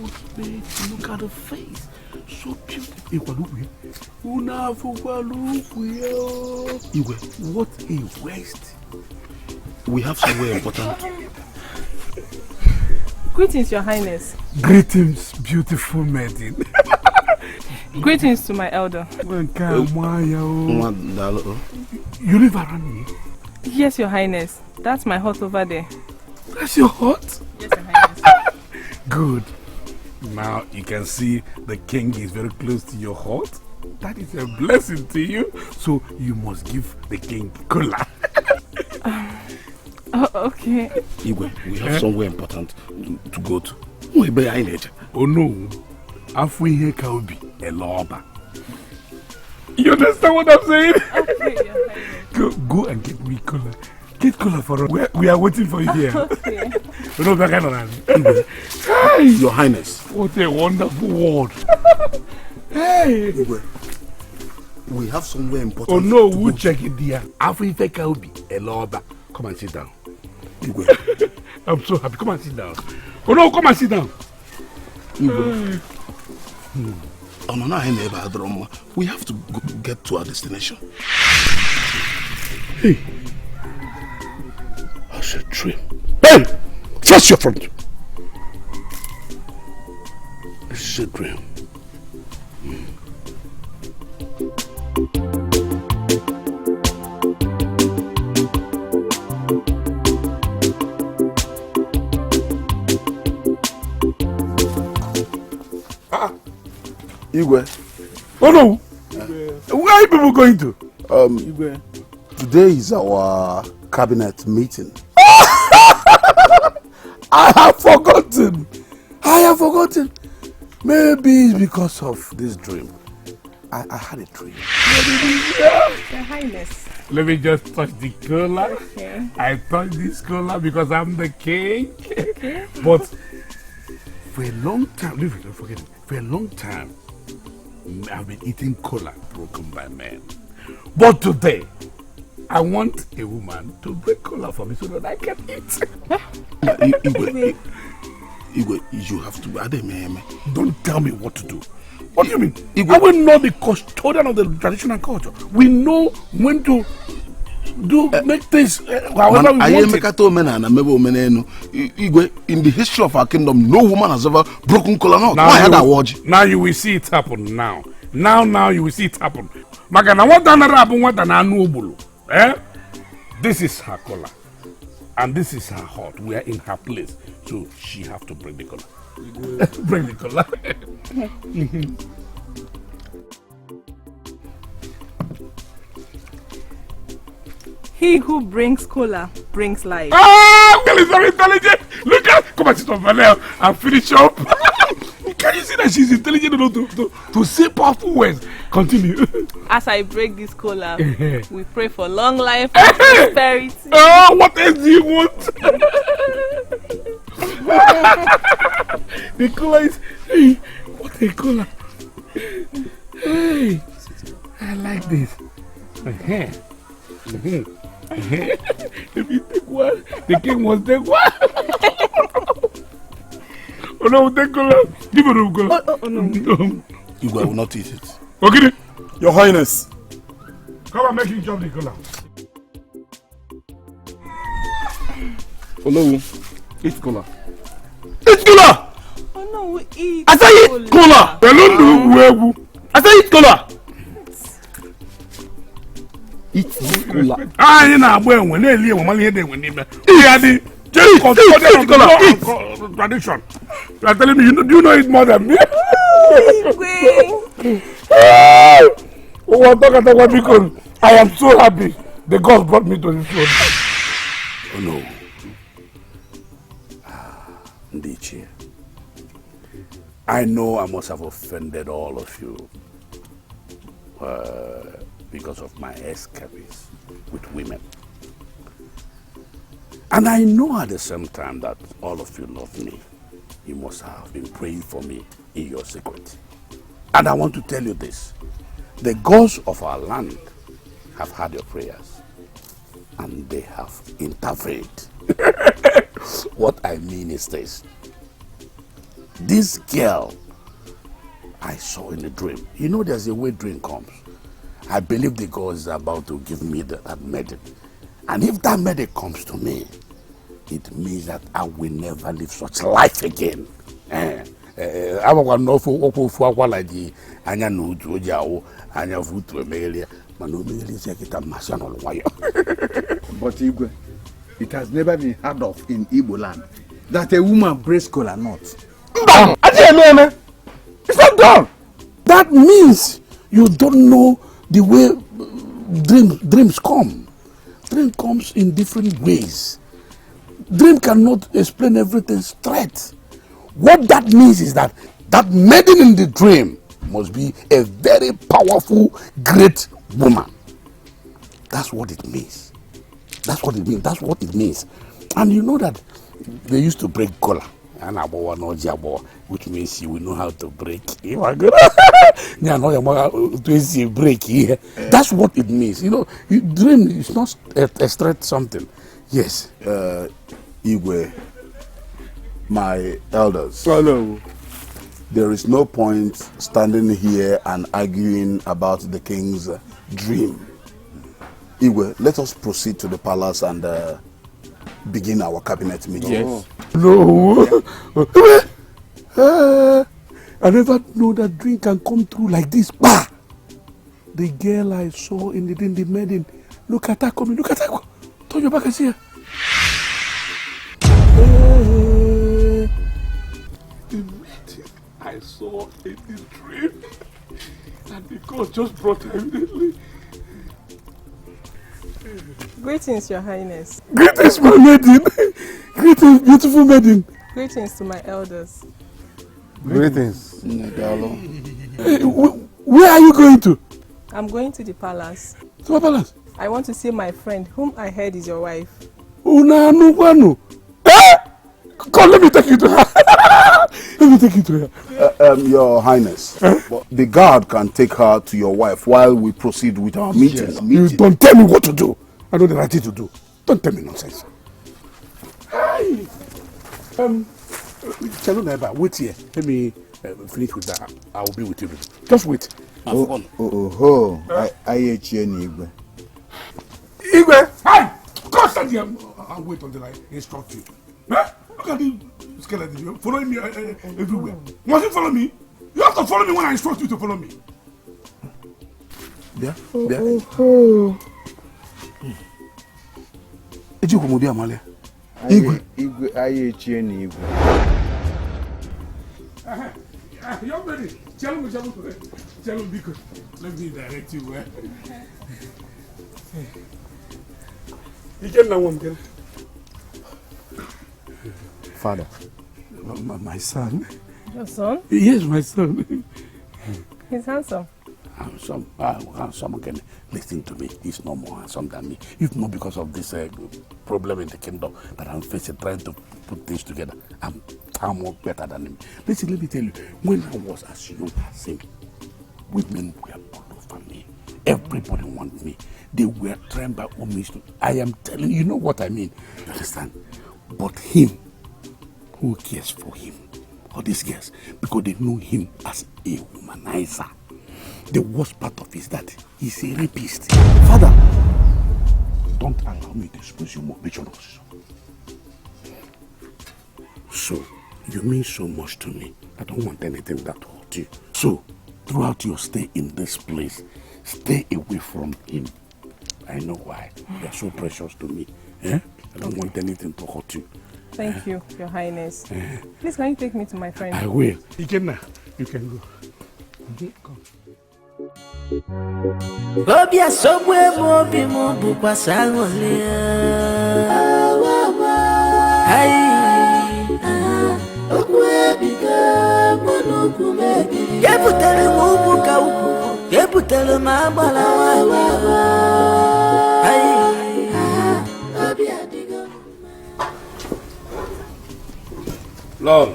Look at the face. So beautiful. What a waste. We have somewhere important. Greetings, Your Highness. Greetings, beautiful maiden. Greetings to my elder. You live around me? Yes, Your Highness. That's my hut over there. That's your hut? Yes, Your Highness. Good. Now you can see the king is very close to your hut. That is a blessing to you. So you must give the king cola. Okay. Igwe, we have somewhere important to go to. Oh no. Afuihe Kaubi, Eloba. You understand what I'm saying? Okay, Your Highness. Go and get me cola. Get cola for us. We are waiting for you here. Okay. Hey, Your Highness. What a wonderful word. Hey. We have somewhere important. Oh no, we'll check it there. Afuihe Kaubi, Eloba. Come and sit down. I'm so happy. Come and sit down. Oh no, come and sit down. We have to get to our destination. Hey. I said dream. Hey! Face your front. This is a dream. Igwe. Oh no! Where are you people going to? Igwe. Today is our cabinet meeting. I have forgotten. Maybe it's because of this dream. I had a dream. Your Highness. Let me just touch the cola. Okay. I touch this cola because I'm the king. Okay. But for a long time, don't forget it. For a long time, I've been eating cola broken by men. But today, I want a woman to break cola for me so that I can eat. Igwe, you have to. Don't tell me what to do. What do you mean? Igwe. I will not be custodian of the traditional culture. We know when to make things however we want it. Igwe, in the history of our kingdom, no woman has ever broken cola. No. Now you will see it happen now. Now you will see it happen. Magana, what happen? What an eh? This is her color. And this is her heart. We are in her place. So she have to bring the color. Bring the color. He who brings cola brings life. Ah, well, is very intelligent. Look at, come and sit over there and finish up. Can you see that she's intelligent enough to say powerful words? Continue. As I break this cola, we pray for long life and prosperity. Oh, what else do you want? The cola is, hey, what a cola. Hey, I like this. If you take one, the king must take one. Oh no, take cola. Give it a cola. Oh no. You will not eat it. Okay. Your Highness. Come and make him jump the cola. Oh no, eat cola. Eat cola! Oh no, we eat. I say eat cola! I say eat cola! Eat cola. Ah, you know, when they leave, when they leave, tradition. You are telling me, do you know it more than me? Because I am so happy the gods brought me to this world. Oh no. Ndichi, I know I must have offended all of you because of my escapades with women. And I know at the same time that all of you love me. You must have been praying for me in your secret. And I want to tell you this. The gods of our land have heard your prayers. And they have intervened. What I mean is this. This girl I saw in a dream. You know there's a way dream comes. I believe the God is about to give me that maiden. And if that maiden comes to me, it means that I will never live such life again. I want to know for like the anya no to jawo anya food to Amelia, but no Amelia say it a national wire. But Igwe, it has never been heard of in Igbo land that a woman breaks kola nut. It's not done. That means you don't know the way dreams come. Dream comes in different ways. Dream cannot explain everything straight. What that means is that maiden in the dream must be a very powerful, great woman. That's what it means. That's what it means. That's what it means. And you know that they used to break kola. Which means you will know how to break. Break here. That's what it means. You know, dream is not a straight something. Yes. Igwe, my elders. Hello. There is no point standing here and arguing about the king's dream. Igwe, let us proceed to the palace and begin our cabinet meeting. Yes. No. I never know that dream can come through like this. Bah! The girl I saw in the maiden. Look at her coming. Look at her. Turn your back and see her. The maiden I saw in the dream. And the God just brought her immediately. Greetings, Your Highness. Greetings, my maiden. Greetings, beautiful maiden. Greetings to my elders. Greetings. Where are you going to? I'm going to the palace. To my palace? I want to see my friend, whom I heard is your wife. Unanu. Come, let me take you to her. Let me take you to her. Your Highness, the guard can take her to your wife while we proceed with our meeting. Yes. You don't tell me what to do. I know the right thing to do. Don't tell me nonsense. Hey. Wait here. Let me finish with that. I will be with you. Just wait. I Igwe. Igwe! Hey! Go stand here. I'll wait until I instruct you. Huh? Look at the skeleton. Following me everywhere. Must you follow me? You have to follow me when I instruct you to follow me. Yeah. Igwe. Young lady, tell him because let me direct you where. You get that one, girl. Father. My son. Your son? Yes, my son. He's handsome. Someone can listen to me. He's no more handsome than me. If not because of this problem in the kingdom that I'm facing, trying to put things together, I'm far more better than him. Listen, let me tell you, when I was as young as him, women were all over me. Everybody wanted me. They were trying by all means to. I am telling you, you know what I mean. You understand? But him, who cares for him? All these girls, because they know him as a womanizer. The worst part of it is that he's a rapist. Father, don't allow me to expose you more bitterness. So, you mean so much to me. I don't want anything that will hurt you. So, throughout your stay in this place, stay away from him. I know why. You are so precious to me. I don't want anything to hurt you. Thank you, Your Highness. Please, can you take me to my friend? I will. You can go. Come. Obia sobwe mobi mobu kwa sangole. Hai. Okwe biga monuku mebi. Kebutele mubu ka uku. Kebutele mabala wa. Hai. Obia diga. Lord.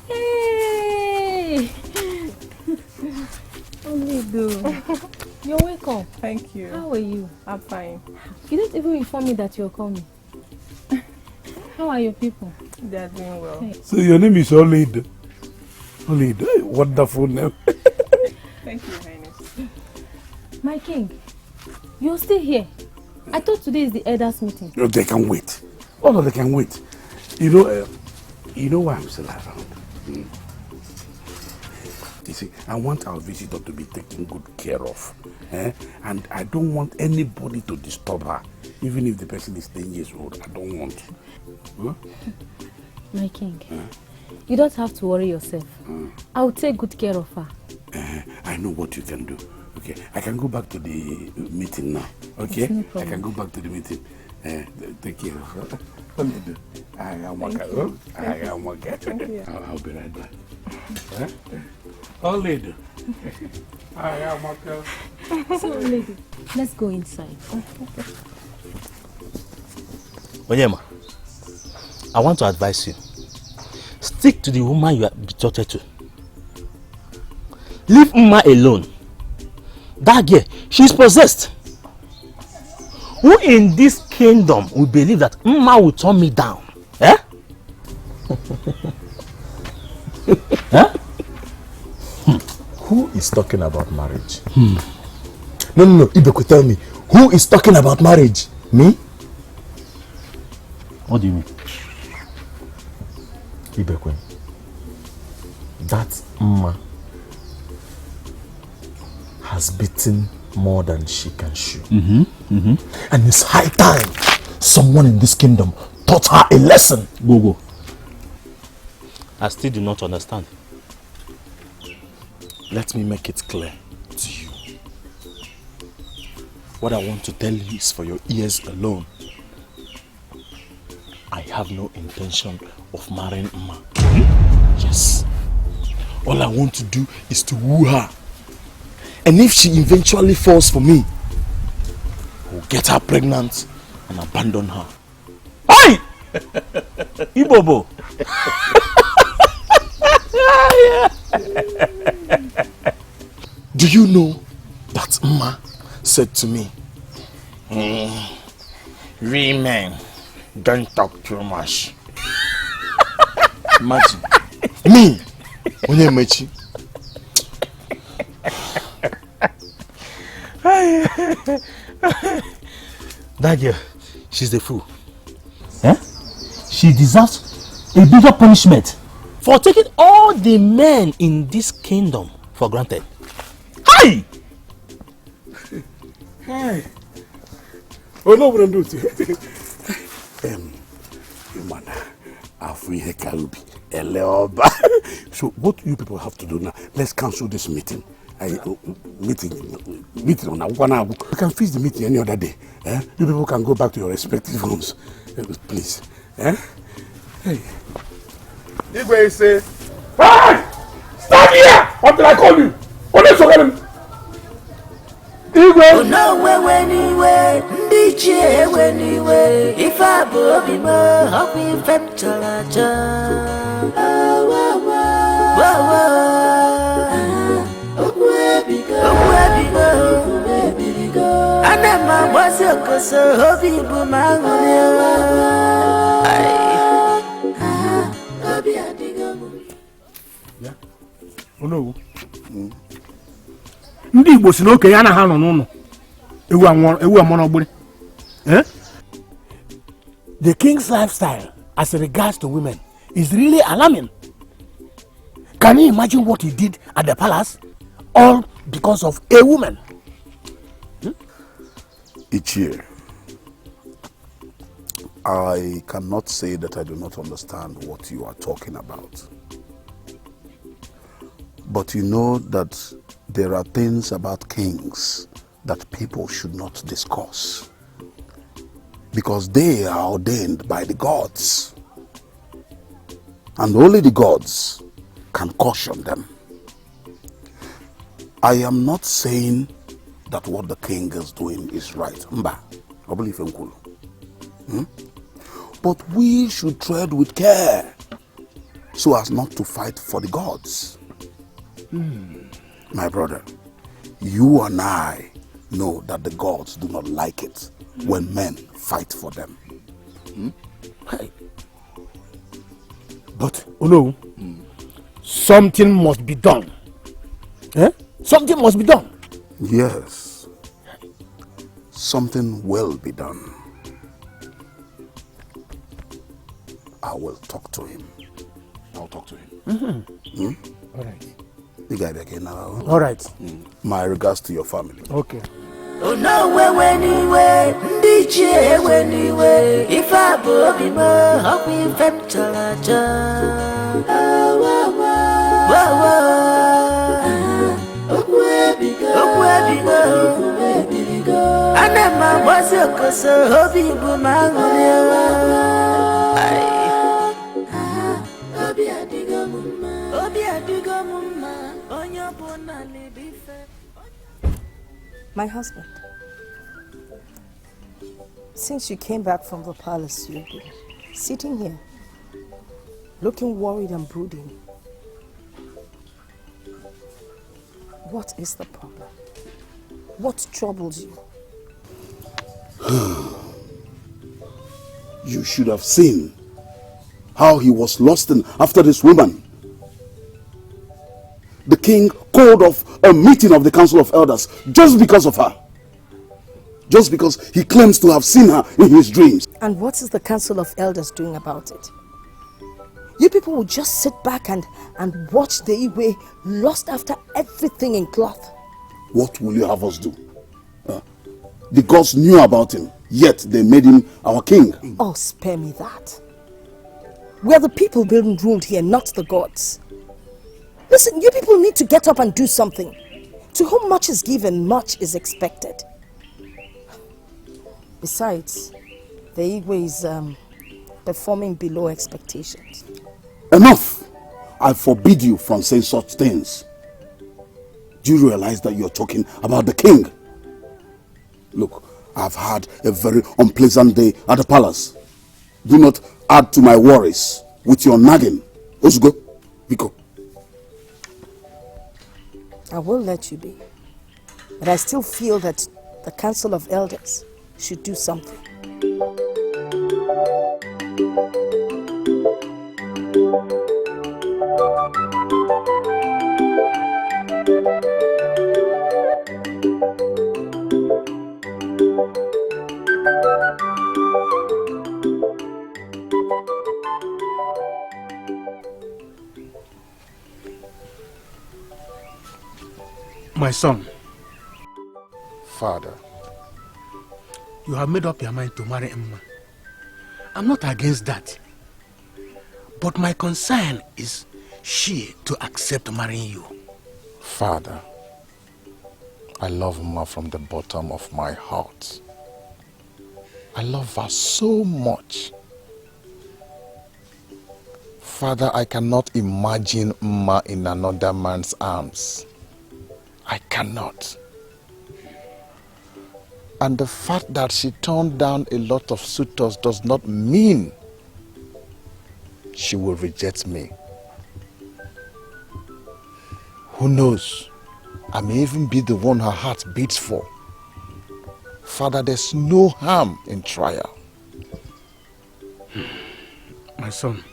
Hey. You're welcome. Thank you. How are you? I'm fine. You didn't even inform me that you're coming. How are your people? They are doing well. So your name is Olid. Olid, wonderful name. Thank you, Highness. My king, you're still here. I thought today is the elders' meeting. No, they can wait. Oh no, they can wait. You know why I'm still around. You see, I want our visitor to be taken good care of. And I don't want anybody to disturb her. Even if the person is 10 years old, I don't want. Huh? My king, you don't have to worry yourself. I'll take good care of her. I know what you can do. Okay, I can go back to the meeting now. Okay, no I can go back to the meeting. Take care of her. What do you do? I'll be right back. All lady. So, lady, let's go inside. Onyema, I want to advise you. Stick to the woman you are betrothed to. Leave Mma alone. That girl, she's possessed. Who in this kingdom will believe that Mma will turn me down? Eh? Huh? Who is talking about marriage? No, Ibeku, tell me. Who is talking about marriage? Me? What do you mean? Ibeku, that Mma has beaten more than she can chew. And it's high time someone in this kingdom taught her a lesson. Go. I still do not understand. Let me make it clear to you. What I want to tell you is for your ears alone. I have no intention of marrying Mma. Yes. All I want to do is to woo her. And if she eventually falls for me, we'll get her pregnant and abandon her. Hey! Ibobo! Do you know that Mma said to me, we men don't talk too much. Imagine. Me, Onyemechi. That girl, she's a fool. She deserves a bigger punishment for taking all the men in this kingdom for granted. Hey! Hey. Oh no, what I'm doing. So what you people have to do now, let's cancel this meeting. Meeting on a one. We can fix the meeting any other day. You people can go back to your respective homes. Please. Hey. Igwe say, hey! Stand here until I call you. Only so get him. Igwe. No way anyway. DJ anyway. If I be more, I'll be fem chalacha. Anema was a cosa hobby Ndị Igbo si n'oke ya na ha nọ n'ụlọ ewu amọrọgburi. The king's lifestyle as regards to women is really alarming. Can you imagine what he did at the palace? All because of a woman. Each year, I cannot say that I do not understand what you are talking about. But you know that there are things about kings that people should not discuss, because they are ordained by the gods, and only the gods can caution them. I am not saying that what the king is doing is right. But we should tread with care so as not to fight for the gods. My brother, you and I know that the gods do not like it when men fight for them. But, something must be done. Eh? Something must be done. Yes. Something will be done. I will talk to him. I'll talk to him. All right. You guys again now. All right. My regards to your family. Okay. Oh no, anyway, DJ, anyway, if I be more, I'll be femtalaja. I never was a cosa, hobby, woman. My husband, since you came back from the palace, you've been sitting here, looking worried and brooding. What is the problem? What troubles you? You should have seen how he was lusting after this woman. The king called off a meeting of the Council of Elders just because of her. Just because he claims to have seen her in his dreams. And what is the Council of Elders doing about it? You people will just sit back and watch the Igwe lust after everything in cloth. What will you have us do? The gods knew about him, yet they made him our king. Oh, spare me that. We are the people being ruled here, not the gods. Listen, you people need to get up and do something. To whom much is given, much is expected. Besides, the Igwe is performing below expectations. Enough! I forbid you from saying such things. Do you realize that you're talking about the king? Look, I've had a very unpleasant day at the palace. Do not add to my worries with your nagging. Osgo, Biko. I will let you be. But I still feel that the Council of Elders should do something. My son. Father. You have made up your mind to marry Emma. I'm not against that. But my concern is she to accept marrying you. Father, I love Emma from the bottom of my heart. I love her so much. Father, I cannot imagine Emma in another man's arms. I cannot. And the fact that she turned down a lot of suitors does not mean she will reject me. Who knows? I may even be the one her heart beats for. Father, there's no harm in trial. My son,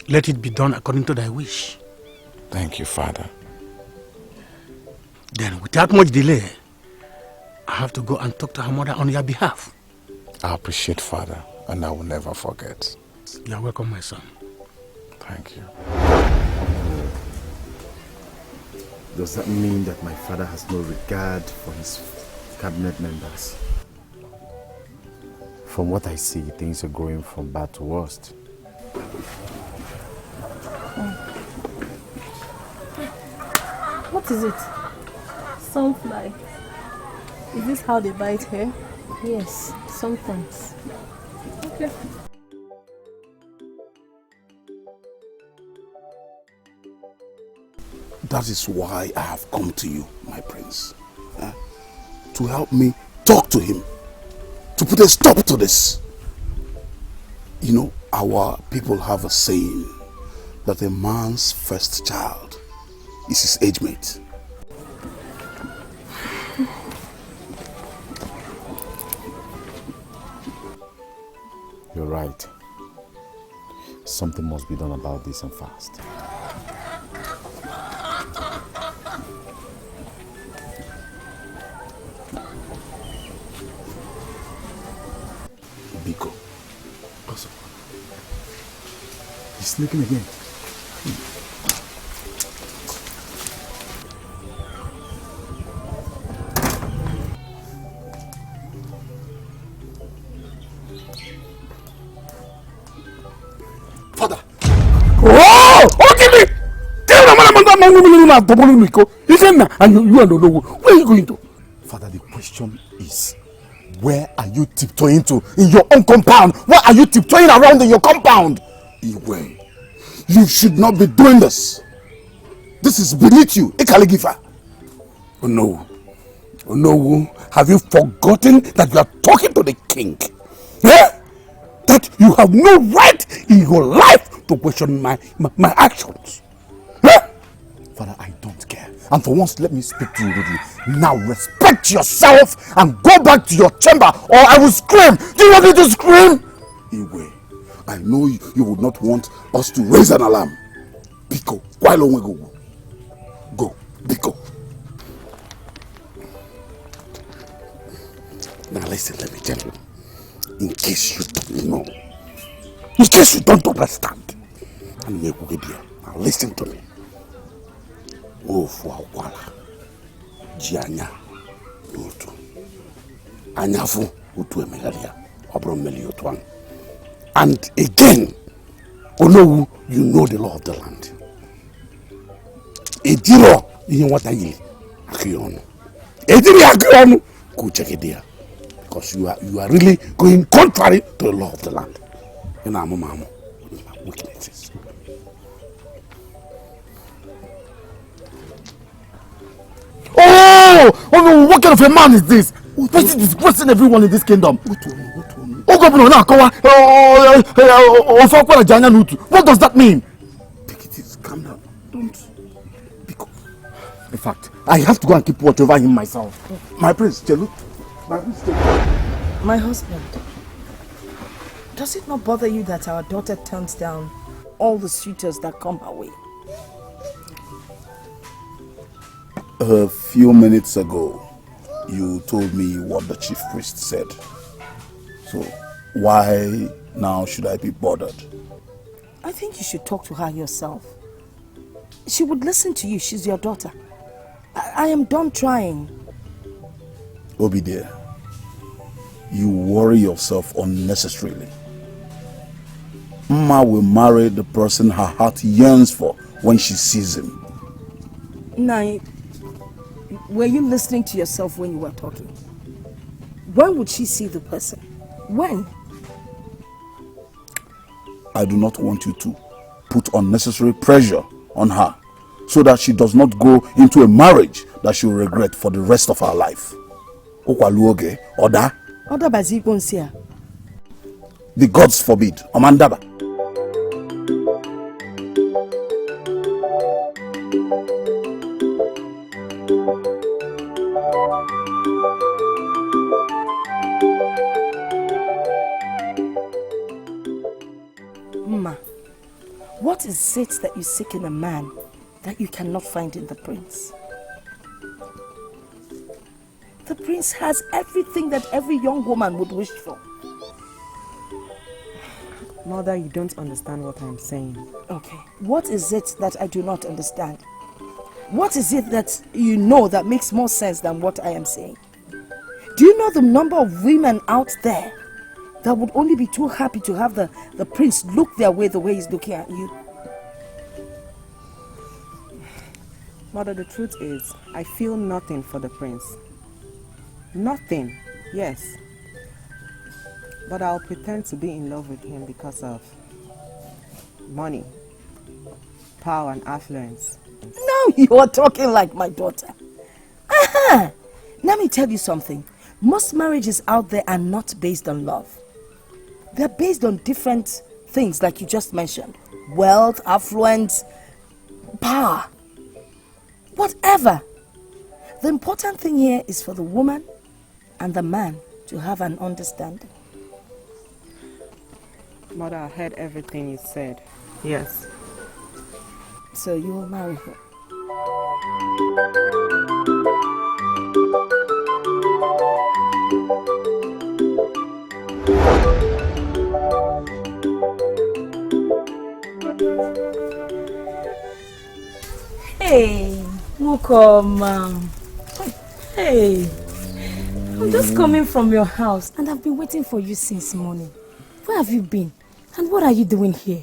let it be done according to thy wish. Thank you, Father. Then, without much delay, I have to go and talk to her mother on your behalf. I appreciate, Father, and I will never forget. You are welcome, my son. Thank you. Does that mean that my father has no regard for his cabinet members? From what I see, things are going from bad to worst. What is it? Sunfly. Is this how they bite hair? Yes, sometimes. Okay. That is why I have come to you, my prince. To help me talk to him. To put a stop to this. You know, our people have a saying that a man's first child is his age mate. You're right. something must be done about this and fast. Biko. He's sneaking again. Father. Oh! Okay! And you don't know where are you going to? Father, the question is, where are you tiptoeing to in your own compound? Why are you tiptoeing around in your compound? Iwe, you should not be doing this. This is beneath you. Ikaligifa. Oh no. Oh no. Have you forgotten that you are talking to the king? Eh? That you have no right in your life to question my actions. Eh? Father, I don't care. And for once, let me speak to you rudely. Now respect yourself and go back to your chamber or I will scream. Do you want me to scream? Iwe, I know you would not want us to raise an alarm. Biko, why don't we go? Go, Biko. Now listen, let me tell you. In case you don't know. In case you don't understand. Now listen to me. Oh, for Wala. Jianya. Nutu. Anyafu. Utu emegalia. Obromeli utwang. And again, Olowu, you know the law of the land. Ejiro, you what I yili. Akionu. Ejiri akionu. Kuchekedia. Because you are really going contrary to the law of the land. You know, Mamu, weaknesses. Oh no, what kind of a man is this? Why is he disgracing everyone in this kingdom? What does that mean? Take it easy, calm down. Don't. In fact, I have to go and keep watch over him myself. My prince, Chelu. My husband, does it not bother you that our daughter turns down all the suitors that come her way? A few minutes ago, you told me what the chief priest said. So, why now should I be bothered? I think you should talk to her yourself. She would listen to you. She's your daughter. I am done trying. Obi dear, you worry yourself unnecessarily. Mma will marry the person her heart yearns for when she sees him. Nai, were you listening to yourself when you were talking? When would she see the person? When? I do not want you to put unnecessary pressure on her so that she does not go into a marriage that she will regret for the rest of her life. Okwaluoge, Oda? Oda Bazikonsia. The gods forbid. Omandaba. What is it that you seek in a man that you cannot find in the prince? The prince has everything that every young woman would wish for. Mother, you don't understand what I'm saying. Okay. What is it that I do not understand? What is it that you know that makes more sense than what I am saying? Do you know the number of women out there that would only be too happy to have the prince look their way the way he's looking at you? Mother, the truth is, I feel nothing for the prince. Nothing, yes. But I'll pretend to be in love with him because of money, power and affluence. Now you are talking like my daughter. Aha! Let me tell you something. Most marriages out there are not based on love. They're based on different things like you just mentioned. Wealth, affluence, power. Whatever. The important thing here is for the woman and the man to have an understanding. Mother, I heard everything you said. Yes. So you will marry her? Hey, Mukoma. Hey, I'm just coming from your house and I've been waiting for you since morning. Where have you been? And what are you doing here?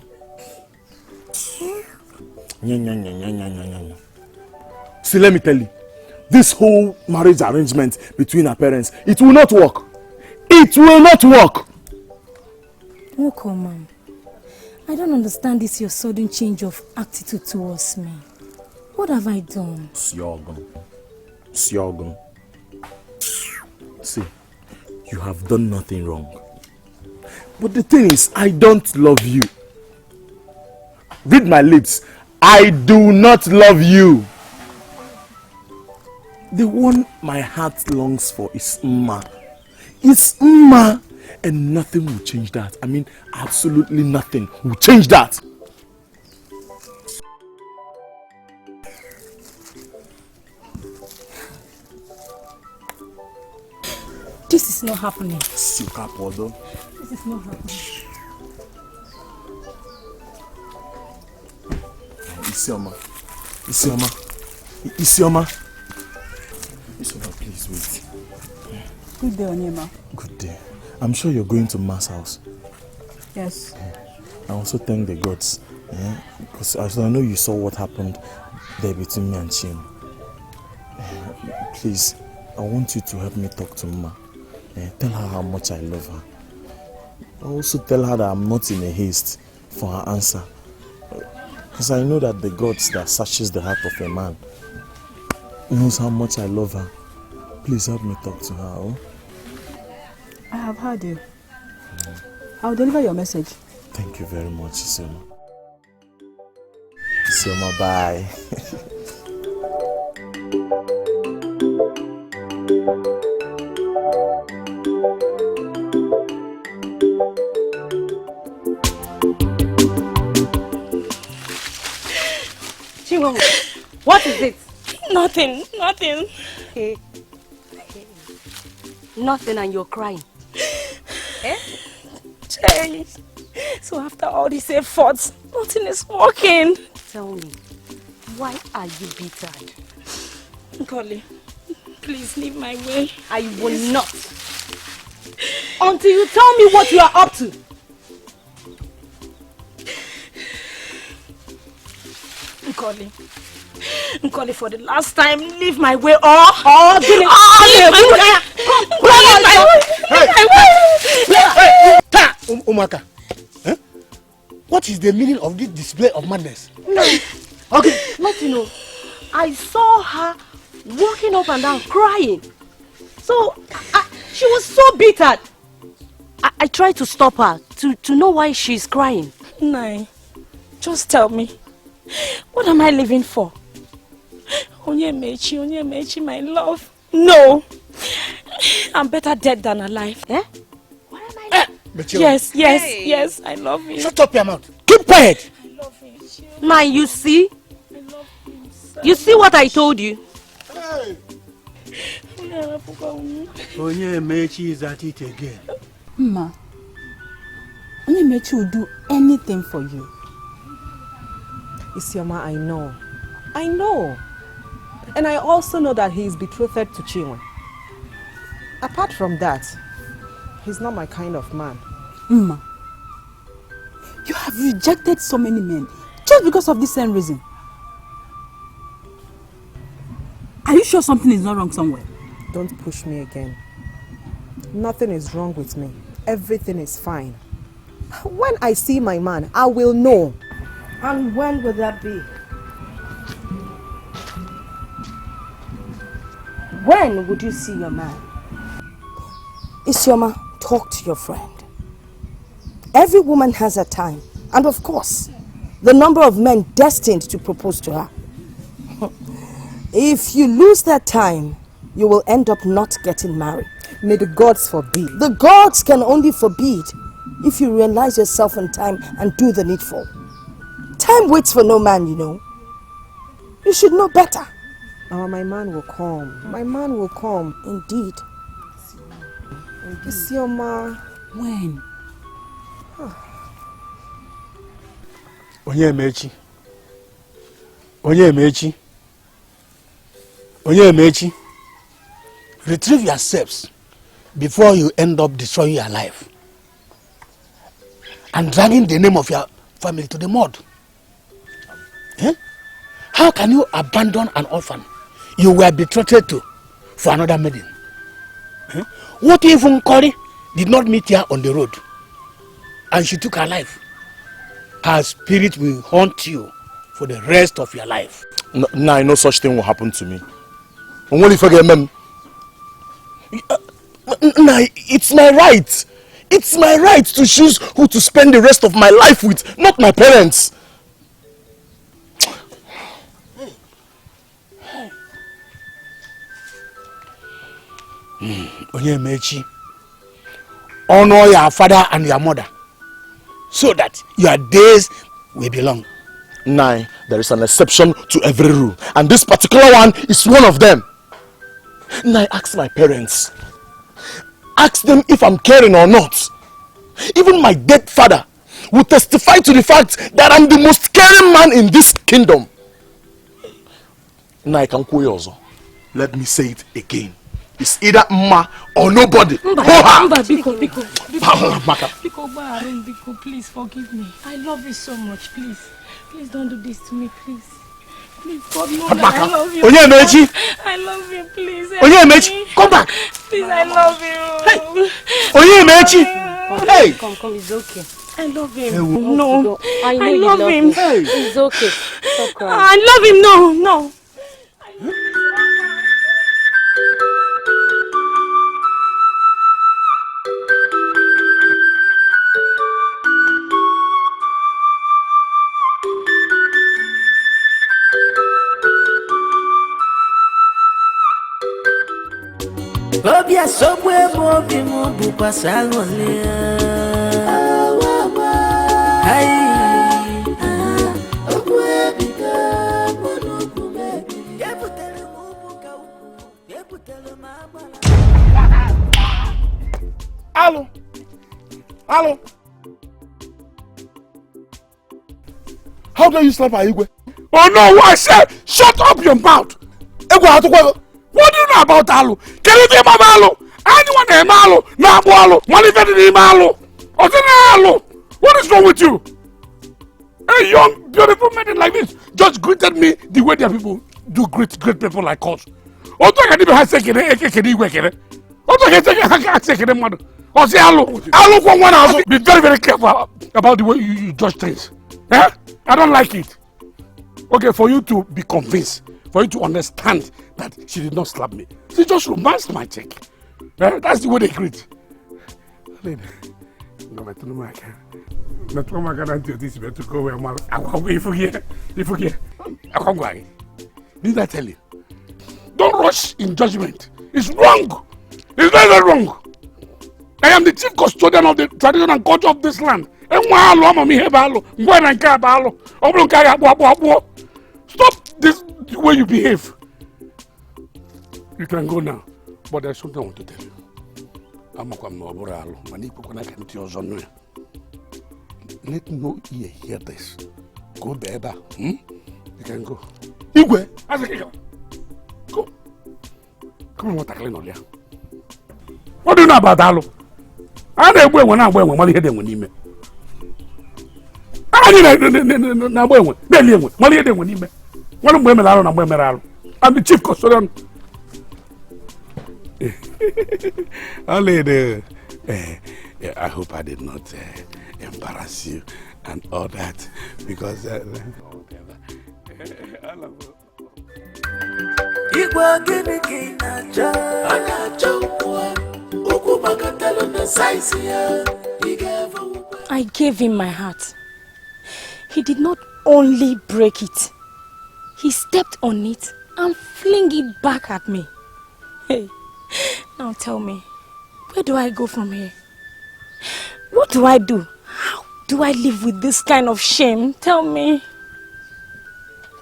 See, let me tell you, this whole marriage arrangement between our parents, it will not work. It will not work. Mukoma, I don't understand this your sudden change of attitude towards me. What have I done? Siogun. See, you have done nothing wrong. But the thing is, I don't love you. Read my lips. I do not love you. The one my heart longs for is Mma. It's Mma. And nothing will change that. I mean, absolutely nothing will change that. This is not happening. This is not happening. Isioma, please wait. Good day, Onyema. Good day. I'm sure you're going to Ma's house. Yes. I also thank the gods. Because I know you saw what happened there between me and Chim. Please, I want you to help me talk to Ma. Tell her how much I love her. Also tell her that I'm not in a haste for her answer. Because I know that the gods that searches the heart of a man knows how much I love her. Please help me talk to her. Oh? I have heard you. I'll deliver your message. Thank you very much, Isioma. Isioma, bye. What is it? Nothing. Hey. Nothing, and you're crying. Eh? Jay, so after all these efforts, nothing is working. Tell me, why are you bitter? Golly, please leave my way. I will not. Until you tell me what you are up to. Nkoli, for the last time, leave my way or leave Umaka, what is the meaning of this display of madness? No. Okay. Let you know, I saw her walking up and down crying. So, she was so bitter. I tried to stop her to know why she's crying. Nai, just tell me, what am I living for? Onyemechi, my love. No, I'm better dead than alive. Eh? What am I? Yes, I love you. Shut up your mouth. Keep quiet. I love you. Now you see? I love you. You see what I told you? Hey. Onyemechi is at it again. Ma, Onyemechi will do anything for you. Isioma, I know. And I also know that he is betrothed to Chinwe. Apart from that, he's not my kind of man. Ma, you have rejected so many men just because of this same reason. Are you sure something is not wrong somewhere? Don't push me again. Nothing is wrong with me. Everything is fine. When I see my man, I will know. And when will that be? When would you see your man? Isioma, talk to your friend. Every woman has a time. And of course, the number of men destined to propose to her. If you lose that time, you will end up not getting married. May the gods forbid. The gods can only forbid, if you realize yourself in time and do the needful. Time waits for no man, you know. You should know better. Oh, my man will come. My man will come. Indeed. Isioma. When? Onyemechi. Onyemechi. Onyemechi. Retrieve yourselves before you end up destroying your life and dragging the name of your family to the mud. Eh? How can you abandon an orphan you were betrothed to for another maiden? Eh? What if Nkori did not meet her on the road and she took her life? Her spirit will haunt you for the rest of your life. No such thing will happen to me. Only forget me. It's my right. It's my right to choose who to spend the rest of my life with, not my parents. Onyemechi, honor your father and your mother so that your days will be long. Nine, there is an exception to every rule, and this particular one is one of them. Nine, ask my parents. Ask them if I'm caring or not. Even my dead father will testify to the fact that I'm the most caring man in this kingdom. Nine, let me say it again. It's either Ma or nobody. Biko, please forgive me. I love you so much, please. Please don't do this to me, please. Please, God knows that I love you. Onyemechi! I love you, please. Onyemechi, come back! Please, I love you. Hey! Onyemechi! Hey! Come, it's okay. I love him. Hey, No, I I love him. Hey. It's okay. Stop crying. I love him. No. Obia sobwe mobi mubu kwa salole. Ai. Obwe bika mono kume. Yebutele mubu ka ubu. Yebutele mabala. Hello. How dare you slap Igwe? Oh no, I said shut up your mouth. What do you know about Alu? Can you tell me Alu? Anyone named Alu? Nabu Alu? Manifested name Alu? Alu? What is wrong with you? A young, beautiful man like this just greeted me the way their people do greet great people like us. Be very, very careful about the way you judge things. Eh? I don't like it. Okay, for you to be convinced, for you to understand that she did not slap me. She just romanced my cheek. That's the way they greet. If did I tell you? Don't rush in judgment. It's wrong. It's very, very wrong. I am the chief custodian of the tradition and culture of this land. Stop this the way you behave. You can go now, but there's something I want to tell you. Let no ear hear this. Go there. You can go. Igwe, go. Come on, what do you know about Alu? I don't know when I'm going to hear them when you met. I'm the chief custodian. I hope I did not embarrass you and all that because I gave him my heart. He did not only break it, he stepped on it and flung it back at me. Hey, now tell me, where do I go from here? What do I do? How do I live with this kind of shame? Tell me.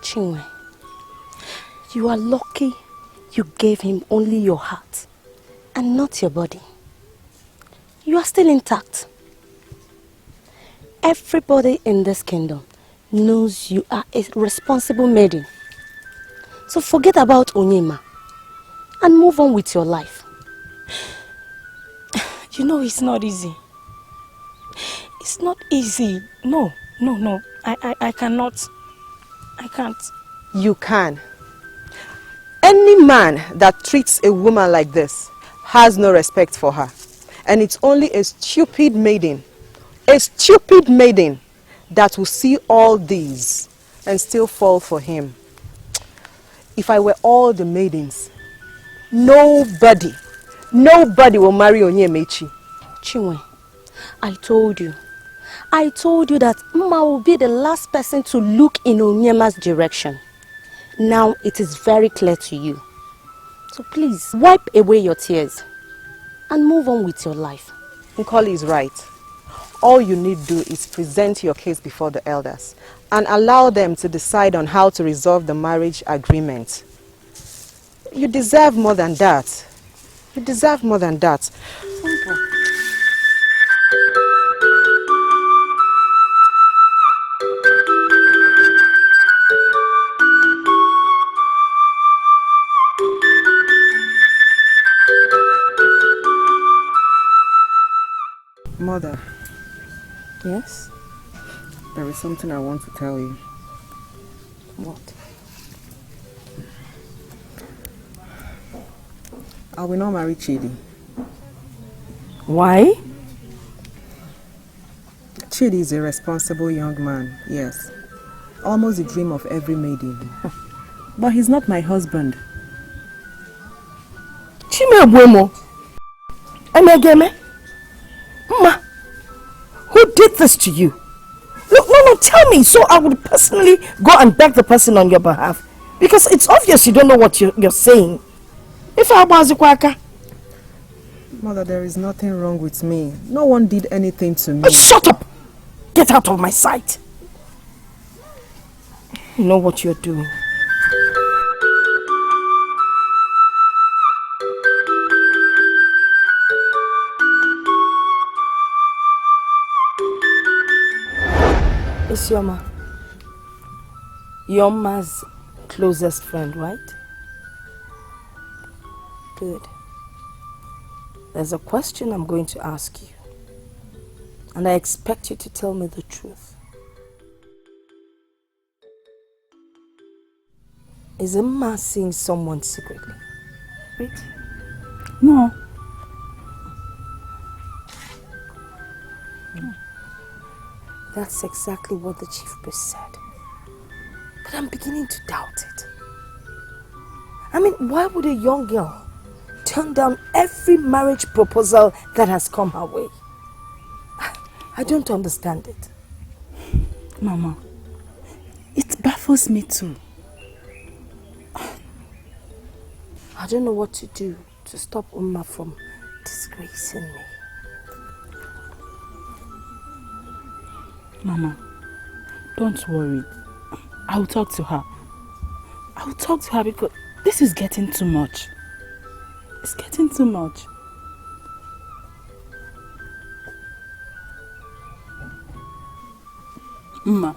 Chinwe, you are lucky you gave him only your heart and not your body. You are still intact. Everybody in this kingdom knows you are a responsible maiden. So forget about Onyema and move on with your life. You know it's not easy. It's not easy. No. I cannot. I can't. You can. Any man that treats a woman like this has no respect for her. And it's only a stupid maiden that will see all these and still fall for him. If I were all the maidens, nobody will marry Onyemaechi. Chinwe, I told you that Mma will be the last person to look in Onyema's direction. Now it is very clear to you. So please, wipe away your tears and move on with your life. Nkoli is right. All you need to do is present your case before the elders and allow them to decide on how to resolve the marriage agreement. You deserve more than that. You deserve more than that. Mother. Yes? There is something I want to tell you. What? I will not marry Chidi. Why? Chidi is a responsible young man, yes. Almost the dream of every maiden. But he's not my husband. Chimebuemo. Emegeme. Ma, who did this to you? No, tell me so I would personally go and beg the person on your behalf. Because it's obvious you don't know what you're saying. If I was a Mother, there is nothing wrong with me. No one did anything to me. Shut up! Get out of my sight. You know what you're doing. It's Yoma. Yoma's closest friend, right? Good. There's a question I'm going to ask you. And I expect you to tell me the truth. Is Emma seeing someone secretly? Wait. No. That's exactly what the chief priest said. But I'm beginning to doubt it. I mean, why would a young girl turn down every marriage proposal that has come her way? I don't understand it. Mama, it baffles me too. I don't know what to do to stop Umma from disgracing me. Mama, don't worry. I'll talk to her. I'll talk to her because this is getting too much. It's getting too much. Mama,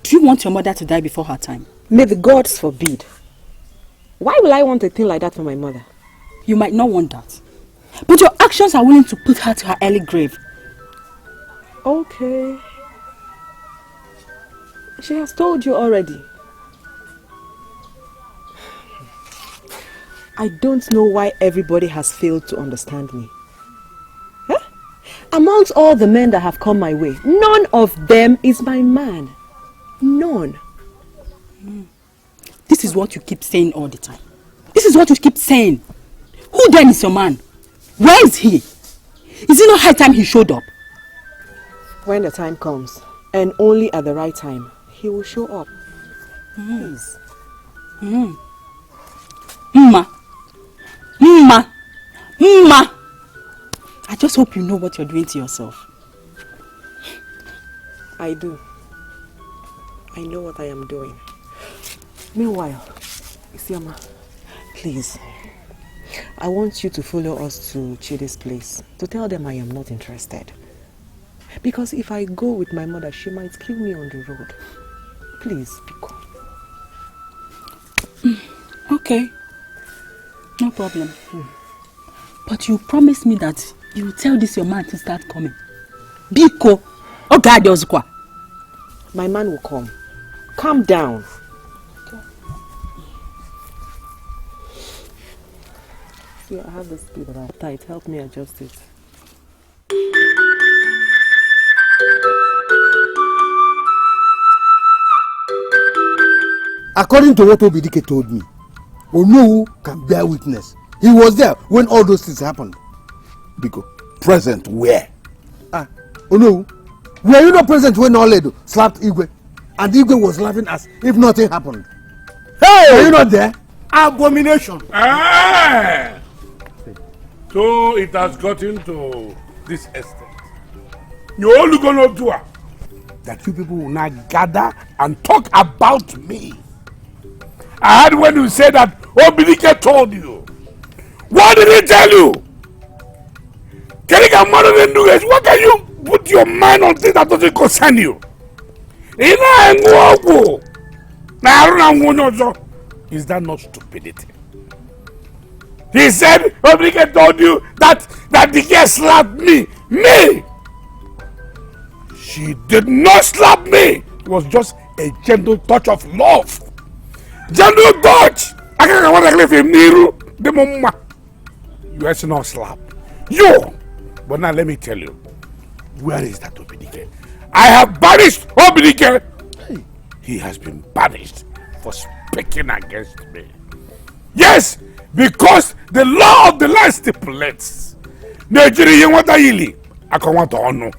do you want your mother to die before her time? May the gods forbid. Why will I want a thing like that for my mother? You might not want that. But your actions are willing to put her to her early grave. Okay. She has told you already. I don't know why everybody has failed to understand me. Huh? Amongst all the men that have come my way, none of them is my man. None. This is what you keep saying all the time. This is what you keep saying. Who then is your man? Where is he? Is it not high time he showed up? When the time comes, and only at the right time, he will show up. Please. I just hope you know what you're doing to yourself. I do. I know what I am doing. Meanwhile, Isioma, please, I want you to follow us to Chidi's place to tell them I am not interested. Because if I go with my mother, she might kill me on the road. Please, Pico. Okay. No problem. But you promised me that you will tell this your man to start coming. Biko. Oh God, Yozukwa. My man will come. Calm down. See, I have the speed that I'm tight. Help me adjust it. According to what Obidike told me, Onowu can bear witness. He was there when all those things happened. Biko, present where? Onowu, were you not present when Oledo slapped Igwe? And Igwe was laughing as if nothing happened. Hey! Were you not there? Abomination! Ah! So it has gotten to this extent. You all gonna do it. That you people will not gather and talk about me. I heard when you said that Obidike told you. What did he tell you? What can you put your mind on things that doesn't concern you? Is that not stupidity? He said Obidike told you that the girl slapped me. Me! She did not slap me. It was just a gentle touch of love. Gentle touch. I can't want to leave him near the mama. You has not slap. You. But now let me tell you, where is that Obidike? I have banished Obidike. Hey. He has been banished for speaking against me. Yes, because the law of the land stipulates. Nigerian what I want to honor.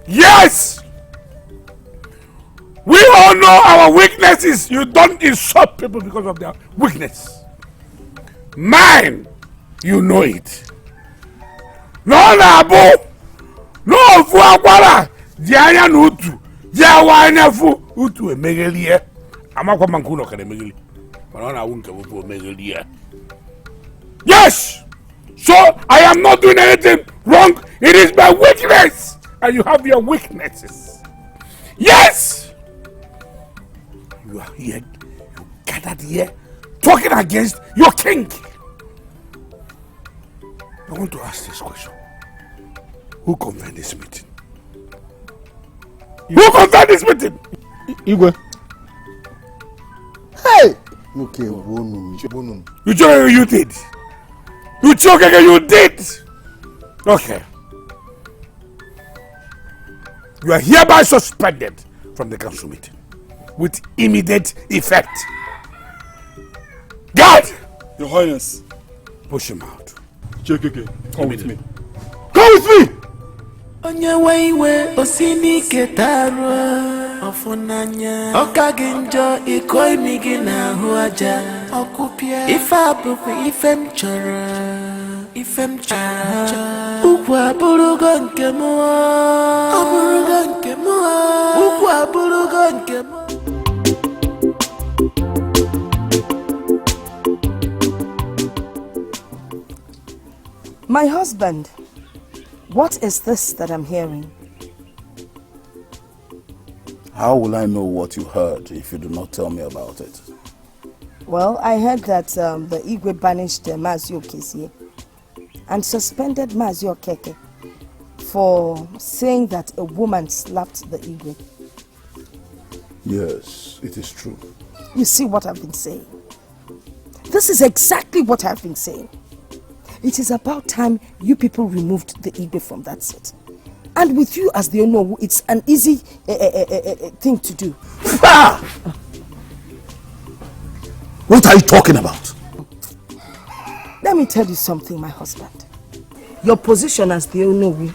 Yes! We all know our weaknesses. You don't insult people because of their weakness. Mine, you know it. No Nabo, no Fuakwara, Jaya Nutu, Jawana Fu, Utu, a Megalia. Amaquamancuno can a Megali. But I won't go for Megalia. Yes! So I am not doing anything wrong. It is my weakness. And you have your weaknesses. Yes! You are here, you gathered here, talking against your king. I want to ask this question. Who convened this meeting? Who convened this meeting? Igwe. Hey! Okay, you joke, you did. You joke, you did. Okay. You are hereby suspended from the council meeting with immediate effect. Guard! Your Highness. Push him out. JKK, come with me. Come with me! Onye weiwe osini ketaro ofunanya okaginjo ikoimi gina huaja okupia ifa bubu ifem chara ukwa burugo nkemo ukwa burugo nkemo. My husband, what is this that I'm hearing? How will I know what you heard if you do not tell me about it? Well, I heard that the Igwe banished Mazio Kesie and suspended Mazio Keke for saying that a woman slapped the Igwe. Yes, it is true. You see what I've been saying? This is exactly what I've been saying. It is about time you people removed the Igwe from that seat. And with you as the owner, it's an easy thing to do. What are you talking about? Let me tell you something, my husband. Your position as the owner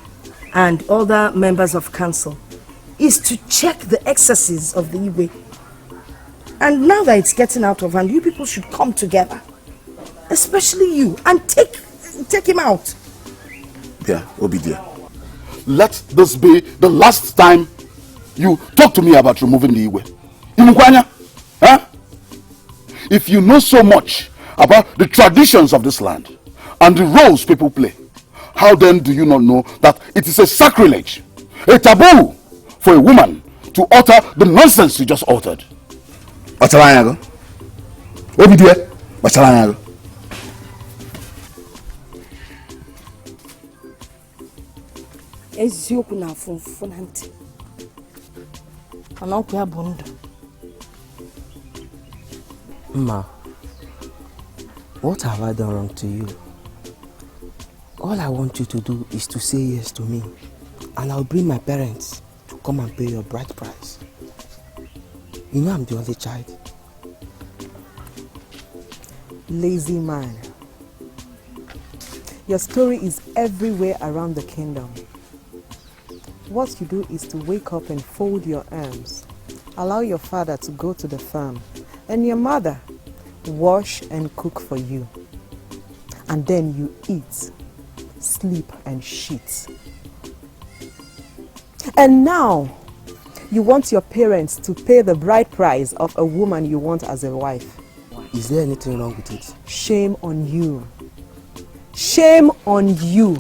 and other members of council is to check the excesses of the Igwe. And now that it's getting out of hand, you people should come together. Especially you, and take him out. Yeah, Obidia. Let this be the last time you talk to me about removing the Iwe. Imukwanya, huh? If you know so much about the traditions of this land and the roles people play, how then do you not know that it is a sacrilege, a taboo for a woman to utter the nonsense you just uttered? Bachalanyago. Obidia, Bachalanyago. Eziokwu na afụfụ na ntị. Mana ọkụ ya bụ ndụ. Ma, what have I done wrong to you? All I want you to do is to say yes to me, and I'll bring my parents to come and pay your bride price. You know I'm the only child. Lazy man. Your story is everywhere around the kingdom. What you do is to wake up and fold your arms, allow your father to go to the farm, and your mother wash and cook for you. And then you eat, sleep and shit. And now, you want your parents to pay the bride price of a woman you want as a wife. Is there anything wrong with it? Shame on you. Shame on you.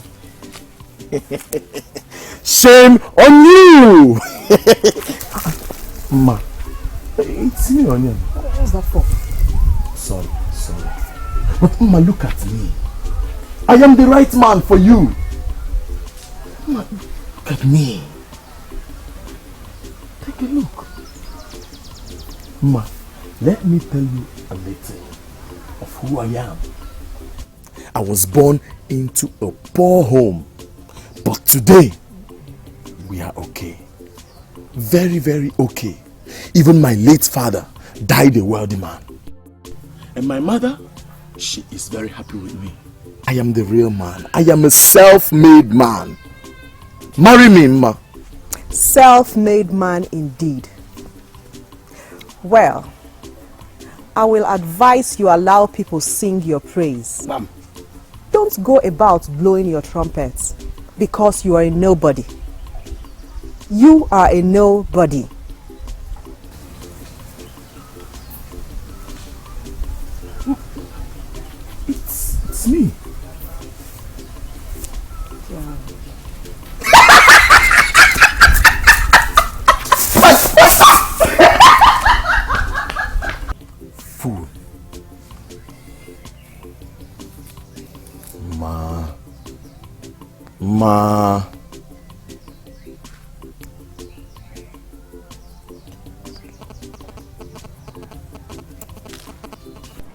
Shame on you! Ma, it's me, Onion. What's that for? Sorry. But Ma, look at me. I am the right man for you. Ma, look at me. Take a look. Ma, let me tell you a little of who I am. I was born into a poor home, but today we are okay. Very, very okay. Even my late father died a wealthy man. And my mother, she is very happy with me. I am the real man. I am a self-made man. Marry me, Ma. Self-made man indeed. Well, I will advise you allow people sing your praise. Ma'am. Don't go about blowing your trumpets because you are a nobody. You are a nobody. It's me. Fool. Ma.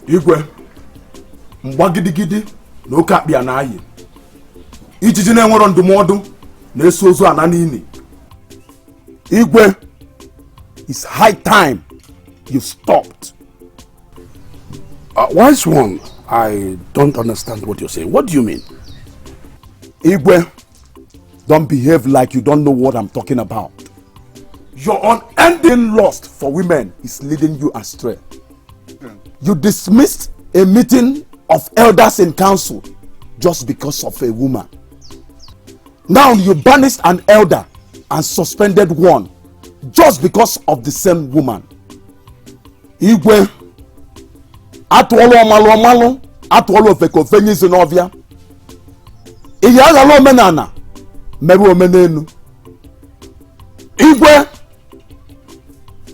Igwe, mgba gidigidi na oke akpịa na ayị. Ijiji na-enwero ndụmọdụ na-eso ozu ana n'ili. Igwe, it's high time you stopped. Wise one, I don't understand what you're saying. What do you mean? Igwe, don't behave like you don't know what I'm talking about. Your unending lust for women is leading you astray. You dismissed a meeting of elders in council just because of a woman. Now you banished an elder and suspended one just because of the same woman. Igwe, atụọlụ ọmalụ atụọlụ ofeke ofenye isi n'ọbịa. Ihe aghala omenala merụ omenelu. Igwe,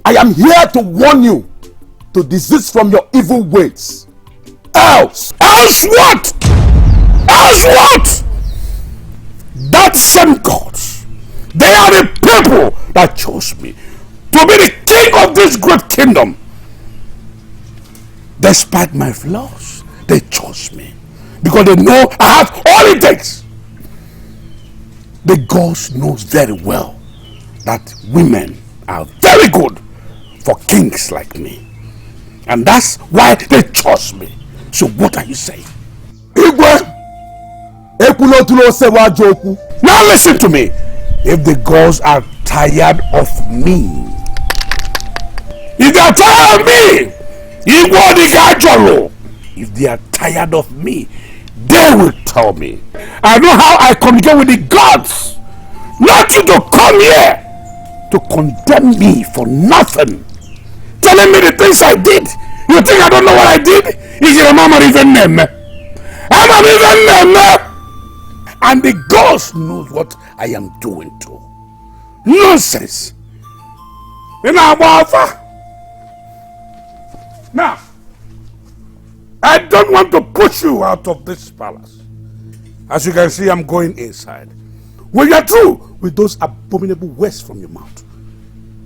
I am here to warn you to desist from your evil ways. Else what? Else what? That same gods, they are the people that chose me to be the king of this great kingdom. Despite my flaws, they chose me because they know I have all it takes. The gods knows very well that women are very good for kings like me. And that's why they chose me. So what are you saying? Igwe, now listen to me. If the gods are tired of me, if they are tired of me, if they are tired of me, they will tell me. I know how I communicate with the gods. Not you to come here to condemn me for nothing. Telling me the things I did. You think I don't know what I did? Is your mama even name? I'm even name. And the gods knows what I am doing too. Nonsense. You know about now, I don't want to push you out of this palace. As you can see, I'm going inside. When you're through with those abominable words from your mouth,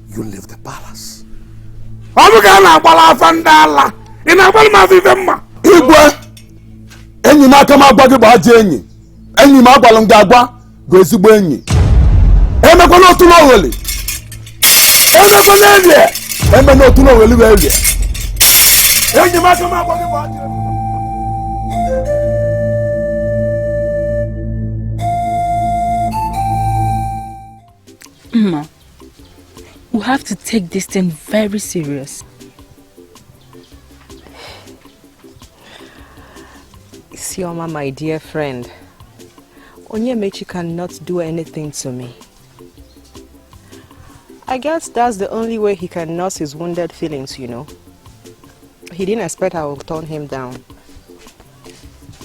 you leave the palace. Igwe, enyi m aka m agwa gị gbaje enyi. Enyi m agwalụ m ga-agwa bụ ezigbo enyi. Emekwana otu n'oweli. Emekwana elie. Eme n'otu n'oweli bụ elie. Enyi m aka m agwa gị gbaje enyi. Mama, we have to take this thing very serious. Isioma, my dear friend, Onyemechi cannot do anything to me. I guess that's the only way he can nurse his wounded feelings, you know. He didn't expect I would turn him down.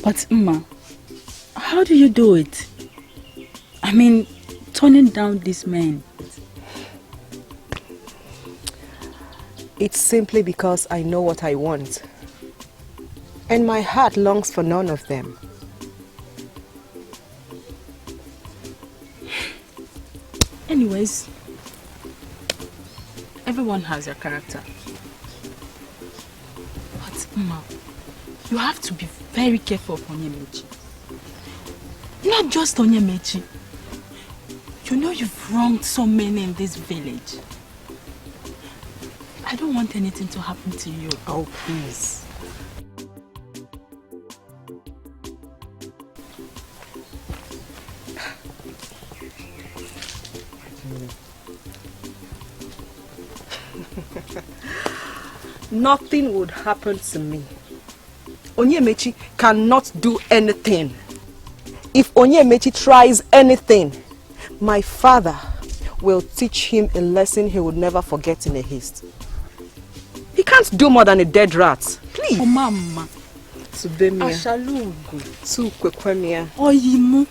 But Mama, how do you do it? I mean, turning down this man. It's simply because I know what I want. And my heart longs for none of them. Anyways, everyone has their character. But Mama, you have to be very careful of Onyemechi. Not just Onyemechi. You know you've wronged so many in this village. I don't want anything to happen to you. Oh, please. Nothing would happen to me. Onyemechi cannot do anything. If Onyemechi tries anything, my father will teach him a lesson he would never forget in a haste. He can't do more than a dead rat. Please. Oh, Mama. Subemia. Ashalugu. Tukwekwemia. Oyimu.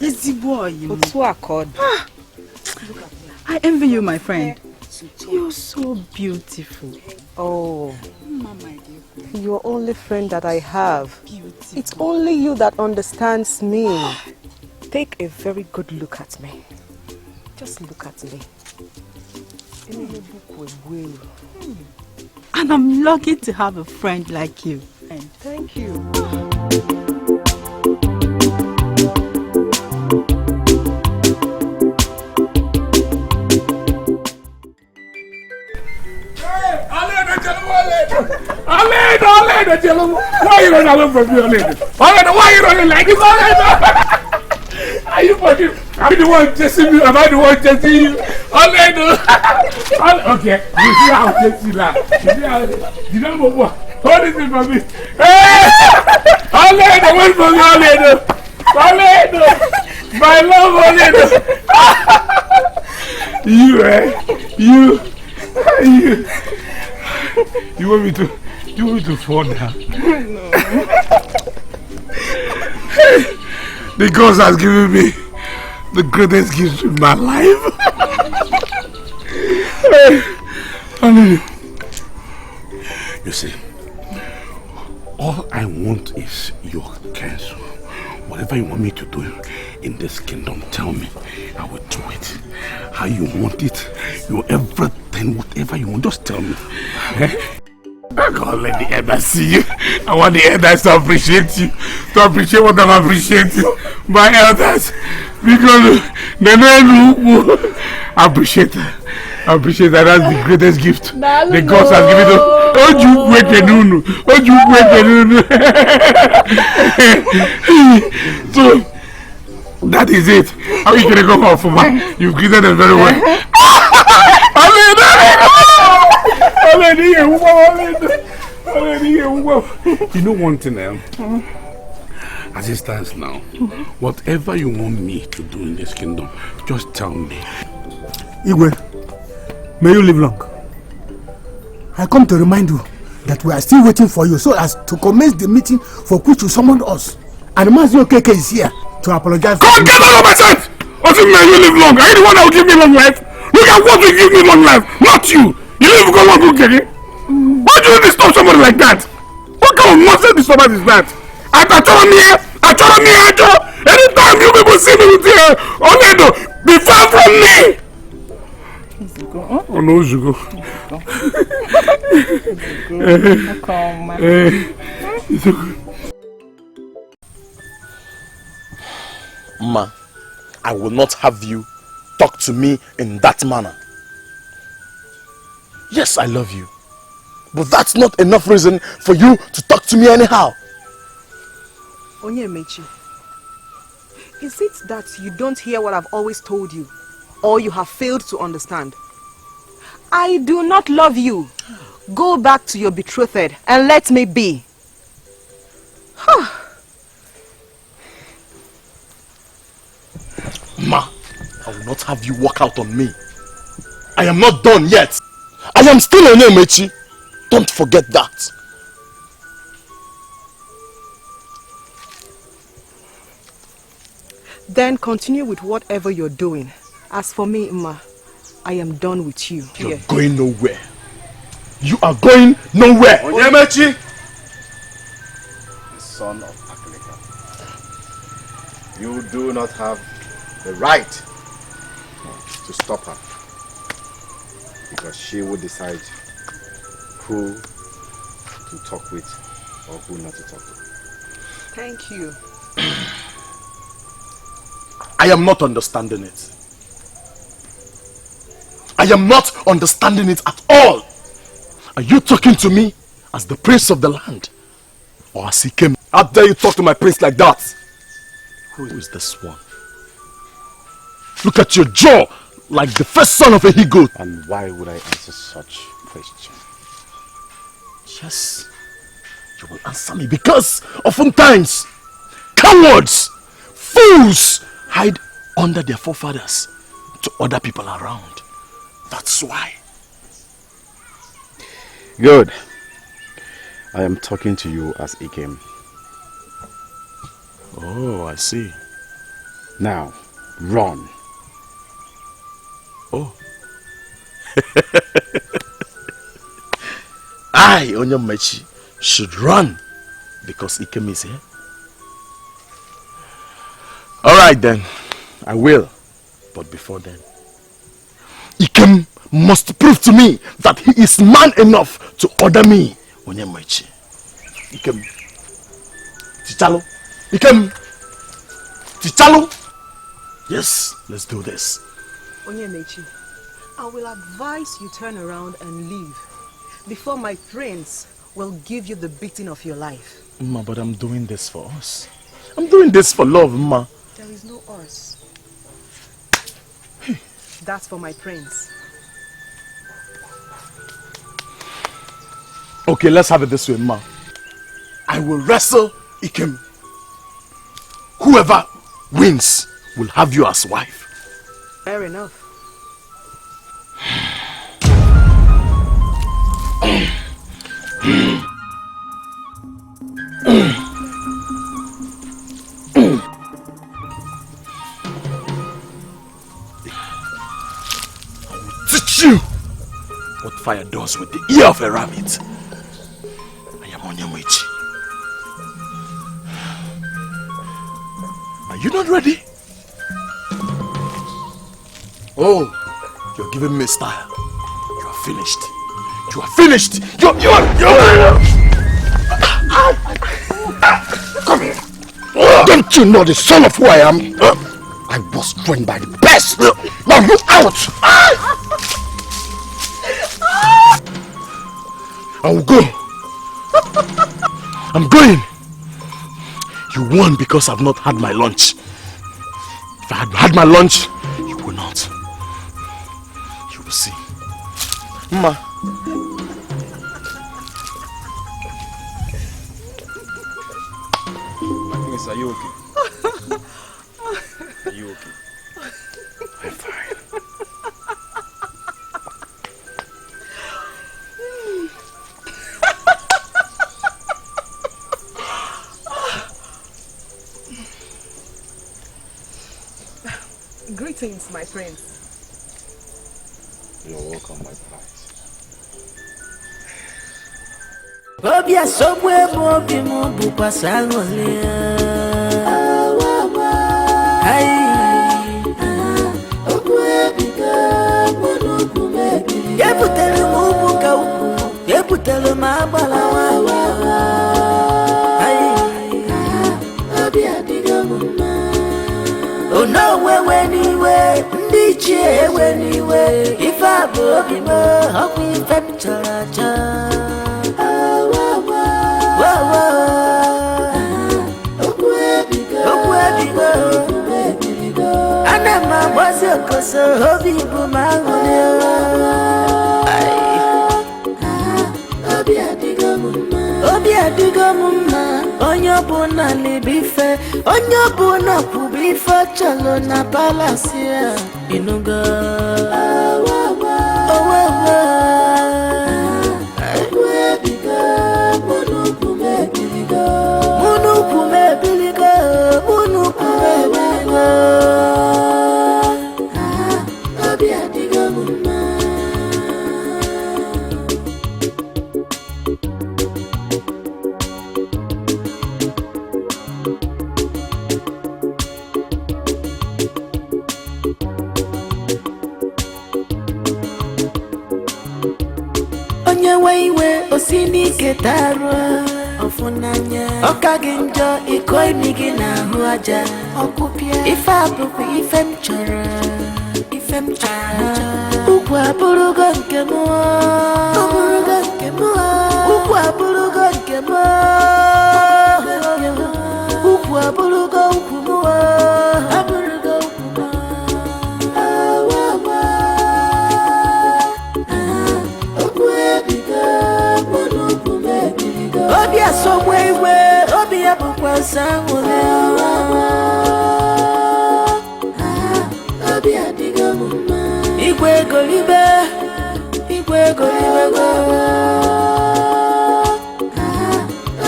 Ezibo oyimu. Otu accord. I envy you, my friend. You're so beautiful. Oh. Mama, my dear. You're the only friend that I have. Beautiful. It's only you that understands me. Take a very good look at me. Just look at me. And I'm lucky to have a friend like you. Thank you. Why are you running away from me, Aleda? Why are you running like this, Aleda? Are you fucking? Am I the one chasing you? Am I the one chasing you? Aleda! Okay, you see how I chase you now. You see how you don't know what? Hold it for me. Hey! Aleda, wait for me, Aleda! Aleda! My love, Aleda! You, You want me to fall down? No. The gods has given me the greatest gift in my life. You see, all I want is your counsel. Whatever you want me to do in this kingdom, tell me. I will do it. How you want it, your everything, whatever you want, just tell me. I can't let the elders see you. I want the elders to appreciate you, to appreciate what I'm appreciating. My elders, because they know I appreciate that. I appreciate that. That's the greatest gift the gods have given us. So that is it. How are you gonna go off for man? You've greeted them very well. You know one thing, As it stands now, whatever you want me to do in this kingdom, just tell me. Igwe, may you live long. I come to remind you that we are still waiting for you so as to commence the meeting for which you summoned us. And Mazio Keke is here to apologize. God, get out of my sight! What do you mean you live long? Are you the one that will give me long life? Look at what will give me long life, not you! You live go long, Keke. Why do you disturb somebody like that? What kind of nonsense disturbance is that? Anytime you people see me with Onedo, be far from me! Oh no, Zugo. Ma, I will not have you talk to me in that manner. Yes, I love you. But that's not enough reason for you to talk to me anyhow. Onyemechi, is it that you don't hear what I've always told you? Or you have failed to understand? I do not love you. Go back to your betrothed and let me be. Ma, I will not have you walk out on me. I am not done yet. I am still Onyemechi. Don't forget that. Then continue with whatever you're doing. As for me, Ma, I am done with you. You're going nowhere. You are going nowhere. Onyemechi, the son of Akaleka, you do not have the right to stop her, because she will decide who to talk with or who not to talk with. Thank you. I am not understanding it. I am not understanding it at all. Are you talking to me as the prince of the land? Or as he came? How dare you talk to my prince like that? Who is this one? Look at your jaw, like the first son of a he-goat. And why would I answer such question? Yes, you will answer me because oftentimes cowards, fools hide under their forefathers to other people around. That's why. Good. I am talking to you as Ikem. Oh, I see. Now, run. Oh. I, Onyemechi, should run because Ikem is here. Alright then, I will. But before then, Ikem must prove to me that he is man enough to order me, Onyemechi. Ikem. Tichalo. Ikem. Tichalo. Yes, let's do this. Onyemechi, I will advise you turn around and leave before my prince will give you the beating of your life. Ma, but I'm doing this for us. I'm doing this for love, Ma. There is no us. That's for my prince. Okay, let's have it this way, Ma. I will wrestle Ikem. Whoever wins will have you as wife. Fair enough. Teach you what fire does with the ear of a rabbit. I am Onyemechi. Are you not ready? Oh, you're giving me style. You are finished. You are finished. You're Come here. Don't you know the son of who I am? I was trained by the best. Now you out. I will go. I'm going. You won because I've not had my lunch. If I had had my lunch, you will not. You will see. Ma. Prince, are you okay? Are you okay? I'm fine. Greetings, my prince. You're welcome, my prince. Obia somwe mobi mobu pasangole. Ai. Okwe biga mono kumeki. Yebutele mubu ka uku. Yebutele mabala wa. Ai. Obia diga mama. Oh no we ndiche we if I bobi mo hopi fem cha. Anama was a cosa hobby bumangole. Obia digamuma, onyo bona libife, onyo bona pubife, chalo na palacia, inuga. Osini ketarwa ofunanya okaginjo ikoi migi na huaja okupia ifabuku ifemchara ukwa burugo nkemo ukwa burugo nkemo ukwa burugo ukumo Obia somewhere where Obia Bukwansa Obia Digamuma Igwe Golibe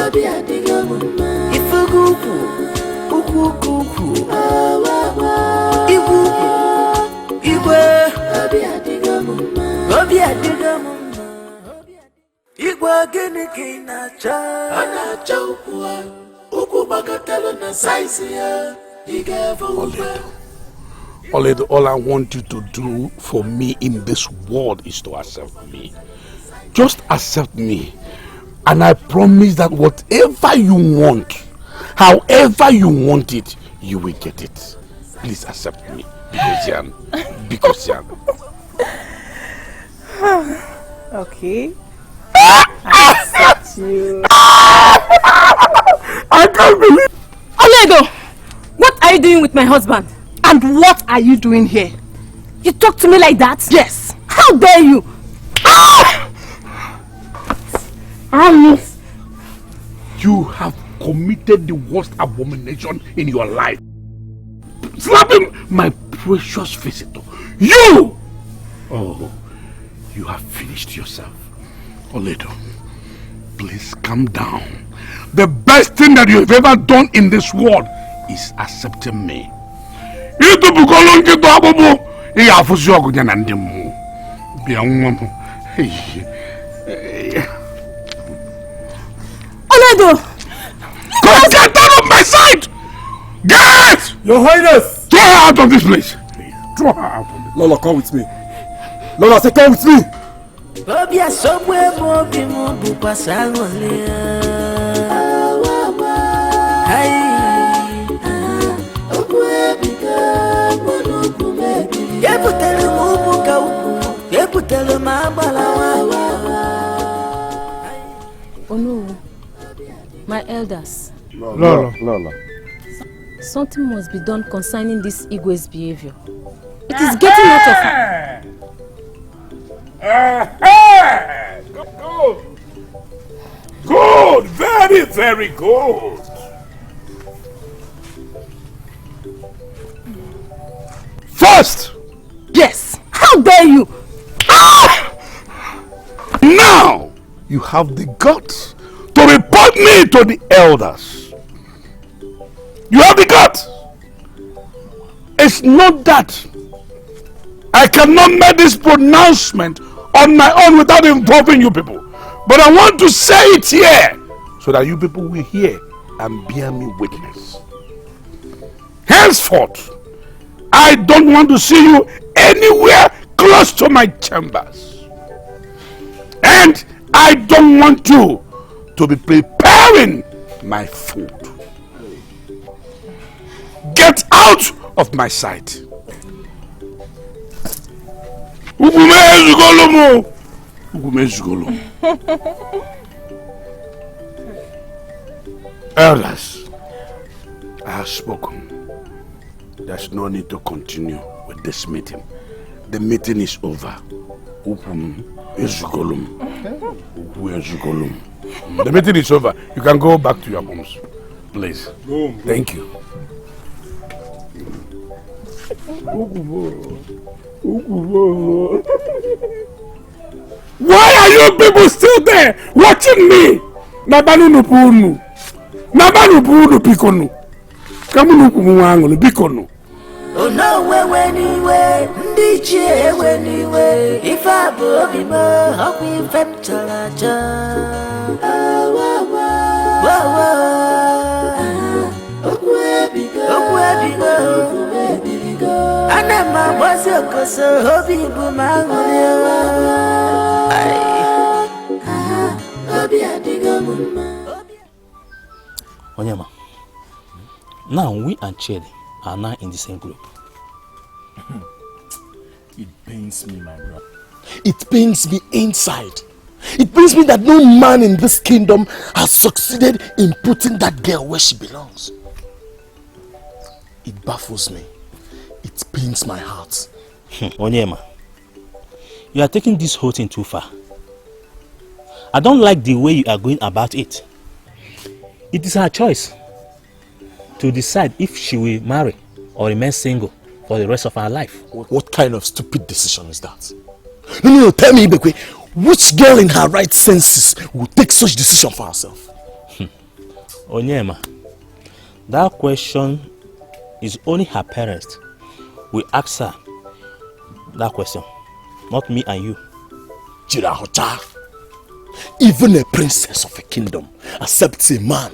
Obia Digamuma Ifuguku Uku Igwe Obia Digamuma Igwa gini kinacha Anacha ukwa bagatelo na saisi ya Igevo Oledo, all I want you to do for me in this world is to accept me. Just accept me. And I promise that whatever you want, however you want it, you will get it. Please accept me. Because Jan. Okay. I accept you. I can't believe. Oledo, what are you doing with my husband? And what are you doing here? You talk to me like that? Yes. How dare you? You have committed the worst abomination in your life. Slapping my precious visitor. You! Oh, you have finished yourself. Oledo, please calm down. The best thing that you've ever done in this world is accepting me. Oledo! Get out of my sight! Get! Your Highness! Throw her out of this place! Throw her out of this place! Lola, come with me. Lola, say come with me! Obia somewhere mobi mobu pasangole. Hai. Okwe biga mono kumeki. Yebutele mubu ka uku. Yebutele mabala wa. Oh no, my elders. Lola. Something must be done concerning this Igwe's behavior. It is getting out of hand. Good! Very, very good! First! Yes! How dare you! Now you have the guts to report me to the elders. You have the guts. It's not that I cannot make this pronouncement on my own without involving you people. But I want to say it here so that you people will hear and bear me witness. Henceforth, I don't want to see you anywhere close to my chambers. And I don't want you to be preparing my food. Get out of my sight. Elders, I have spoken. There's no need to continue with this meeting. The meeting is over. The meeting is over. You can go back to your homes. Please. Thank you. Why are you people still there watching me? Nabanu nupunu. Nabanu nupunu pikonu. Kamu nupumu wangu pikonu. Oh no, when DJ when if I boogie more, hope we fem chalaja. Anama was your cousin, hobby boomerang. Onyema, now we and Chidi are now in the same group. It pains me, my brother. It pains me inside. It pains me that no man in this kingdom has succeeded in putting that girl where she belongs. It baffles me. It pains my heart. Onyema, you are taking this whole thing too far. I don't like the way you are going about it. It is her choice to decide if she will marry or remain single for the rest of her life. What kind of stupid decision is that? No, tell me, Ibekwe, which girl in her right senses will take such decision for herself? Onyema, that question is only her parents will ask her that question, not me and you. Chirahocha, even a princess of a kingdom accepts a man.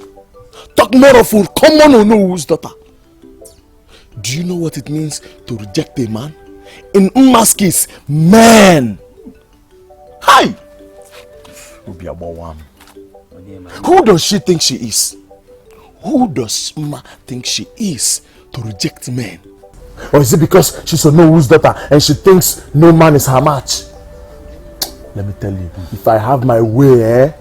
Talk more of a common Ono's daughter. Do you know what it means to reject a man? In Umma's case, man. Hi! Who does she think she is? Who does Umma think she is to reject men? Or is it because she's Ono's daughter and she thinks no man is her match? Let me tell you, if I have my way,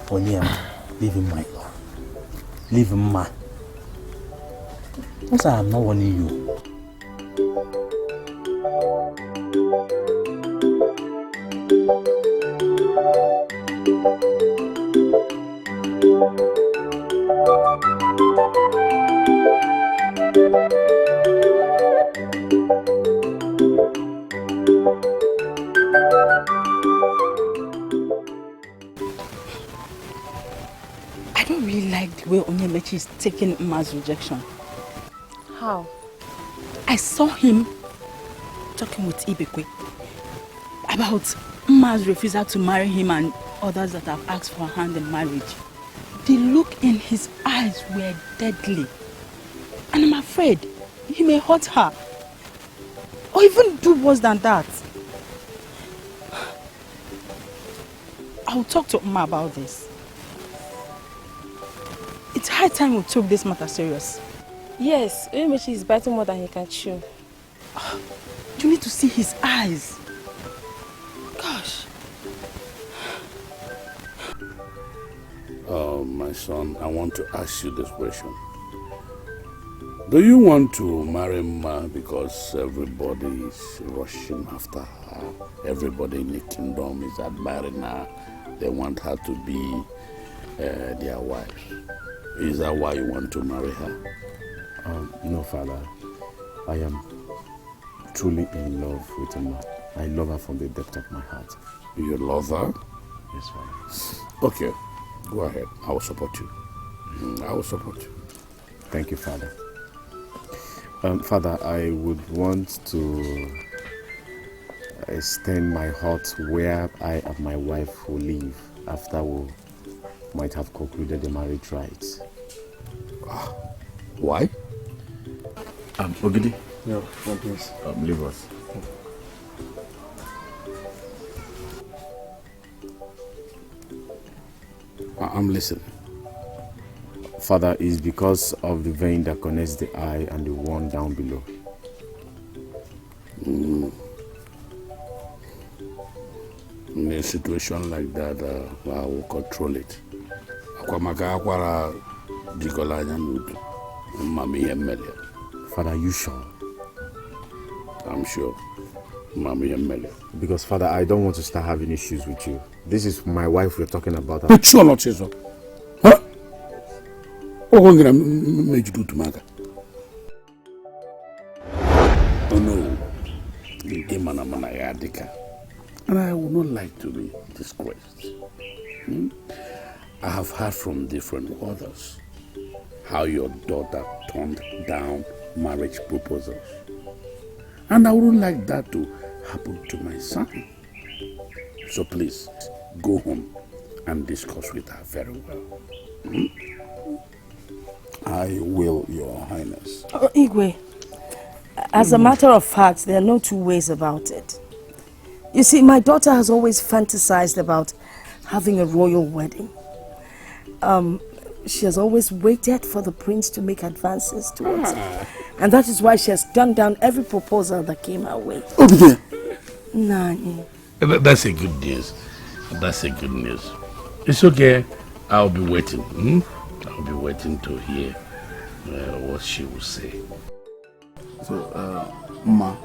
Onyema, leave him, my lord. Leave him, man. Because I am not warning you. I don't really like the way Onyemechi is taking Mma's rejection. How? I saw him talking with Ibekwe about Mma's refusal to marry him and others that have asked for her hand in marriage. The look in his eyes were deadly. And I'm afraid he may hurt her. Or even do worse than that. I'll talk to Mma about this. It's high time we took this matter serious. Yes, Onyemechi is biting more than he can chew. You need to see his eyes. Gosh. Oh, my son, I want to ask you this question. Do you want to marry Mma because everybody is rushing after her? Everybody in the kingdom is admiring her. They want her to be their wives. Is that why you want to marry her? No, Father. I am truly in love with Emma. I love her from the depth of my heart. You love her? Yes, Father. Okay, go ahead. I will support you. I will support you. Thank you, Father. Father, I would want to extend my heart where I and my wife will live after we might have concluded the marriage rites. Why? Ogidi. Yeah, please. Leave us. I'm listening. Father, is because of the vein that connects the eye and the one down below. In a situation like that, I will control it. Father, are you sure? I'm sure. Because, Father, I don't want to start having issues with you. This is my wife we're talking about. But sure not, so. Huh? What are you going to make you do to Maga? Oh no. And I would not like to be disgraced. I have heard from different others how your daughter turned down marriage proposals. And I wouldn't like that to happen to my son. So please, go home and discuss with her very well. I will, Your Highness. Oh, Igwe, as a matter of fact, there are no two ways about it. You see, my daughter has always fantasized about having a royal wedding. She has always waited for the prince to make advances towards it. And that is why she has turned down every proposal that came her way. Okay. Nani. That's a good news. That's a good news. It's okay. I'll be waiting. I'll be waiting to hear what she will say. So, Ma,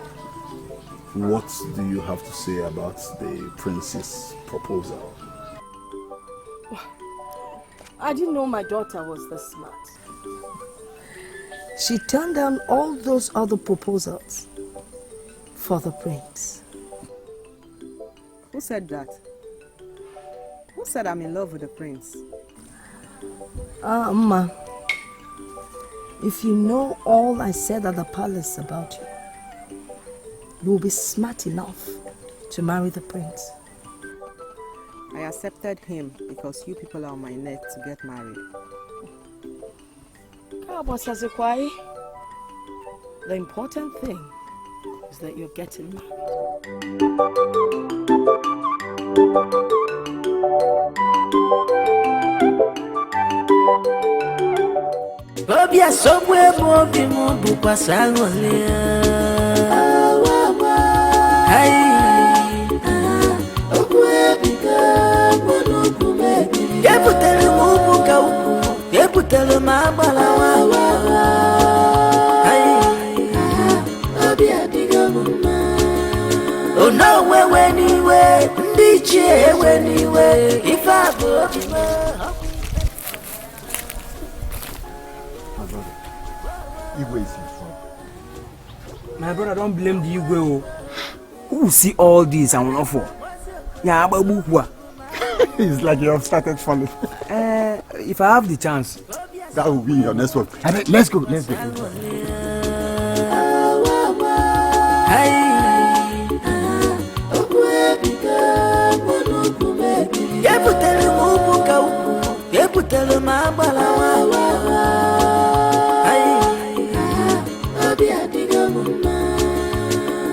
what do you have to say about the prince's proposal? I didn't know my daughter was this smart. She turned down all those other proposals for the prince. Who said that? Who said I'm in love with the prince? Ma, if you know all I said at the palace about you, you will be smart enough to marry the prince. I accepted him because you people are on my neck to get married. The important thing is that you're getting married. Bobia somewhere more be more bukwa sangole. Okwe bika bono kume. Yebutele mubuka uku. Yebutele mabala wa. Bobia diga mama. Oh no anyway. Ndiche anyway. If I go Igwe is in trouble. My brother, don't blame the Igwe. Who see all this and will not fall? Yeah, it's like you have started falling. If I have the chance, that will be your next one. Let's go.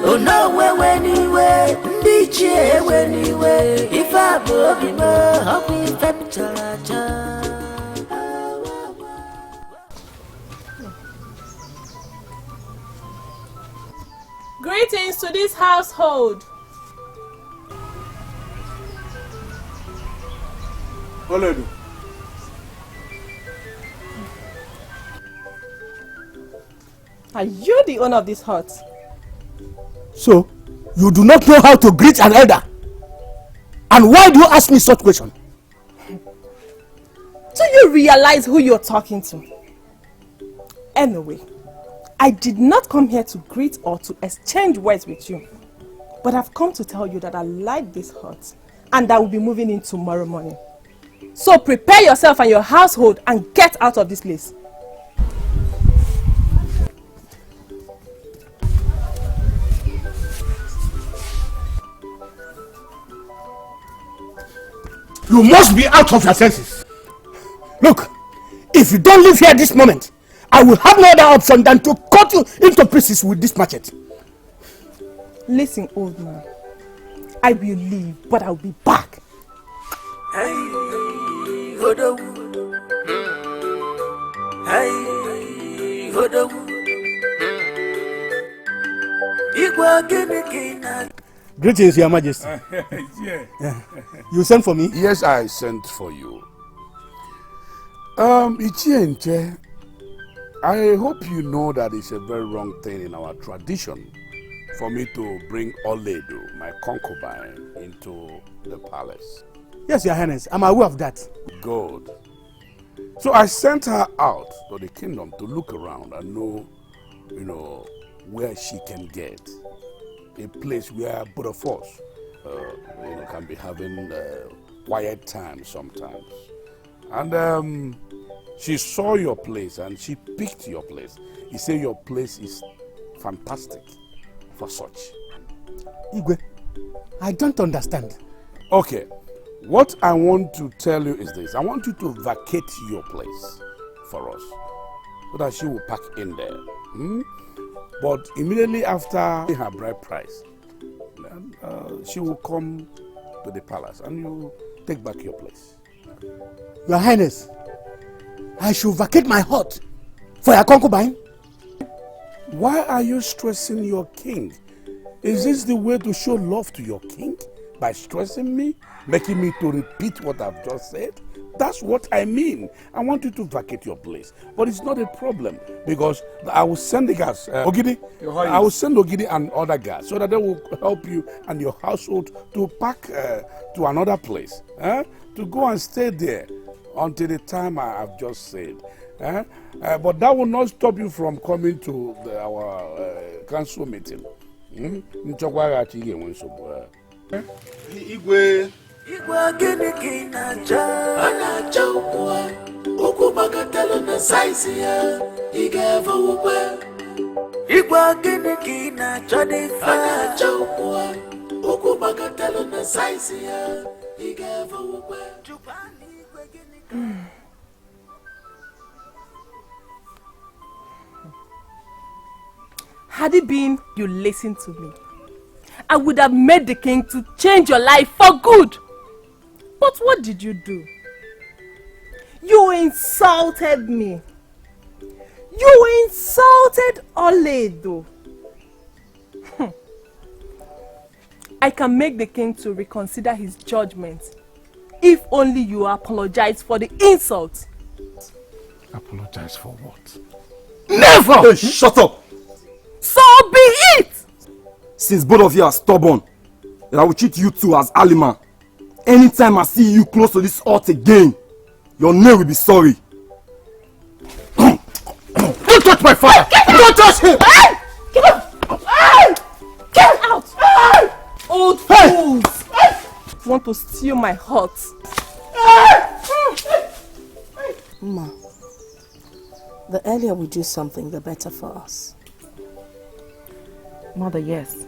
Oh no, anyway, Ndiche anyway. If I go be more, I'll be Greetings to this household. Oledu. Are you the owner of this hut? So, you do not know how to greet an elder? And why do you ask me such question? Do you realize who you're talking to? Anyway, I did not come here to greet or to exchange words with you. But I've come to tell you that I like this hut and I will be moving in tomorrow morning. So prepare yourself and your household and get out of this place. You must be out of your senses. Look, if you don't leave here this moment, I will have no other option than to cut you into pieces with this machete. Listen, old man. I will leave, but I'll be back. Hey, Hodo. Hey, Hodo. Greetings, Your Majesty. Yeah. You sent for me? Yes, I sent for you. Ichienche, I hope you know that it's a very wrong thing in our tradition for me to bring Oledo, my concubine, into the palace. Yes, Your Highness, I'm aware of that. Good. So I sent her out to the kingdom to look around and know, where she can get a place where both of us, can be having quiet time sometimes. And she saw your place and she picked your place. He said your place is fantastic for such. Igwe, I don't understand. Okay, what I want to tell you is this. I want you to vacate your place for us so that she will pack in there. But immediately after her bride price, she will come to the palace and you take back your place. Your Highness, I should vacate my hut for your concubine? Why are you stressing your king? Is this the way to show love to your king? By stressing me? Making me to repeat what I've just said? That's what I mean. I want you to vacate your place. But it's not a problem because I will send the guys, Ogidi, I will send Ogidi and other guys so that they will help you and your household to pack to another place. To go and stay there until the time I've just said. But that will not stop you from coming to our council meeting. Igwe gini kinacha anacha ukwa ukwu bagatelo na saizi ya igeva ukwe Igwe gini kinacha difa anacha ukwa ukwu bagatelo na saizi ya igeva ukwe Had it been you listened to me, I would have made the king to change your life for good. But what did you do? You insulted me. You insulted Oledo. I can make the king to reconsider his judgment if only you apologize for the insult. Apologize for what? Never! Hey, shut up! So be it! Since both of you are stubborn, then I will treat you two as Alima. Anytime I see you close to this hut again, your name will be sorry. Don't touch my father! Don't touch him! Get out! Get out! Old fools! Want to steal my heart? Ma, the earlier we do something, the better for us. Mother, yes.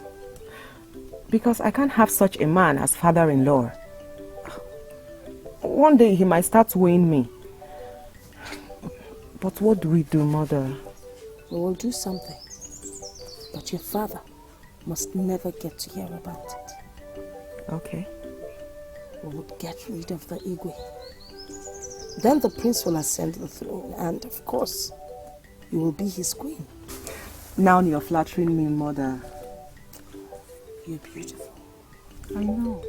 Because I can't have such a man as father-in-law. One day he might start weighing me. But what do we do, Mother? We will do something. But your father must never get to hear about it. Okay. We will get rid of the Igwe. Then the prince will ascend the throne and, of course, you will be his queen. Now you're flattering me, Mother. You're beautiful. I know.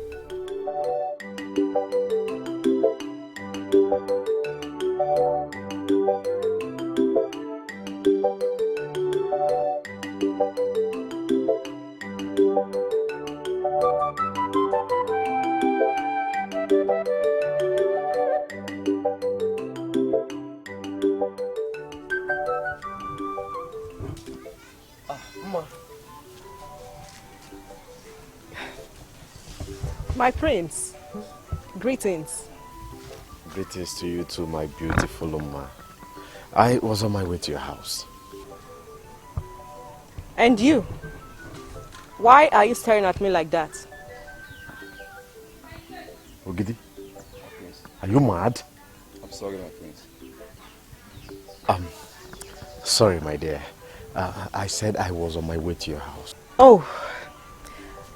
My prince, greetings. Greetings to you too, my beautiful Uma. I was on my way to your house. And you? Why are you staring at me like that? Ogidi, are you mad? I'm sorry, my prince. Sorry, my dear. I said I was on my way to your house. Oh,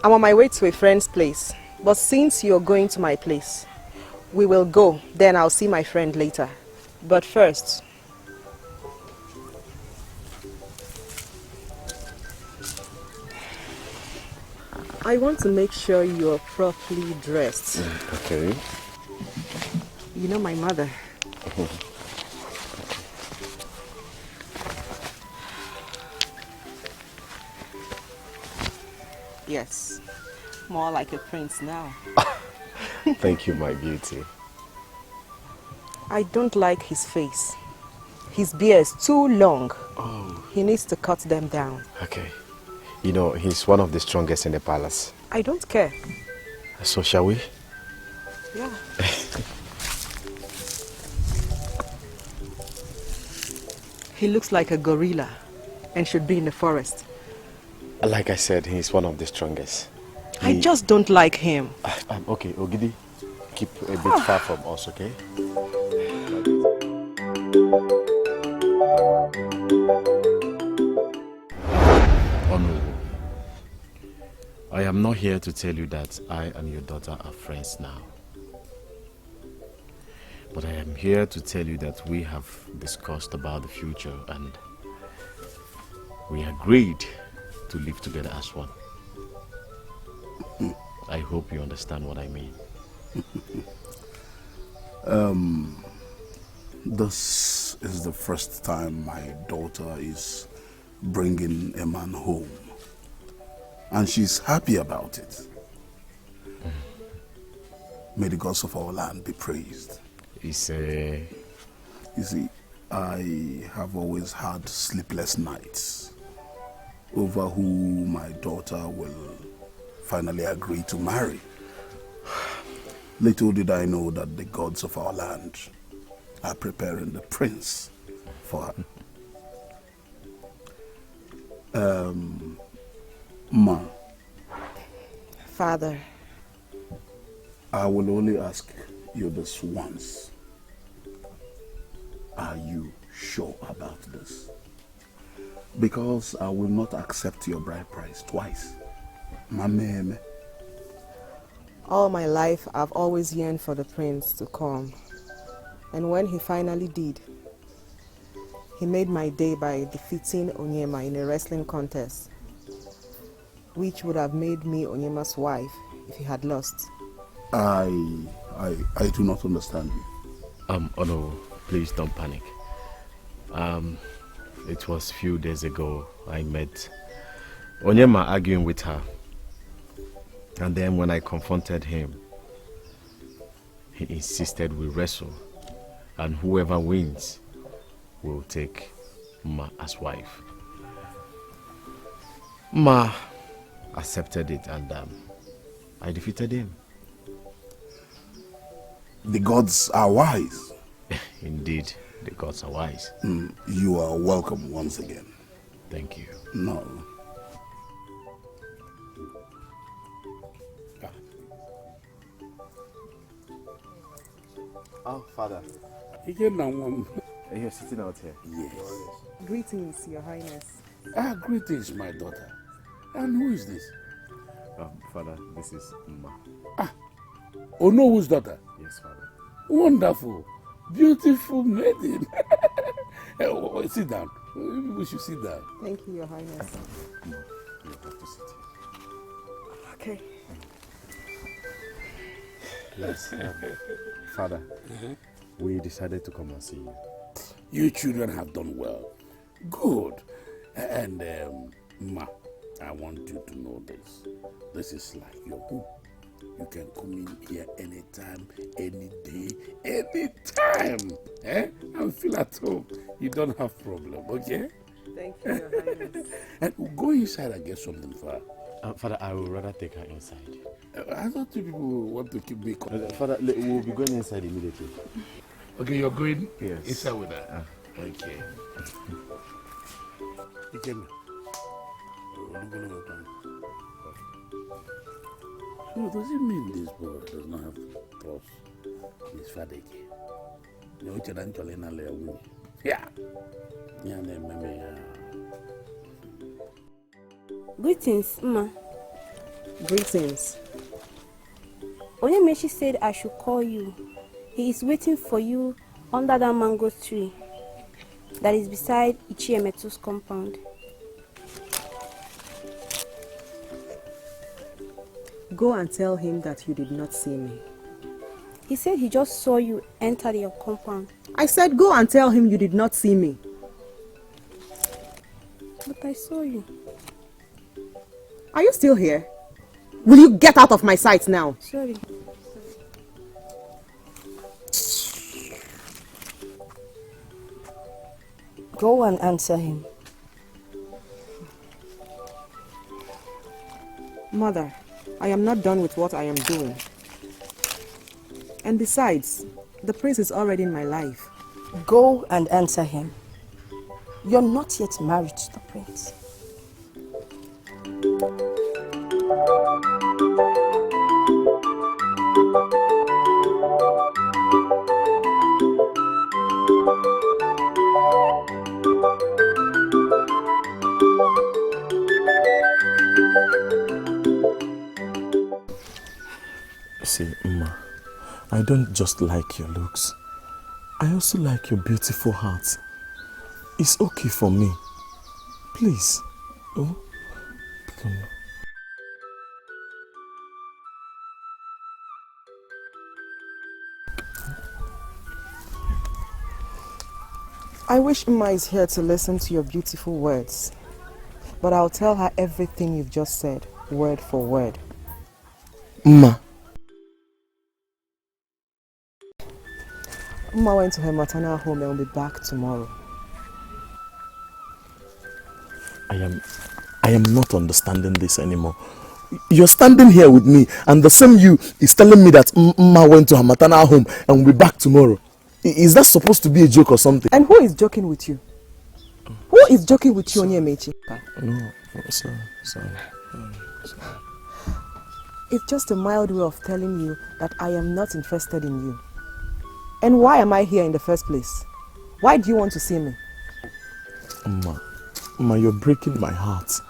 I'm on my way to a friend's place. But since you're going to my place, we will go. Then I'll see my friend later. But first, I want to make sure you're properly dressed. Okay. You know my mother. Yes, more like a prince now. Thank you, my beauty. I don't like his face. His beard is too long. Oh. He needs to cut them down. Okay. You know, he's one of the strongest in the palace. I don't care. So shall we? Yeah. He looks like a gorilla and should be in the forest. Like I said, he's one of the strongest. I just don't like him. Okay, Ogidi, keep a bit far from us, okay? Honorable, I am not here to tell you that I and your daughter are friends now. But I am here to tell you that we have discussed about the future and we agreed to live together as one. I hope you understand what I mean. This is the first time my daughter is bringing a man home. And she's happy about it. May the gods of our land be praised. You see, I have always had sleepless nights over who my daughter will finally agree to marry. Little did I know that the gods of our land are preparing the prince for her. Ma. Father. I will only ask you this once. Are you sure about this? Because I will not accept your bride price twice. Mame. All my life, I've always yearned for the prince to come. And when he finally did, he made my day by defeating Onyema in a wrestling contest, which would have made me Onyema's wife if he had lost. I do not understand you. Oh no, please don't panic. It was a few days ago I met Onyema arguing with her. And then when I confronted him, he insisted we wrestle. And whoever wins will take Ma as wife. Ma accepted it and I defeated him. The gods are wise. Indeed, the gods are wise. You are welcome once again. Thank you. No. Oh, Father. You're sitting out here. Yes. Greetings, Your Highness. Greetings, my daughter. And who is this? Father, this is Ma. Oh, no, whose daughter? Yes, Father. Wonderful. Beautiful maiden. Sit down. We should sit down. Thank you, Your Highness. No, you have to sit here. Okay. Yes, Father, we decided to come and see you. You children have done well. Good. And, Ma, I want you to know this. This is like your home. You can come in here anytime, any day, anytime. And feel at home. You don't have problem, okay? Thank you, Your Highness. And we'll go inside and get something for her. Father, I would rather take her inside. I thought you people want to keep me quiet. Father, we'll be going inside immediately. Okay, you're going yes. inside with her. Okay. So does it mean this boy does not have trust in his father again? Yeah. Greetings, Ma. Greetings. Onyemechi said I should call you. He is waiting for you under that mango tree that is beside Ichiemetu's compound. Go and tell him that you did not see me. He said he just saw you enter your compound. I said go and tell him you did not see me. But I saw you. Are you still here? Will you get out of my sight now? Sorry. Go and answer him. Mother, I am not done with what I am doing. And besides, the prince is already in my life. Go and answer him. You're not yet married to the prince. See, Ma, I don't just like your looks. I also like your beautiful heart. It's okay for me. Please. Oh, come on. I wish Mma is here to listen to your beautiful words. But I'll tell her everything you've just said, word for word. Mma. Mma went to her maternal home and will be back tomorrow. I am not understanding this anymore. You're standing here with me and the same you is telling me that Mma went to her maternal home and will be back tomorrow. Is that supposed to be a joke or something? And who is joking with you? Who is joking with you, Onyemechi? No, sorry. It's just a mild way of telling you that I am not interested in you. And why am I here in the first place? Why do you want to see me? Mma, you're breaking my heart.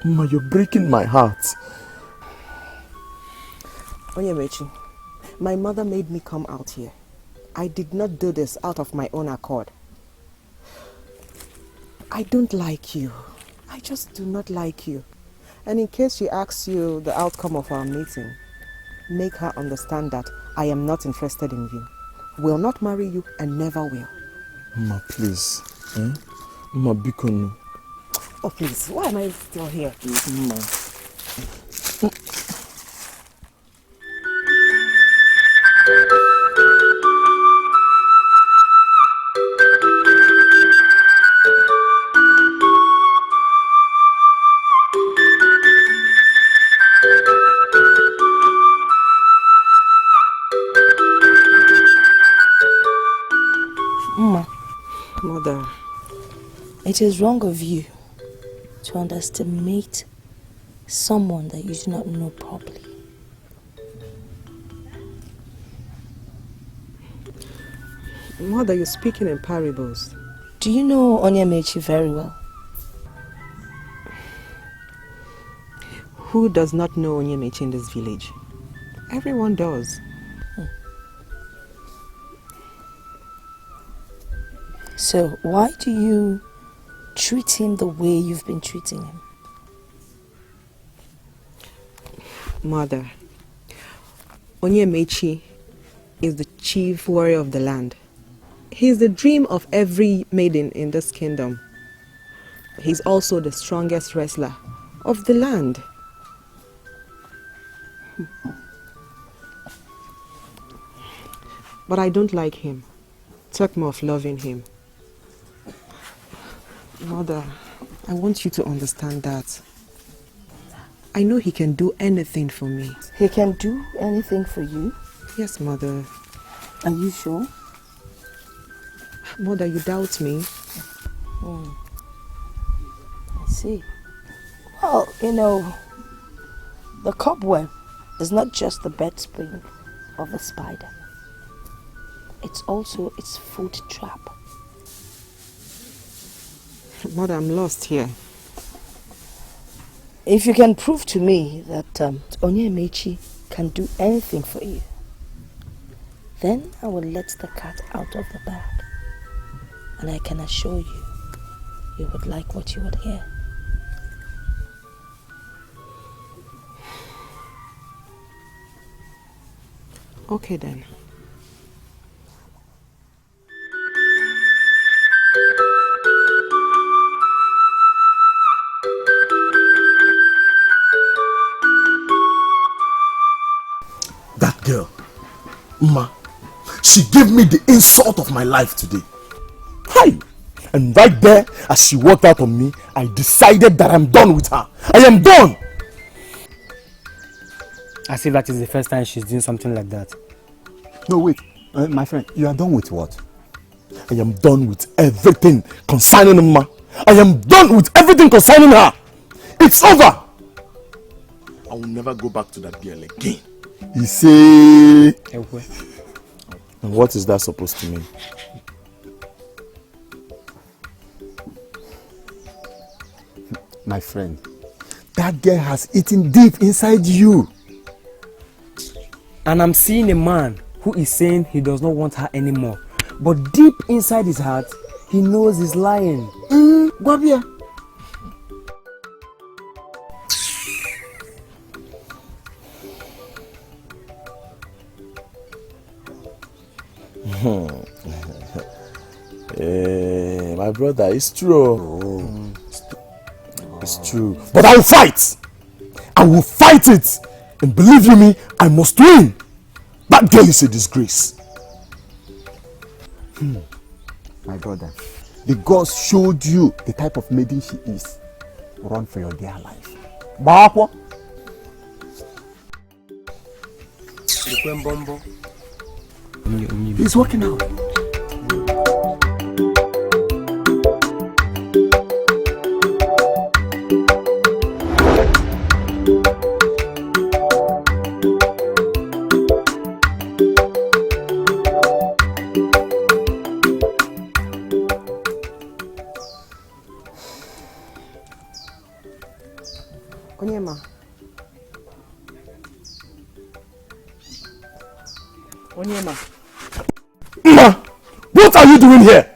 Mma, you're breaking my heart. Onyemechi, my mother made me come out here. I did not do this out of my own accord. I don't like you. I just do not like you. And in case she asks you the outcome of our meeting, make her understand that I am not interested in you, will not marry you, and never will. Mma, please. Mma, bikonu. Oh, please, why am I still here? Mma. Mother, it is wrong of you to underestimate someone that you do not know properly. Mother, you're speaking in parables. Do you know Onyemechi very well? Who does not know Onyemechi in this village? Everyone does. So why do you treat him the way you've been treating him? Mother, Onyemechi is the chief warrior of the land. He is the dream of every maiden in this kingdom. He's also the strongest wrestler of the land. But I don't like him. Talk more of loving him. Mother, I want you to understand that. I know he can do anything for me. He can do anything for you? Yes, Mother. Are you sure? Mother, you doubt me? I see. Well, you know, the cobweb is not just the bed spring of a spider. It's also its food trap. Mother, I'm lost here. If you can prove to me that Onyemaechi can do anything for you, then I will let the cat out of the bag. And I can assure you, you would like what you would hear. Okay then. That girl, Ma, she gave me the insult of my life today. Hi! And right there, as she walked out on me, I decided that I'm done with her. I am done! As if that is the first time she's doing something like that. No, wait. My friend, you are done with what? I am done with everything concerning Ma. I am done with everything concerning her. It's over. I will never go back to that girl again. You say... And what is that supposed to mean? My friend, that girl has eaten deep inside you. And I'm seeing a man who is saying he does not want her anymore. But deep inside his heart, he knows he's lying. Gwabia. My brother, it's true. It's true. But I will fight. I will fight it. And believe you me, I must win. That girl is a disgrace. My brother, the gods showed you the type of maiden she is. Run for your dear life. Bako. He's working out. Onyema. Onyema. Ma, what are you doing here?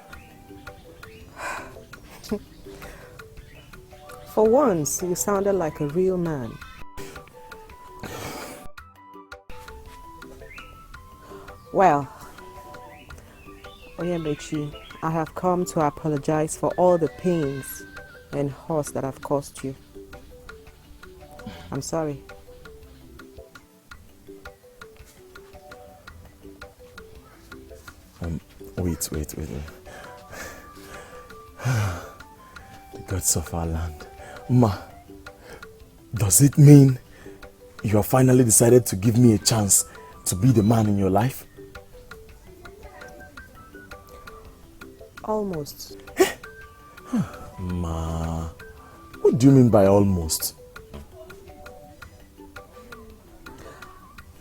For once, you sounded like a real man. Well, Onyemaechi, I have come to apologize for all the pains and hurts that I've caused you. I'm sorry. Wait. The gods of our land. Ma, does it mean you have finally decided to give me a chance to be the man in your life? Almost. Ma, what do you mean by almost?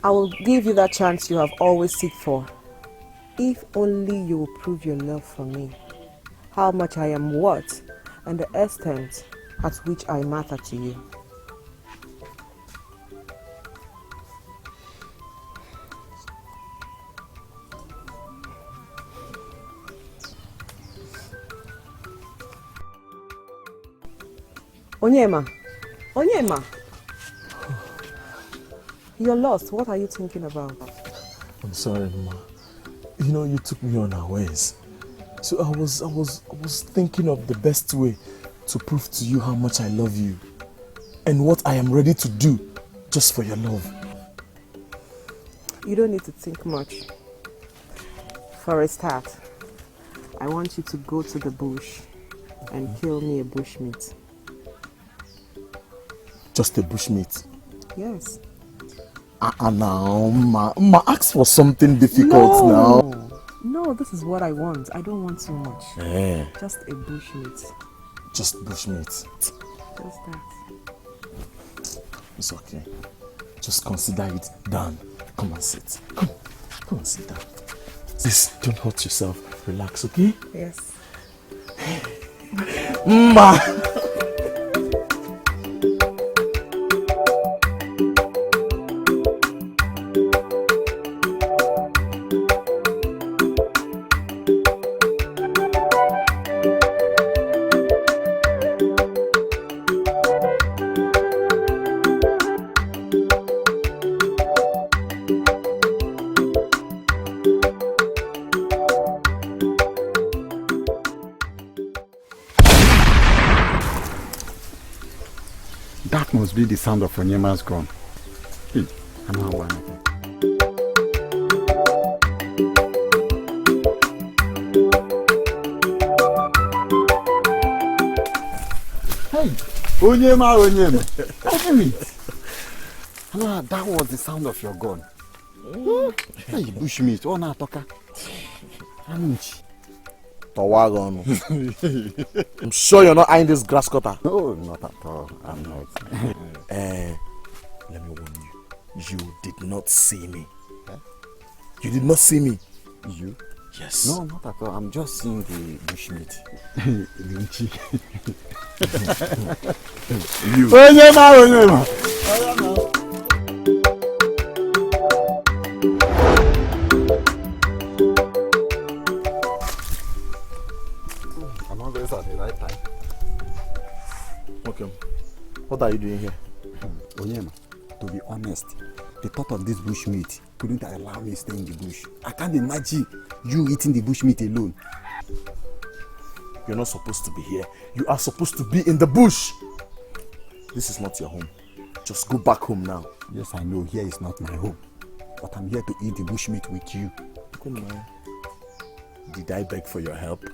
I will give you that chance you have always seeked for. If only you will prove your love for me, how much I am worth, and the extent at which I matter to you. Onyema! You're lost. What are you thinking about? I'm sorry, Ma. You know, you took me unawares. So I was thinking of the best way to prove to you how much I love you and what I am ready to do just for your love. You don't need to think much. For a start, I want you to go to the bush and kill me a bushmeat. Just a bushmeat. Yes. Now, ma, ask for something difficult now. No, this is what I want. I don't want too much. Just a bushmeat. Just bushmeat. Just that. It's okay. Just consider it done. Come and sit. Come and sit down. Please, don't hurt yourself. Relax, okay? Yes. Ma! That must be the sound of Onyema's gun. Hey, I know why. Hey, Onyema. Open it. Ah, that was the sound of your gun. Hey, bushmeat, oh na toka. I'm sure you're not eyeing this grass cutter. No, not at all. I'm not. Let me warn you. You did not see me. You did not see me. You? Yes. No, not at all. I'm just seeing the bushmeat. You. Onyema. At the right time. Okay. What are you doing here? Onyema, to be honest, the thought of this bushmeat couldn't allow me to stay in the bush. I can't imagine you eating the bushmeat alone. You're not supposed to be here. You are supposed to be in the bush. This is not your home. Just go back home now. Yes, I know here is not my home, but I'm here to eat the bushmeat with you. Come on. Did I beg for your help?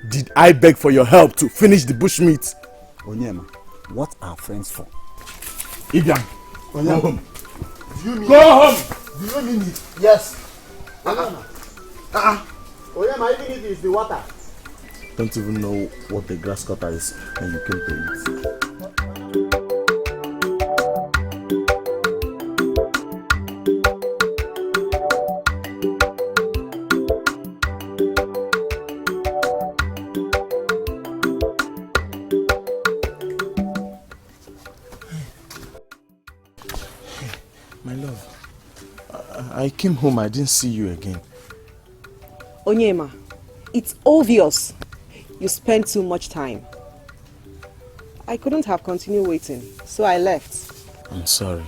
Did I beg for your help to finish the bushmeat? Onyema, what are friends for? Ibian, Onyema. Go home. Do you mean Go home! Do you mean it? Yes. Onyema. Onyema, even if it's the water. Don't even know what the grass cutter is and you came to eat. My love, I came home, I didn't see you again. Onyema, it's obvious you spent too much time. I couldn't have continued waiting, so I left. I'm sorry,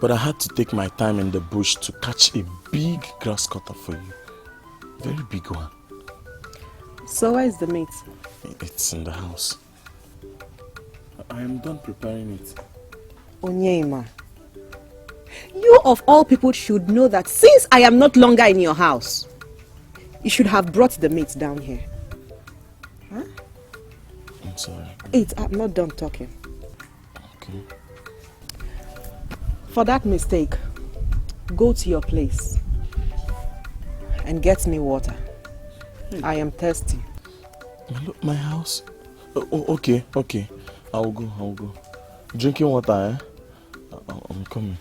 but I had to take my time in the bush to catch a big grass cutter for you. Very big one. So where is the meat? It's in the house. I am done preparing it. Onyema, you of all people should know that since I am not longer in your house, you should have brought the meat down here. Huh? I'm sorry. I'm not done talking. Okay. For that mistake, go to your place and get me water. I am thirsty. My house? Oh, okay. I'll go. Drinking water, eh? I'm coming.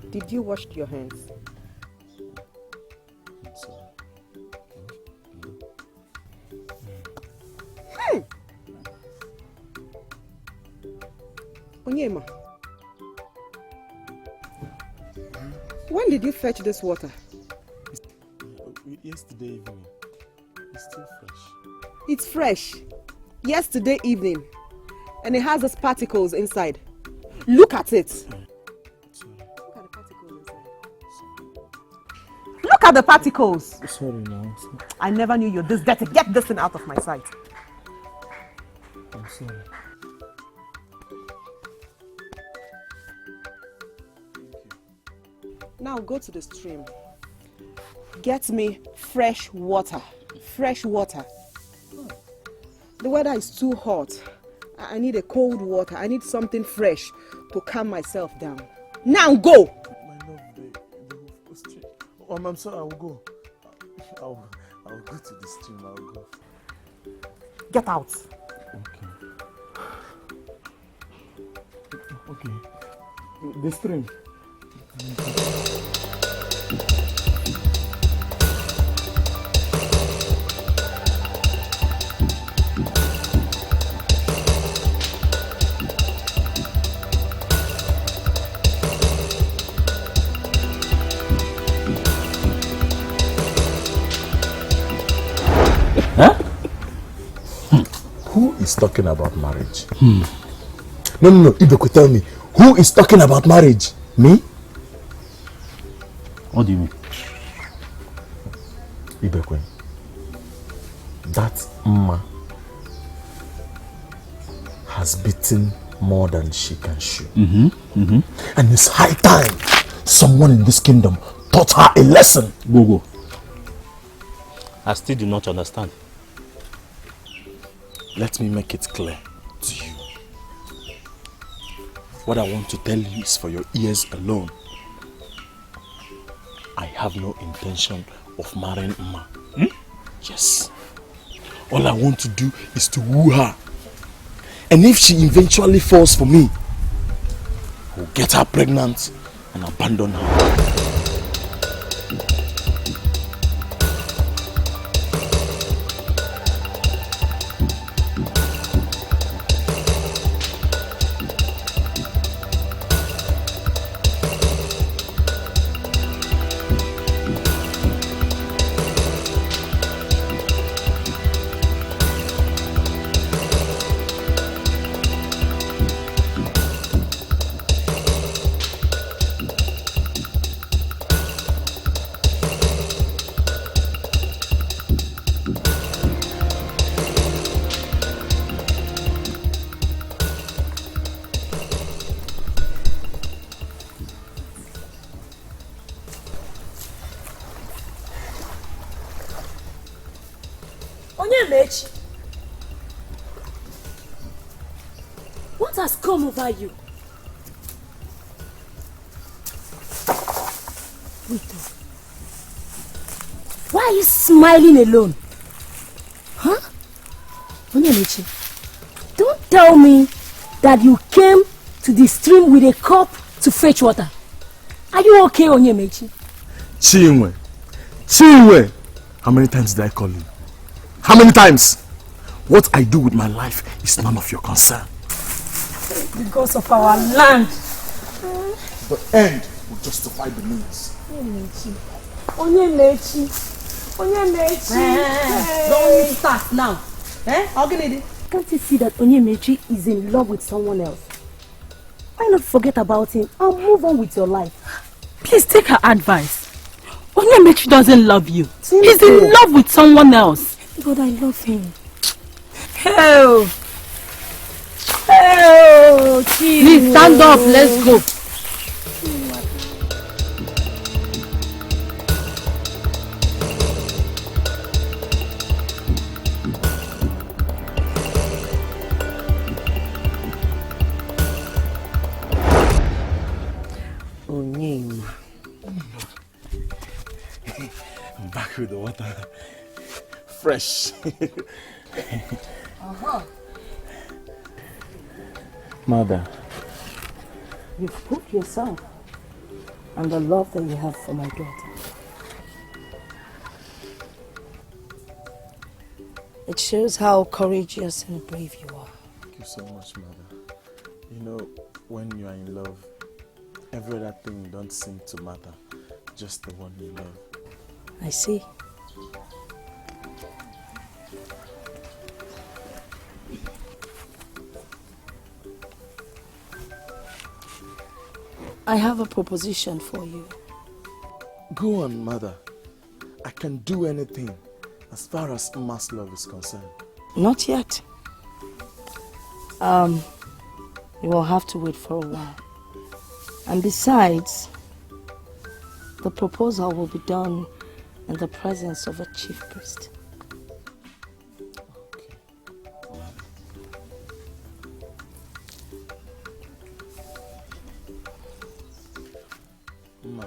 Did you wash your hands? Onyema, when did you fetch this water? Yesterday evening. It's still fresh. It's fresh. Yesterday evening. And it has those particles inside. Look at it. Look at the particles. Sorry, no. I never knew you're this dirty. Get this thing out of my sight. I'm sorry. Now go to the stream. Get me fresh water. Fresh water. The weather is too hot. I need a cold water. I need something fresh to calm myself down. Now go! My love, the stream. Oh, I'm sorry, I will go. I'll go to the stream, I'll go. Get out. Okay. The stream. Who is talking about marriage? No, Ibeko, tell me. Who is talking about marriage? Me? What do you mean? Ibeko, that Mma has beaten more than she can chew. And it's high time someone in this kingdom taught her a lesson. Go. I still do not understand. Let me make it clear to you. What I want to tell you is for your ears alone. I have no intention of marrying Mma. Yes. All I want to do is to woo her. And if she eventually falls for me, I'll get her pregnant and abandon her. What has come over you? Wait. Why are you smiling alone? Huh? Onyemechi, don't tell me that you came to the stream with a cup to fetch water. Are you okay, Onyemechi? Chinwe. How many times did I call you? How many times? What I do with my life is none of your concern. Because of our land. The end will justify the means. Onyemechi. Don't start now. Can't you see that Onyemechi is in love with someone else? Why not forget about him and move on with your life? Please take her advice. Onyemechi doesn't love you. He's in love with someone else. But I love him. Hell. Please stand up, let's go. I'm back with the water. Fresh. Mother, you've proved yourself and the love that you have for my daughter. It shows how courageous and brave you are. Thank you so much, Mother. You know, when you are in love, every other thing don't seem to matter. Just the one you love. I see. I have a proposition for you. Go on, Mother. I can do anything as far as Mma's love is concerned. Not yet. You will have to wait for a while. And besides, The proposal will be done in the presence of a chief priest. Ma,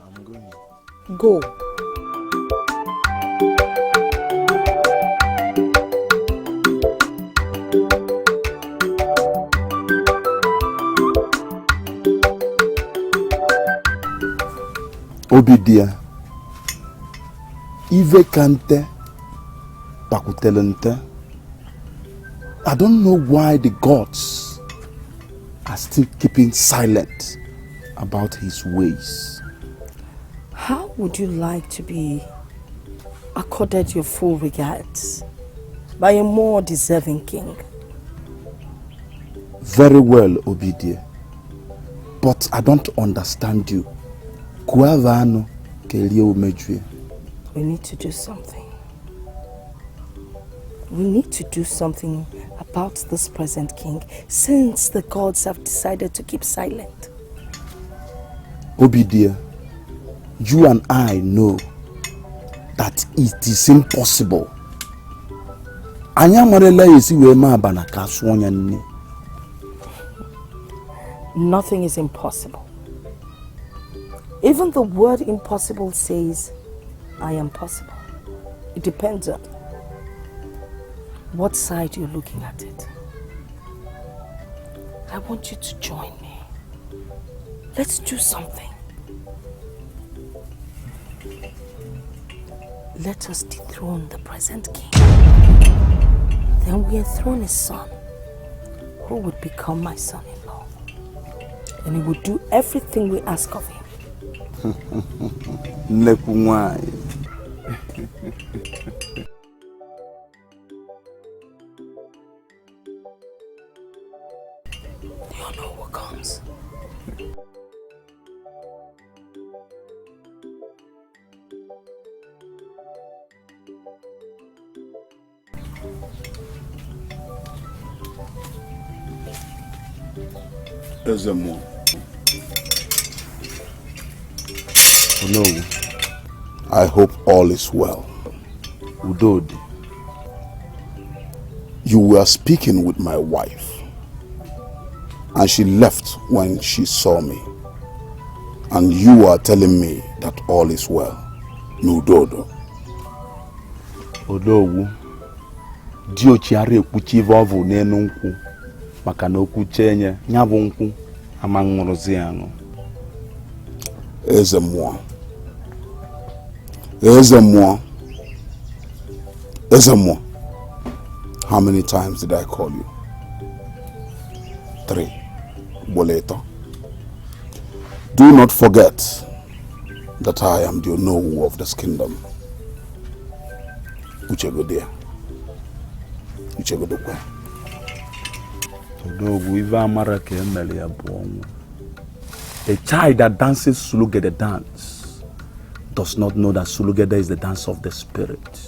I'm going. Go. Obidia, Ive Kante, Pakutelente. I don't know why the gods are still keeping silent about his ways. How would you like to be accorded your full regards by a more deserving king? Very well, Obidia. But I don't understand you. We need to do something. We need to do something about this present king, since the gods have decided to keep silent. Obidia, you and I know that it is impossible. Nothing is impossible. Even the word impossible says, I am possible. It depends on what side you're looking at it. I want you to join me. Let's do something. Let us dethrone the present king. Then we enthrone his son, who would become my son-in-law. And he would do everything we ask of him. Do you know what comes? Ezemo. No, I hope all is well. Udodi, you were speaking with my wife, and she left when she saw me. And you are telling me that all is well. Nudodo. Odowu, dio chiare okuchi vovu n'enu nkwu maka na okuche nye nyabụ nkwu ama nwụrụzi anụ. Ezemo. Ezemo. Ezemo. How many times did I call you? 3. Boleto. Do not forget that I am the Onowu of this kingdom. Uchegodia. Uchegodokwe. Odowu ive amara ka emeli ya bụ ọnwụ. A child that dances Sulugede dance does not know that Sulugede is the dance of the spirit.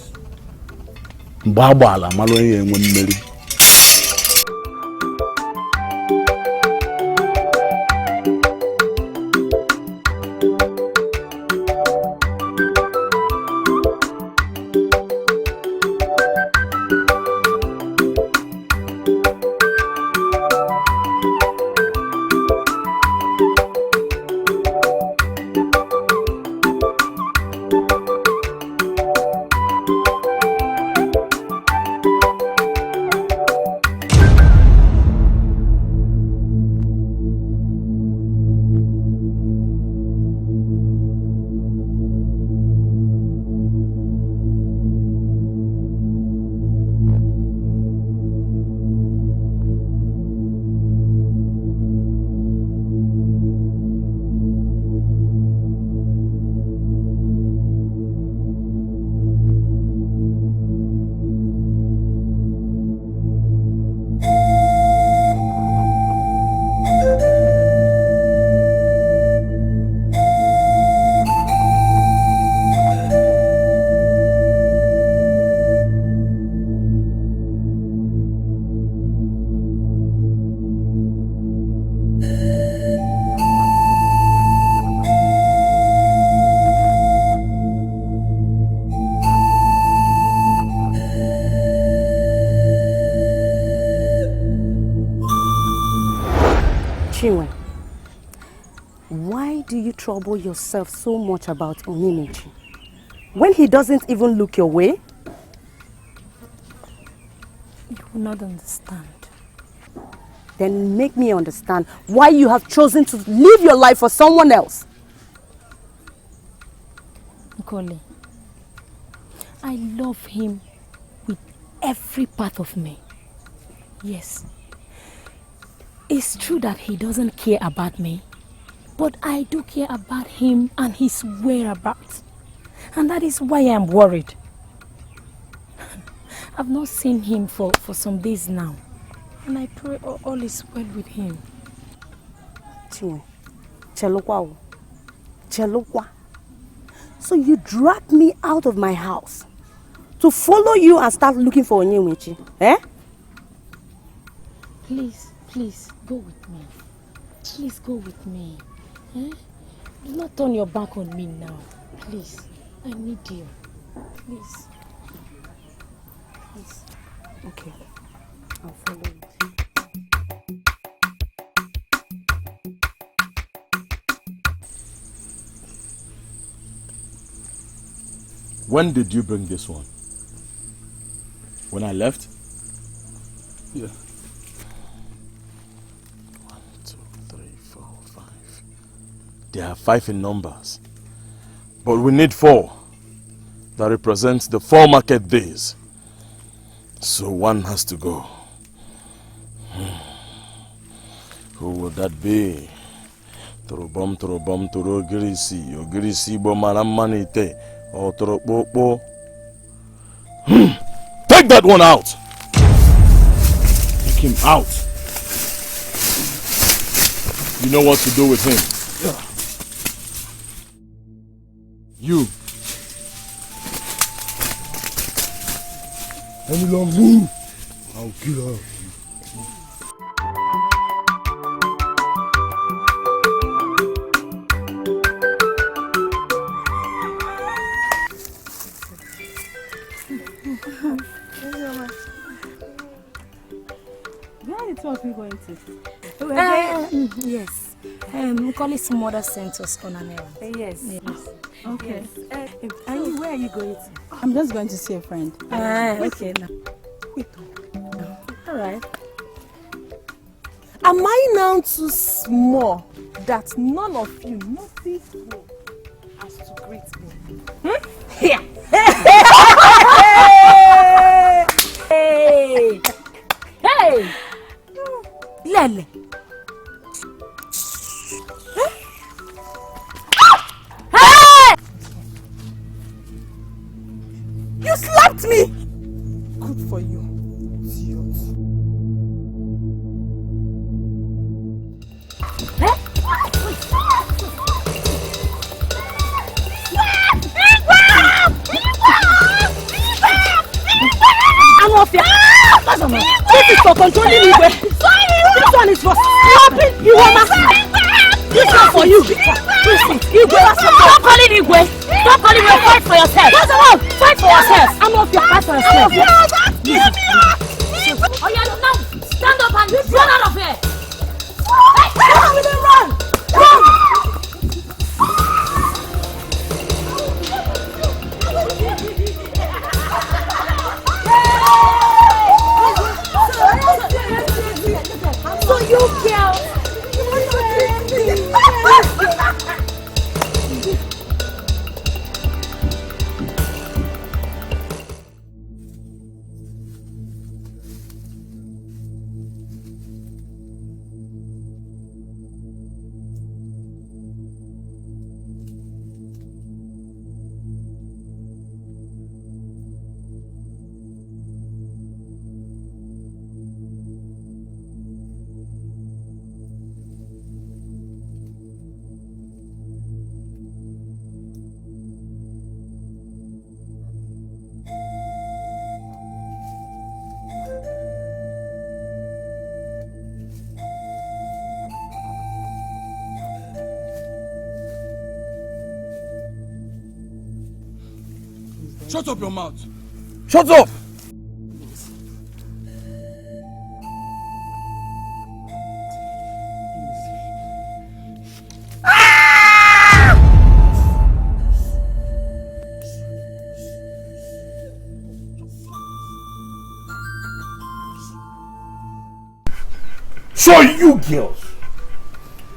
Mbabala malo enye enwe mmeri. Chinwe, why do you trouble yourself so much about Onyemaechi when he doesn't even look your way? You will not understand. Then make me understand why you have chosen to live your life for someone else. Nkoli, I love him with every part of me. Yes. It's true that he doesn't care about me, but I do care about him and his whereabouts. And that is why I'm worried. I've not seen him for some days now. And I pray all is well with him. Chelokwa. So you dragged me out of my house to follow you and start looking for Onyemaechi, eh? Please, go with me. Please go with me. Eh? Do not turn your back on me now. Please, I need you. Please. Okay, I'll follow you. When did you bring this one? When I left? Yeah. 1, 2, 3, 4, 5. There are 5 in numbers. But we need 4 that represents the 4 market days. So one has to go. Who would that be? Turobom, turogirisi, ogirisi bo manamanite, or toropopo. Take that one out! Take him out! You know what to do with him. You. Any long move, I'll kill her. Where are the 2 of you going to? Yes. Nkoli's mother sent us on an errand. Yes. Okay. Yes. Where are you going to? I'm just going to see a friend. Okay. Now. All right. Am I now too small that none of you notice me as to greet me? Here. Hey! Hey! Lele. Hey! You slapped me! Good for you. This is for controlling Igwe. This one is for slapping Iwoma. This one for you. Igwe, stop calling Igwe. Stop calling Igwe. Fight for yourself. Fight for yourself. I'm off your fight for yourself. Oh yeah, now stand up and run out of here. Run! So you girls, Shut up your mouth. Shut up! So you girls,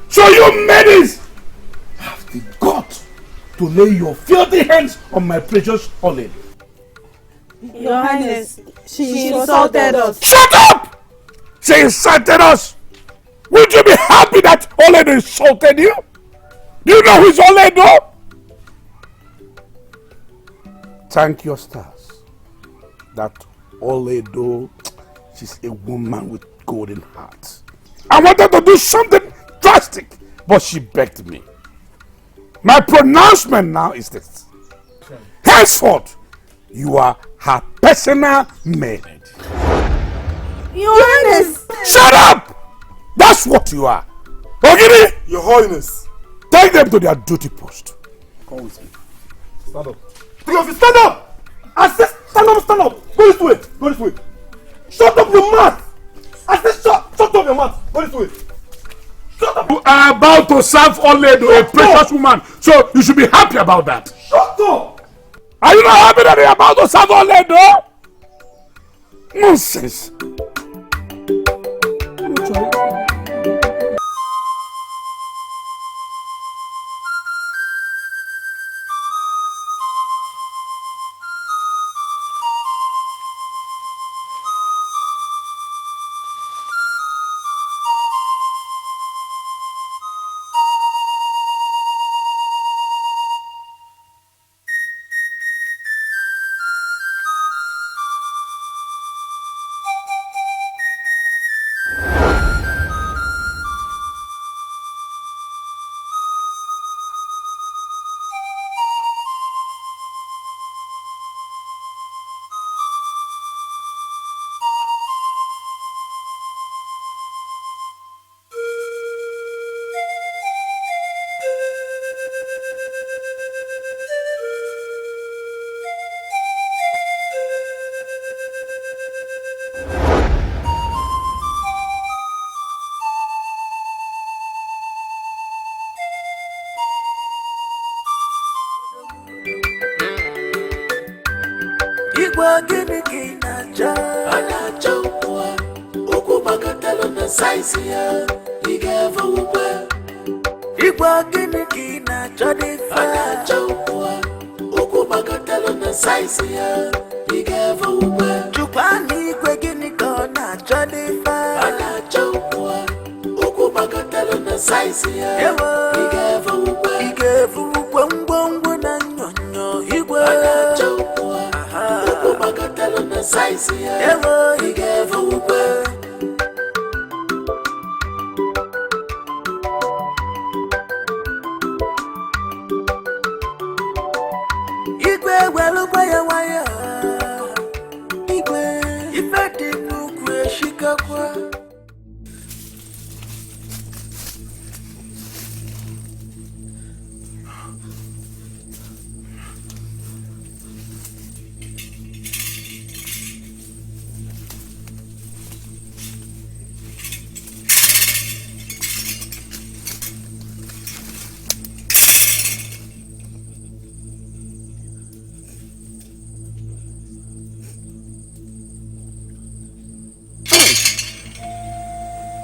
so you ladies have the gut to lay your filthy hands on my precious Olin. Your Highness, she insulted us. Shut up! She insulted us. Would you be happy that Olin insulted you? Do you know who's Olin though? Thank your stars that Oledo, she's a woman with golden heart. I wanted to do something drastic, but she begged me. My pronouncement now is this. Henceforth, you are her personal maid. Your Highness! Shut up! That's what you are. Ogiri! Your Highness! Take them to their duty post. Come with me. Stand up. Three of you, stand up! I said stand up, stand up! Go this way! Go this way! Shut up your mouth! I said shut up your mouth! Go this way! Shut up! You are about to serve Oledo, a precious woman, so you should be happy about that. Shut up! Are you not happy that you're about to serve Oledo? Nonsense.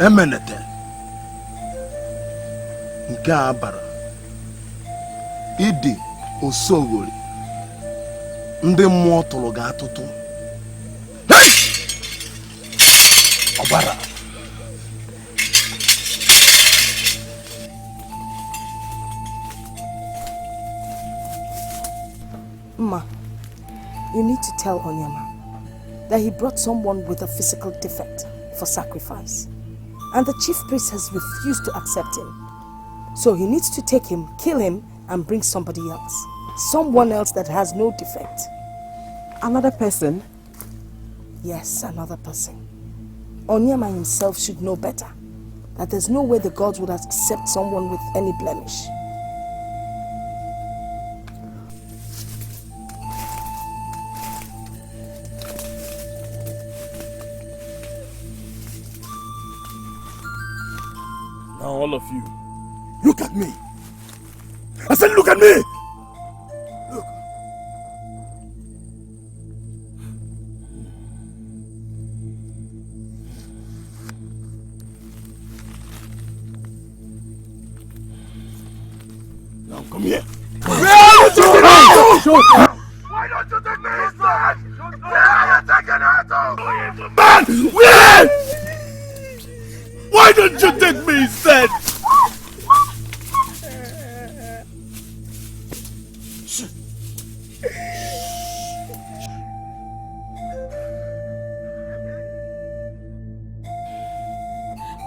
Emenete nke a bara ịdị osowori ndị mmụọ tụrụ gị atụtụ ọbara Ma, you need to tell Onyema that he brought someone with a physical defect for sacrifice. And the chief priest has refused to accept him. So he needs to take him, kill him, and bring somebody else. Someone else that has no defect. Another person? Yes, another person. Onyema himself should know better. That there's no way the gods would accept someone with any blemish. Now all of you, look at me. I said look at me. Look. Come here. Why don't you take me inside? Where are you taking her to? Man! Where? Why don't you take me inside?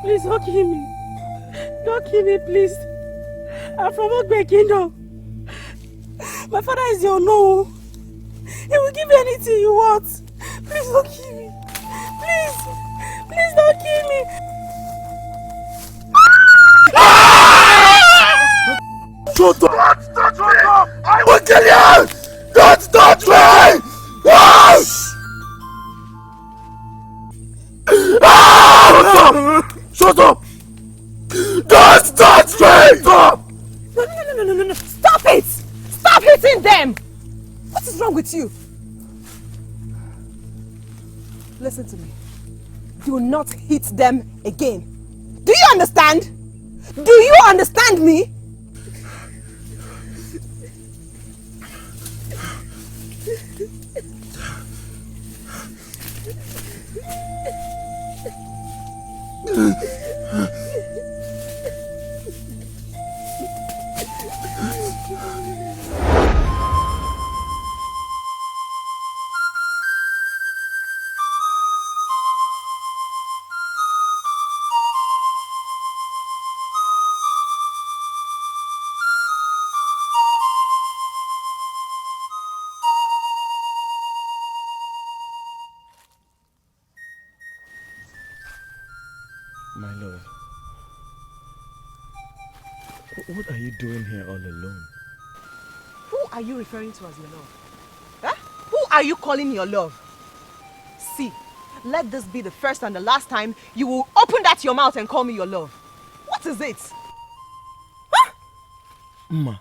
Please don't kill me. Don't kill me, please. I'm from Ogbe Kingdom. My father is your no. He will give you anything you want. Please don't kill me. Please. Please don't kill me. Shut up! Don't touch me! I will kill you! Don't touch me! Shut up! Don't touch me! Stop! No. Stop it! Stop hitting them! What is wrong with you? Listen to me. Do not hit them again. Do you understand? Do you understand me? My love, what are you doing here all alone? Who are you referring to as your love? Huh? Who are you calling your love? See, let this be the first and the last time you will open that your mouth and call me your love. What is it? Huh? Ma,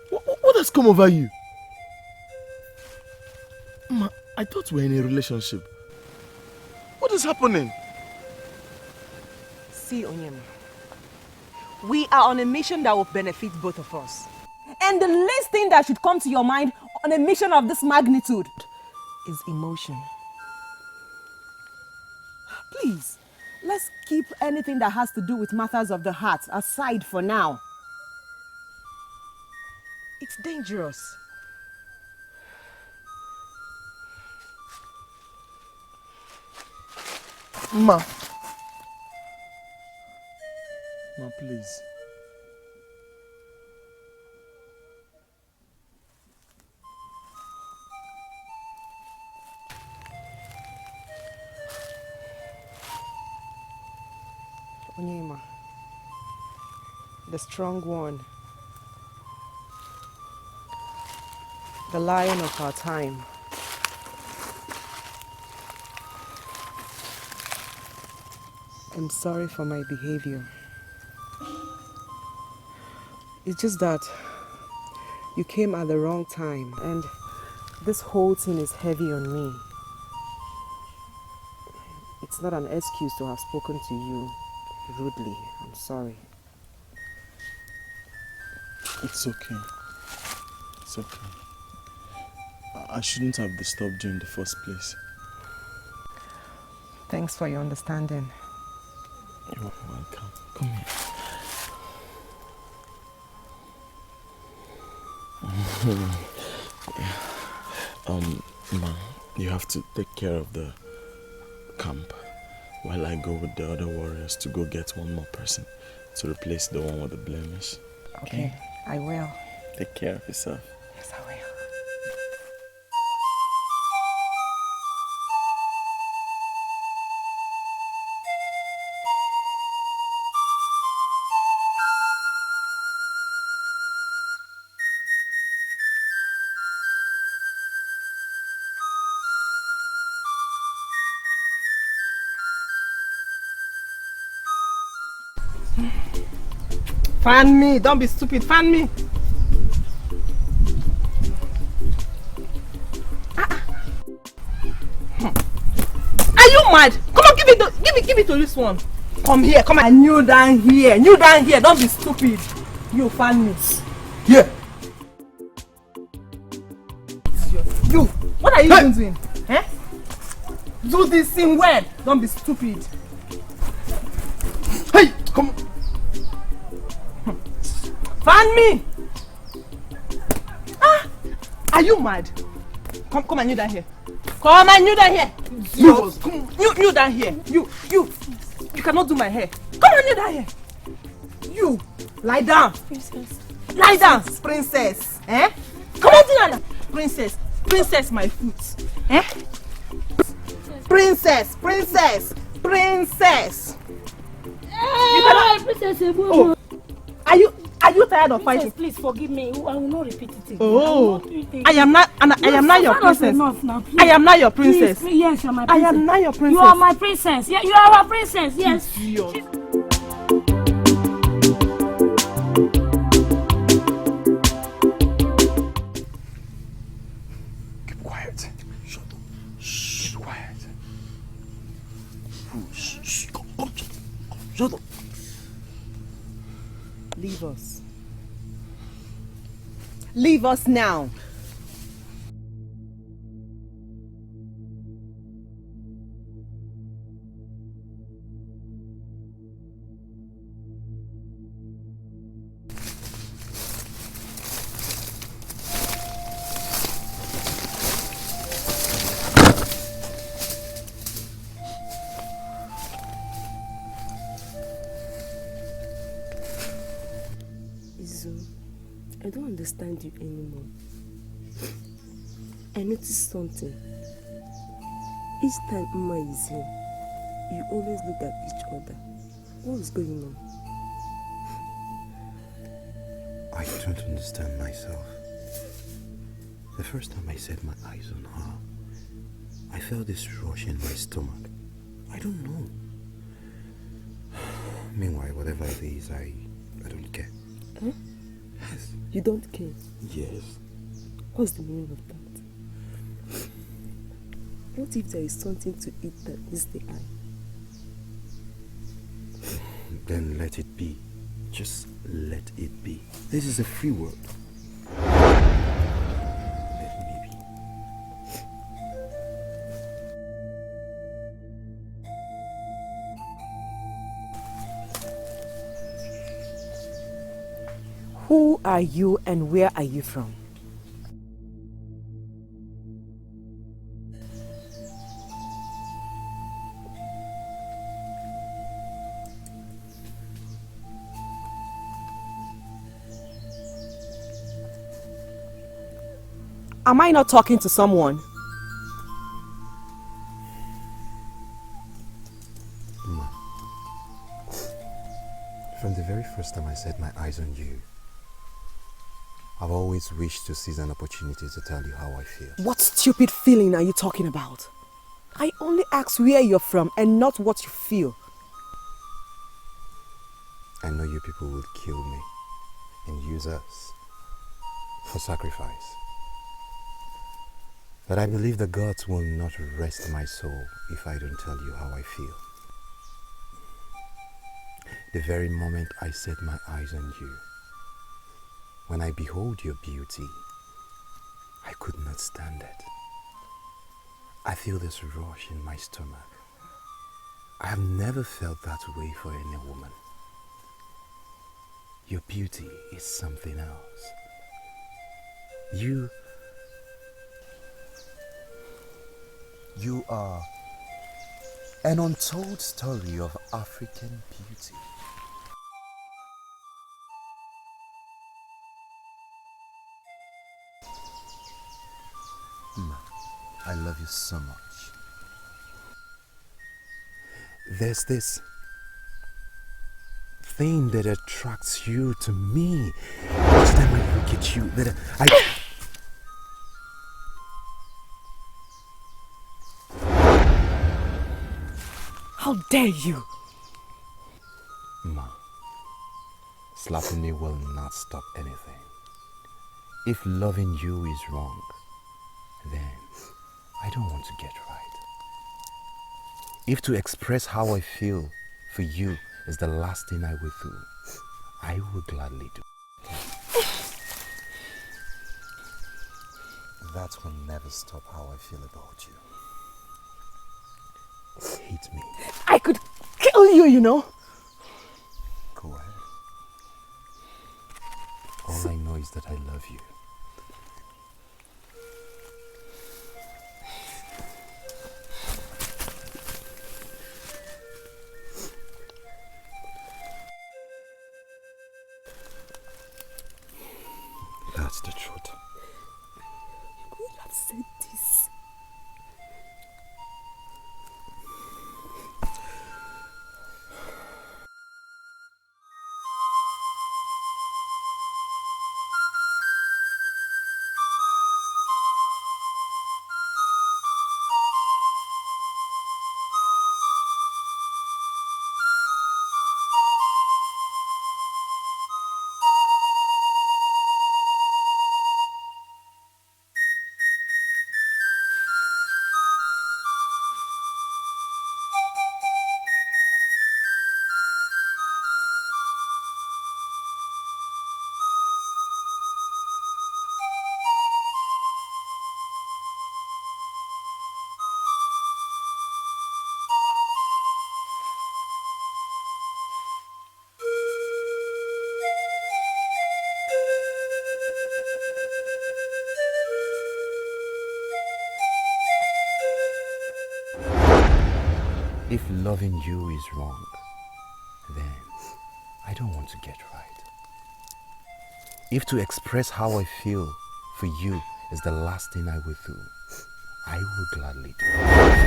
what has come over you? Ma, I thought we were in a relationship. What is happening? See, Onyema, we are on a mission that will benefit both of us. And the least thing that should come to your mind on a mission of this magnitude is emotion. Please, let's keep anything that has to do with matters of the heart aside for now. It's dangerous. Ma, please. Onyema, the strong one, the lion of our time. I'm sorry for my behavior. It's just that you came at the wrong time and this whole thing is heavy on me. It's not an excuse to have spoken to you rudely. I'm sorry. It's okay. It's okay. I shouldn't have disturbed you in the first place. Thanks for your understanding. You're welcome. Come here. Ma, you have to take care of the camp while I go with the other warriors to go get one more person to replace the one with the blemish. Okay, I will. Take care of yourself. Yes, I will. Fan me, don't be stupid, fan me. Are you mad? Come on, give it to this one. Come here, come on. Kneel down here, don't be stupid. You fan me. Yeah. You, what are you even doing? Eh? Do this thing well. Don't be stupid. Hey, come. Fan me. Ah, are you mad? Come and kneel down here. Come and kneel down here. You down here. You cannot do my hair. Come and kneel down here. You lie down. Princess. Lie down, princess. Eh? Come on, down. Princess, my foot. Eh? Princess. You cannot. Princess, oh. Are you tired of fighting? Please forgive me. I will not repeat it again. Oh, I am not your princess. Enough now, I am not your princess. Please, yes, you are my princess. I am not your princess. You are my princess. Yeah, you are our princess. Yes. Keep quiet. Shut up. Shh. Keep quiet. Shh. Come. Shut up. Leave us. Leave us now. I don't understand you anymore. I noticed something. Each time Mma is here, you always look at each other. What is going on? I don't understand myself. The first time I set my eyes on her, I felt this rush in my stomach. I don't know. Meanwhile, whatever it is, I don't care. Huh? Yes. You don't care? Yes. What's the meaning of that? What if there is something to eat that is the eye? Then let it be. Just let it be. This is a free world. Let me be. Who are you and where are you from? Am I not talking to someone? Ma, from the very first time I set my eyes on you, I've always wished to seize an opportunity to tell you how I feel. What stupid feeling are you talking about? I only ask where you're from and not what you feel. I know you people will kill me and use us for sacrifice. But I believe the gods will not rest my soul if I don't tell you how I feel. The very moment I set my eyes on you, when I behold your beauty, I could not stand it. I feel this rush in my stomach. I have never felt that way for any woman. Your beauty is something else. You are an untold story of African beauty. Ma, I love you so much. There's this thing that attracts you to me. Each time I look at you, that I... How dare you? Ma, slapping me will not stop anything. If loving you is wrong, then I don't want to get right. If to express how I feel for you is the last thing I will do, I will gladly do. That will never stop how I feel about you. Hate me. I could kill you, you know. Go ahead. All I know is that I love you. That's the truth. You could have said this. If loving you is wrong, then I don't want to get right. If to express how I feel for you is the last thing I will do, I will gladly do it.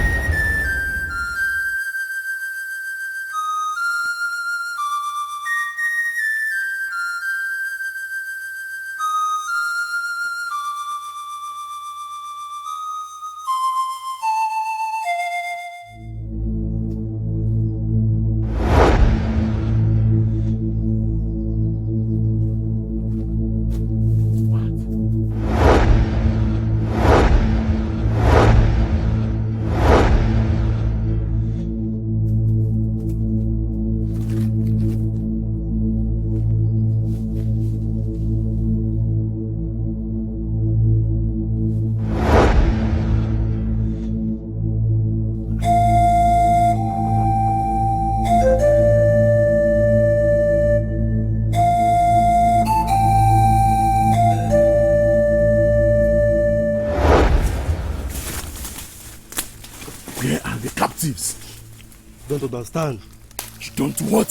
Where are the captives? Don't understand. You don't what?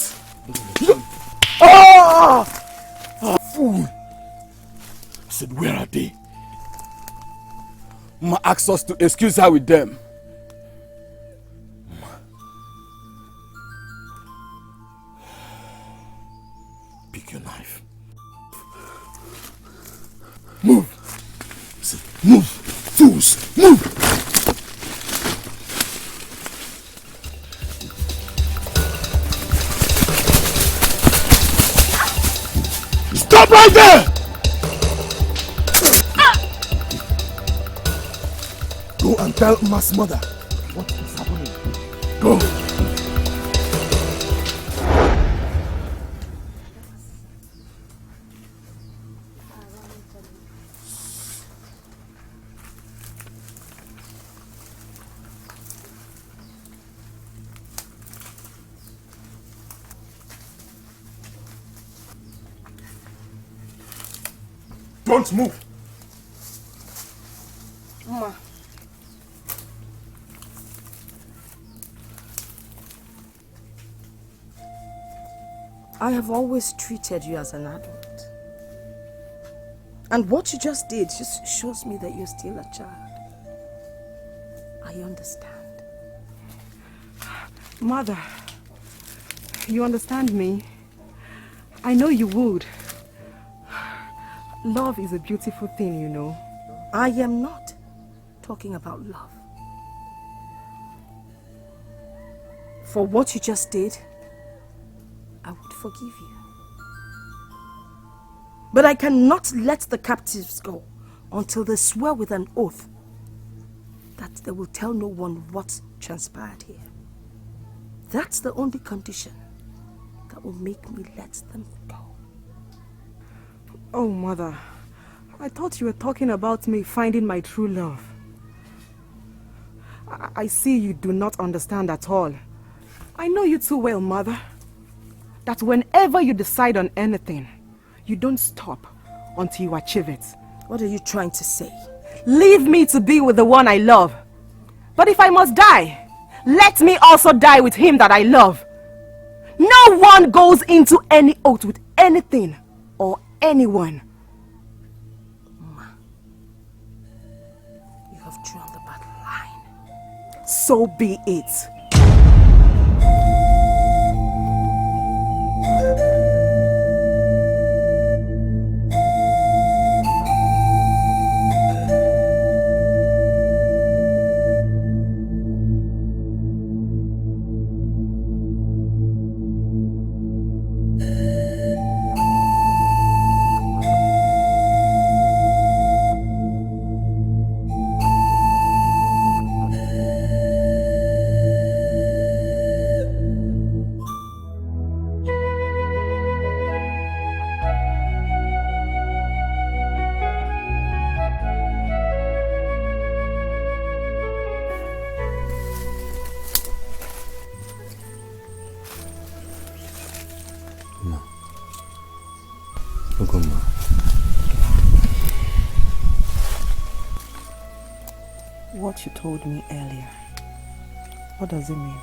Fool! I said, where are they? Ma asked us to excuse her with them. Pick your knife. Move! I said, move! Fools! Move! Stop right there! Go and tell Ma's mother what is happening. Go! Don't move! Ma. I have always treated you as an adult. And what you just did just shows me that you're still a child. I understand. Mother, you understand me? I know you would. Love is a beautiful thing, you know. I am not talking about love. For what you just did, I would forgive you. But I cannot let the captives go until they swear with an oath that they will tell no one what transpired here. That's the only condition that will make me let them go. Oh, Mother, I thought you were talking about me finding my true love. I see you do not understand at all. I know you too well, Mother, that whenever you decide on anything, you don't stop until you achieve it. What are you trying to say? Leave me to be with the one I love. But if I must die, let me also die with him that I love. No one goes into any oath with anything or anyone. You have drawn the battle line. So be it. What you told me earlier, what does it mean?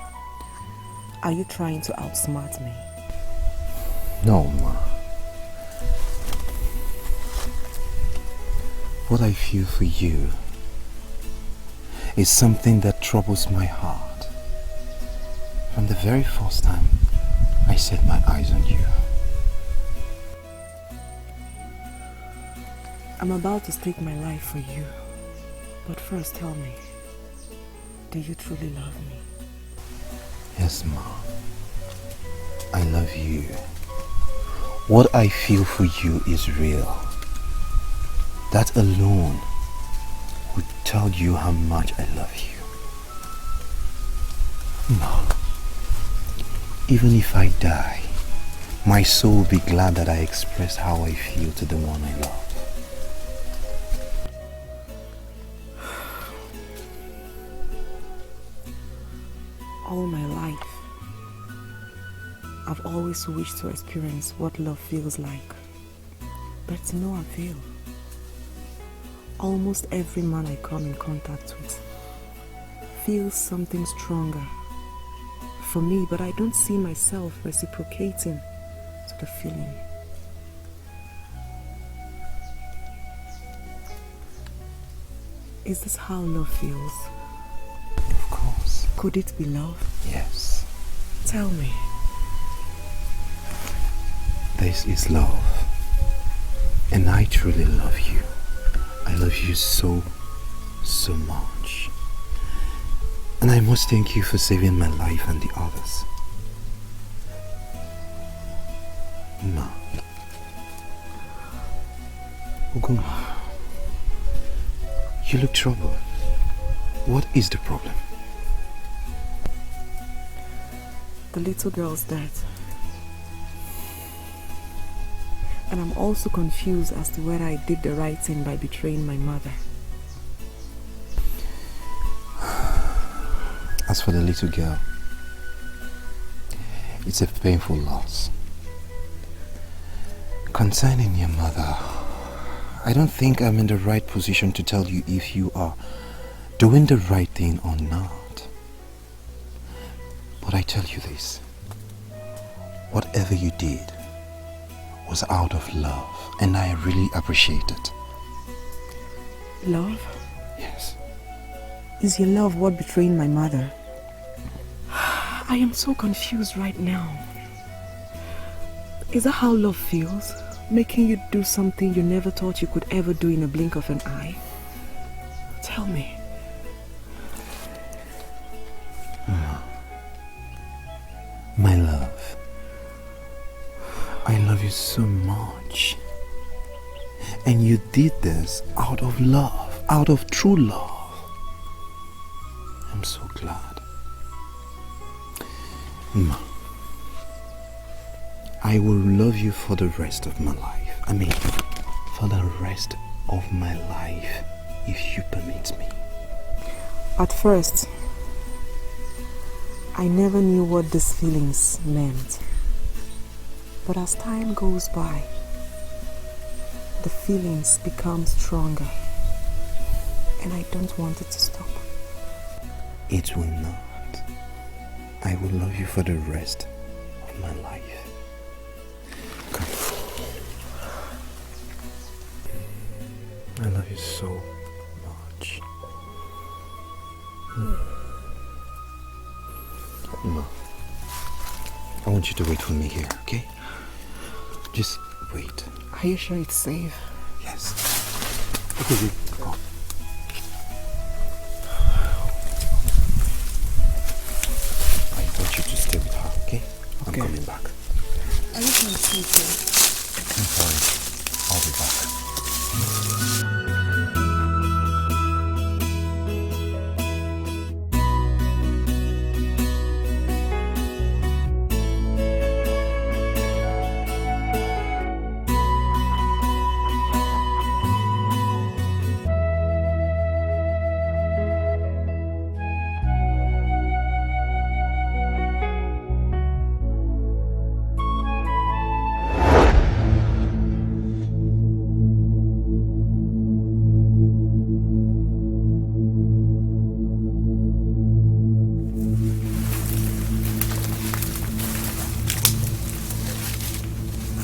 Are you trying to outsmart me? No, Ma. What I feel for you is something that troubles my heart from the very first time I set my eyes on you. I'm about to stake my life for you. But first tell me, do you truly love me? Yes, Ma. I love you. What I feel for you is real. That alone would tell you how much I love you. Ma, even if I die, my soul will be glad that I expressed how I feel to the one I love. All my life, I've always wished to experience what love feels like, but to no avail. Almost every man I come in contact with feels something stronger for me, but I don't see myself reciprocating to the feeling. Is this how love feels? Of course. Could it be love? Yes. Tell me. This is love. And I truly love you. I love you so much. And I must thank you for saving my life and the others. Ma. Ugoma. You look troubled. What is the problem? The little girl's dead. And I'm also confused as to whether I did the right thing by betraying my mother. As for the little girl, it's a painful loss. Concerning your mother, I don't think I'm in the right position to tell you if you are doing the right thing or not. But I tell you this, whatever you did was out of love, and I really appreciate it. Love? Yes. Is your love what betraying my mother? I am so confused right now. Is that how love feels? Making you do something you never thought you could ever do in a blink of an eye? Tell me. My love, I love you so much. And you did this out of love, out of true love. I'm so glad. Ma, I will love you for the rest of my life. I mean, for the rest of my life if you permit me. At first, I never knew what these feelings meant. But as time goes by, the feelings become stronger. And I don't want it to stop. It will not. I will love you for the rest of my life. Come. I love you so much. Ma, I want you to wait for me here, okay? Just wait. Are you sure it's safe? Yes. Okay, come. I want you to stay with her, okay? I'm coming back. Are you going to sleep here? I'm sorry. I'll be back.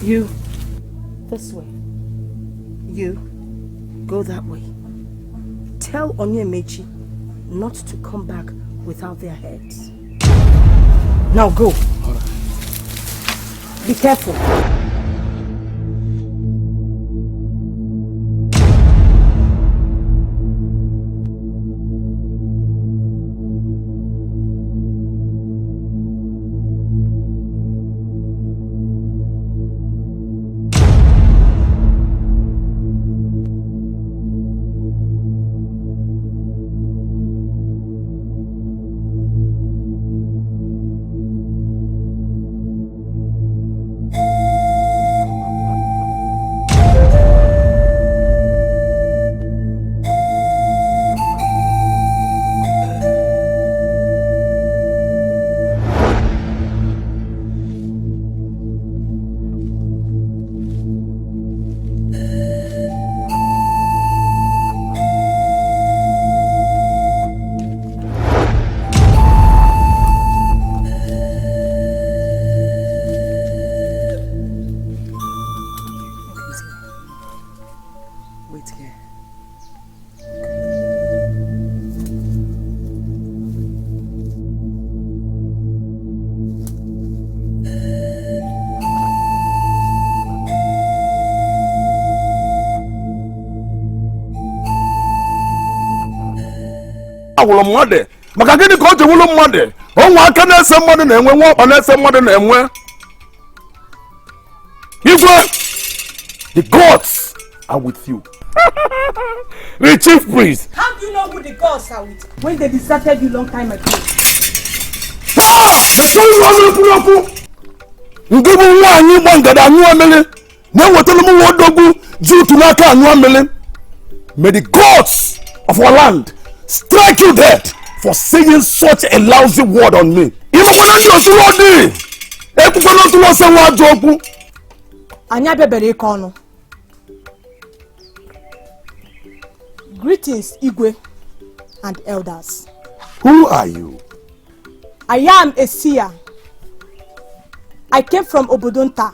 You, this way. You, go that way. Tell Onyemechi not to come back without their heads. Now go. All right. Be careful. Awolo mmadụ maka gịnị ka o ji wulu mmadụ onwe aka na-ese mmadụ na-enwe nwa ọkpa na-ese mmadụ na-enwe igwe the gods are with you. The chief priest. How do you know who the gods are with when they deserted you long time ago? Ndị bụ nwaanyị ịgba ngada anyụ amịlị na-ewetara m nwa odogwu ji utu n'aka anyụ amịlị. May the gods of our land strike you dead for saying such a lousy word on me. Imekwana ndị osuru ọdị ekwukwana otu n'ose nwa ajọ okwu. Anyị abịabere ịkọ ọnụ. Greetings, Igwe and elders. Who are you? I am a seer. I came from Obodonta.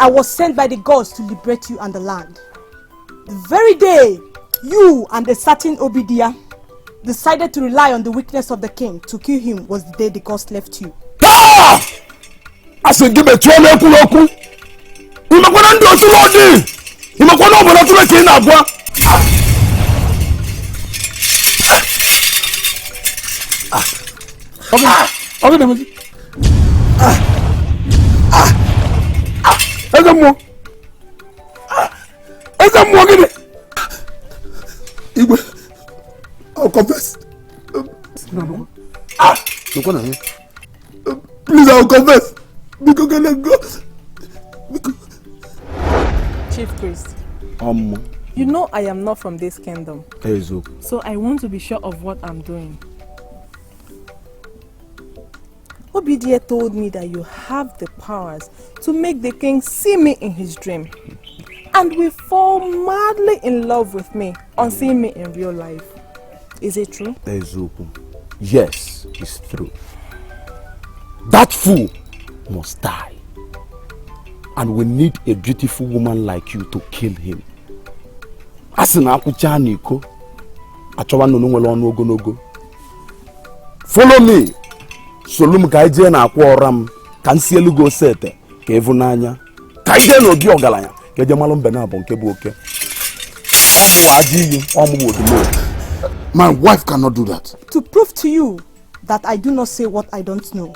I was sent by the gods to liberate you and the land. The very day you and a certain Obidia decided to rely on the weakness of the king to kill him was the day the gods left you. I said, give me 12 okuloku. Imekwana ndị osuru ọdị. Imekwana obodo tụrụ ka ị na-agwa. Okay, Demeji. Eze mmụọ gịnị? Igwe, I'll confess. Please, I'll confess. Because can I go? Chief priest. You know I am not from this kingdom. Eziokwu. So I want to be sure of what I'm doing. Obidie told me that you have the powers to make the king see me in his dream and will fall madly in love with me on seeing me in real life. Is it true? Eziokwu. Yes, it's true. That fool must die. And we need a beautiful woman like you to kill him. Asina akucha niko. Achowa no nwele onu ogonogo. Follow me. Solum ka ije na akwa oram ka nsi elugo sete ka evu n'anya. Ka ije no bi ogalanya ka eje malo mbe na abo nke bu oke. Omu ajiyi, omu wodumo. My wife cannot do that. To prove to you that I do not say what I don't know.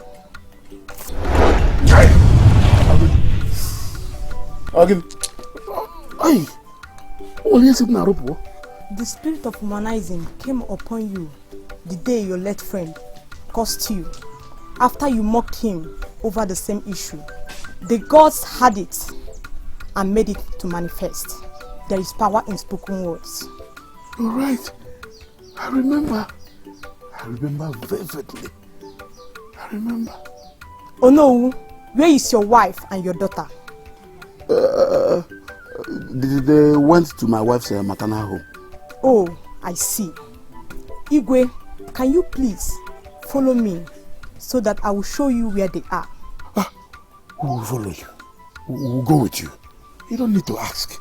The spirit of humanizing came upon you the day your late friend cursed you after you mocked him over the same issue. The gods had it and made it to manifest. There is power in spoken words. You're right. I remember vividly. I remember. Oh no, where is your wife and your daughter? They went to my wife's maternal home. Oh, I see. Igwe, can you please follow me so that I will show you where they are? We will follow you. We will go with you. You don't need to ask.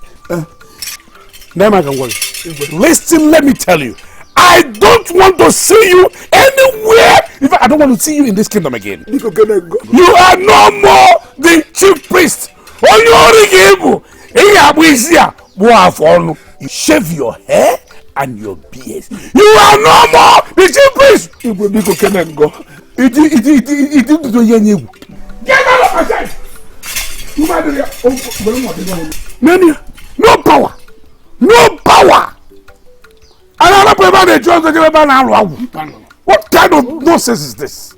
Listen, let me tell you. I don't want to see you anywhere. In fact, I don't want to see you in this kingdom again. You are no more the chief priest. You shave your hair and your beard. You are no more the chief priest. Get out of my sight. No power. No power. What kind of nonsense is this?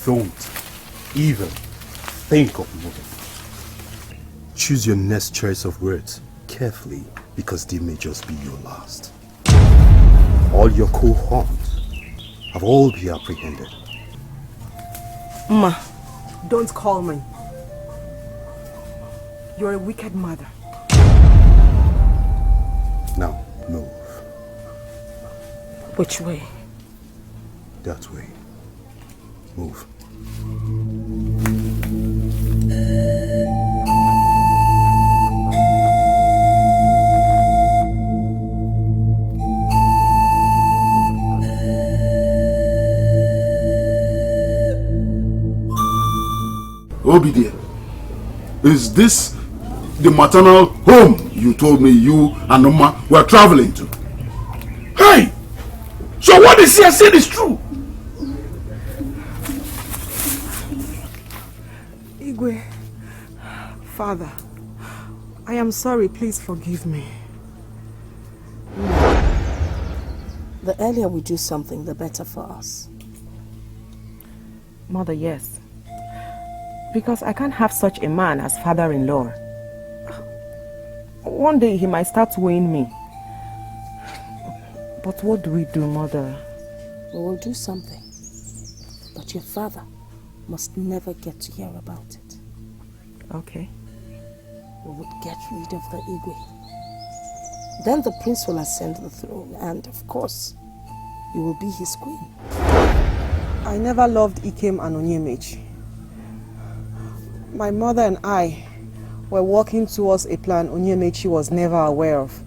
Don't even think of moving. Choose your next choice of words carefully, because they may just be your last. All your cohorts have all been apprehended. Ma, don't call me. You're a wicked mother. Now, move. Which way? That way. Move. Obidie, is this the maternal home you told me you and Oma were traveling to? Hey! So what is here said is true? Igwe, Father, I am sorry, please forgive me. The earlier we do something, the better for us. Mother, yes. Because I can't have such a man as father-in-law. One day he might start weighing me. But what do we do, Mother? We will do something. But your father must never get to hear about it. Okay. We would get rid of the Igwe. Then the prince will ascend the throne and, of course, you will be his queen. I never loved Ikem and Onyemechi. My mother and I were working towards a plan Onyemechi was never aware of.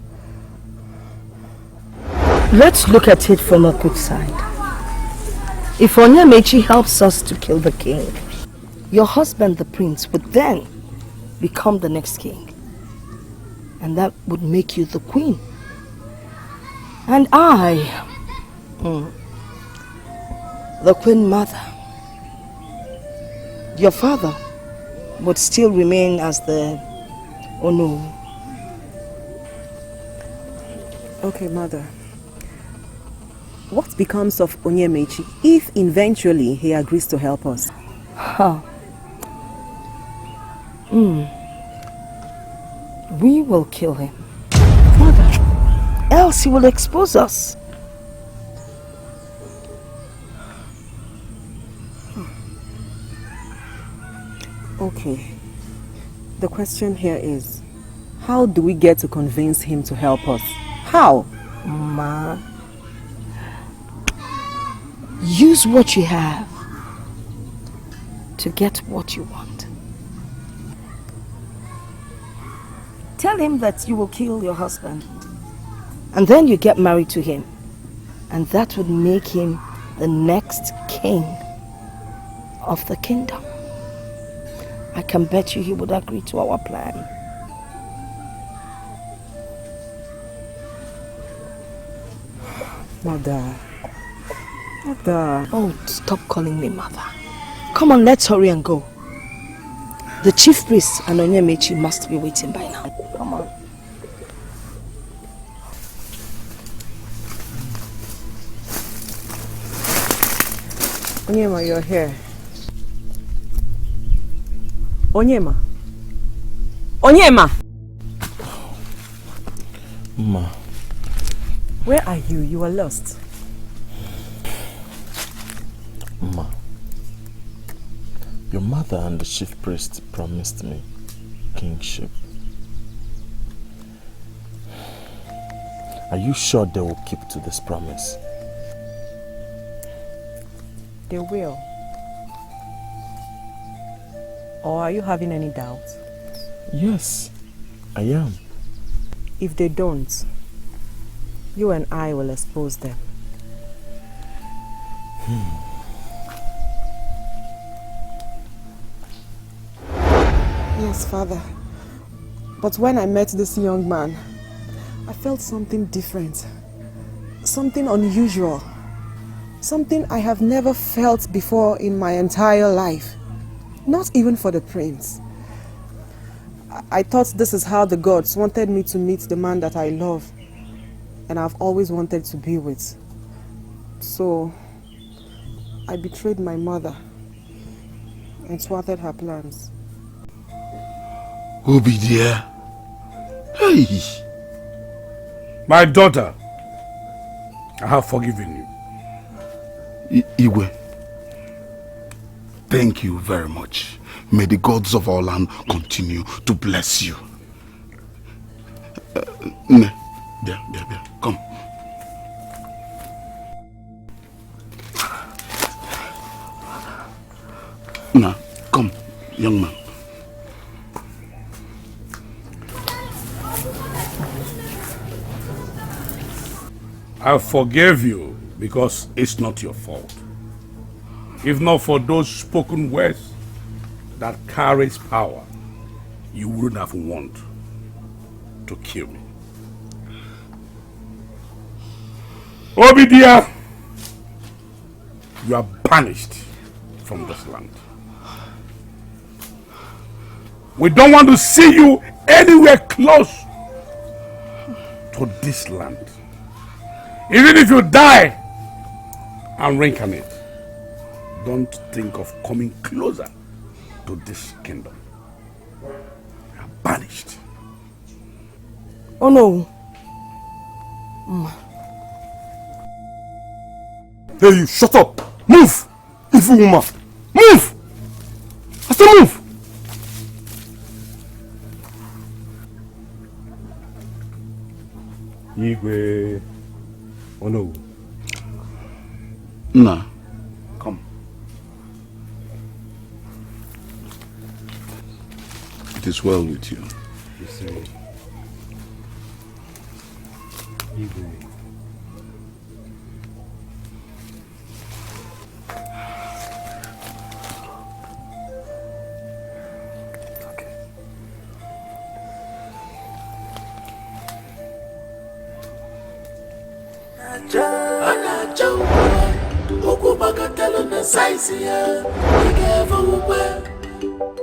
Let's look at it from a good side. If Onyemechi helps us to kill the king, your husband, the prince, would then become the next king. And that would make you the queen. And I, the queen mother. Your father would still remain as the Onu Okay, Mother. What becomes of Onyemechi if eventually he agrees to help us? Huh. We will kill him. Mother. Else he will expose us. Okay. The question here is, how do we get to convince him to help us? How? Ma. Use what you have to get what you want. Tell him that you will kill your husband. And then you get married to him. And that would make him the next king of the kingdom. I can bet you he would agree to our plan. Mother. Mother. Oh, stop calling me mother. Come on, let's hurry and go. The chief priest and Onyemechi must be waiting by now. Come on. Onyema, you're here. Onyema. Onyema! Ma. Where are you? You are lost. Ma. Your mother and the chief priest promised me kingship. Are you sure they will keep to this promise? They will. Or are you having any doubt? Yes, I am. If they don't, you and I will expose them. Yes, Father. But when I met this young man, I felt something different. Something unusual. Something I have never felt before in my entire life. Not even for the prince. I thought this is how the gods wanted me to meet the man that I love and I've always wanted to be with. So, I betrayed my mother and thwarted her plans. Obi dear. Hey! My daughter, I have forgiven you. Igwe, thank you very much. May the gods of our land continue to bless you. There, come. Now, come, young man. I forgave you because it's not your fault. If not for those spoken words that carries power, you wouldn't have wanted to kill me. Obidia, you are banished from this land. We don't want to see you anywhere close to this land. Even if you die and reincarnate, don't think of coming closer to this kingdom. You are banished. Oh no. Hey, you shut up! Move! Evil woman! Move! I said move! Igwe. Oh no. Nah. Come. It is well with you. You see. Igwe.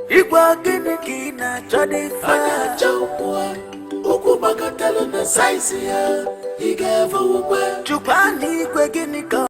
Igwa gini kina chadifa Anya chokwa Uku magatelo na saisi ya Ige fukwe. Chukani kwe ginika.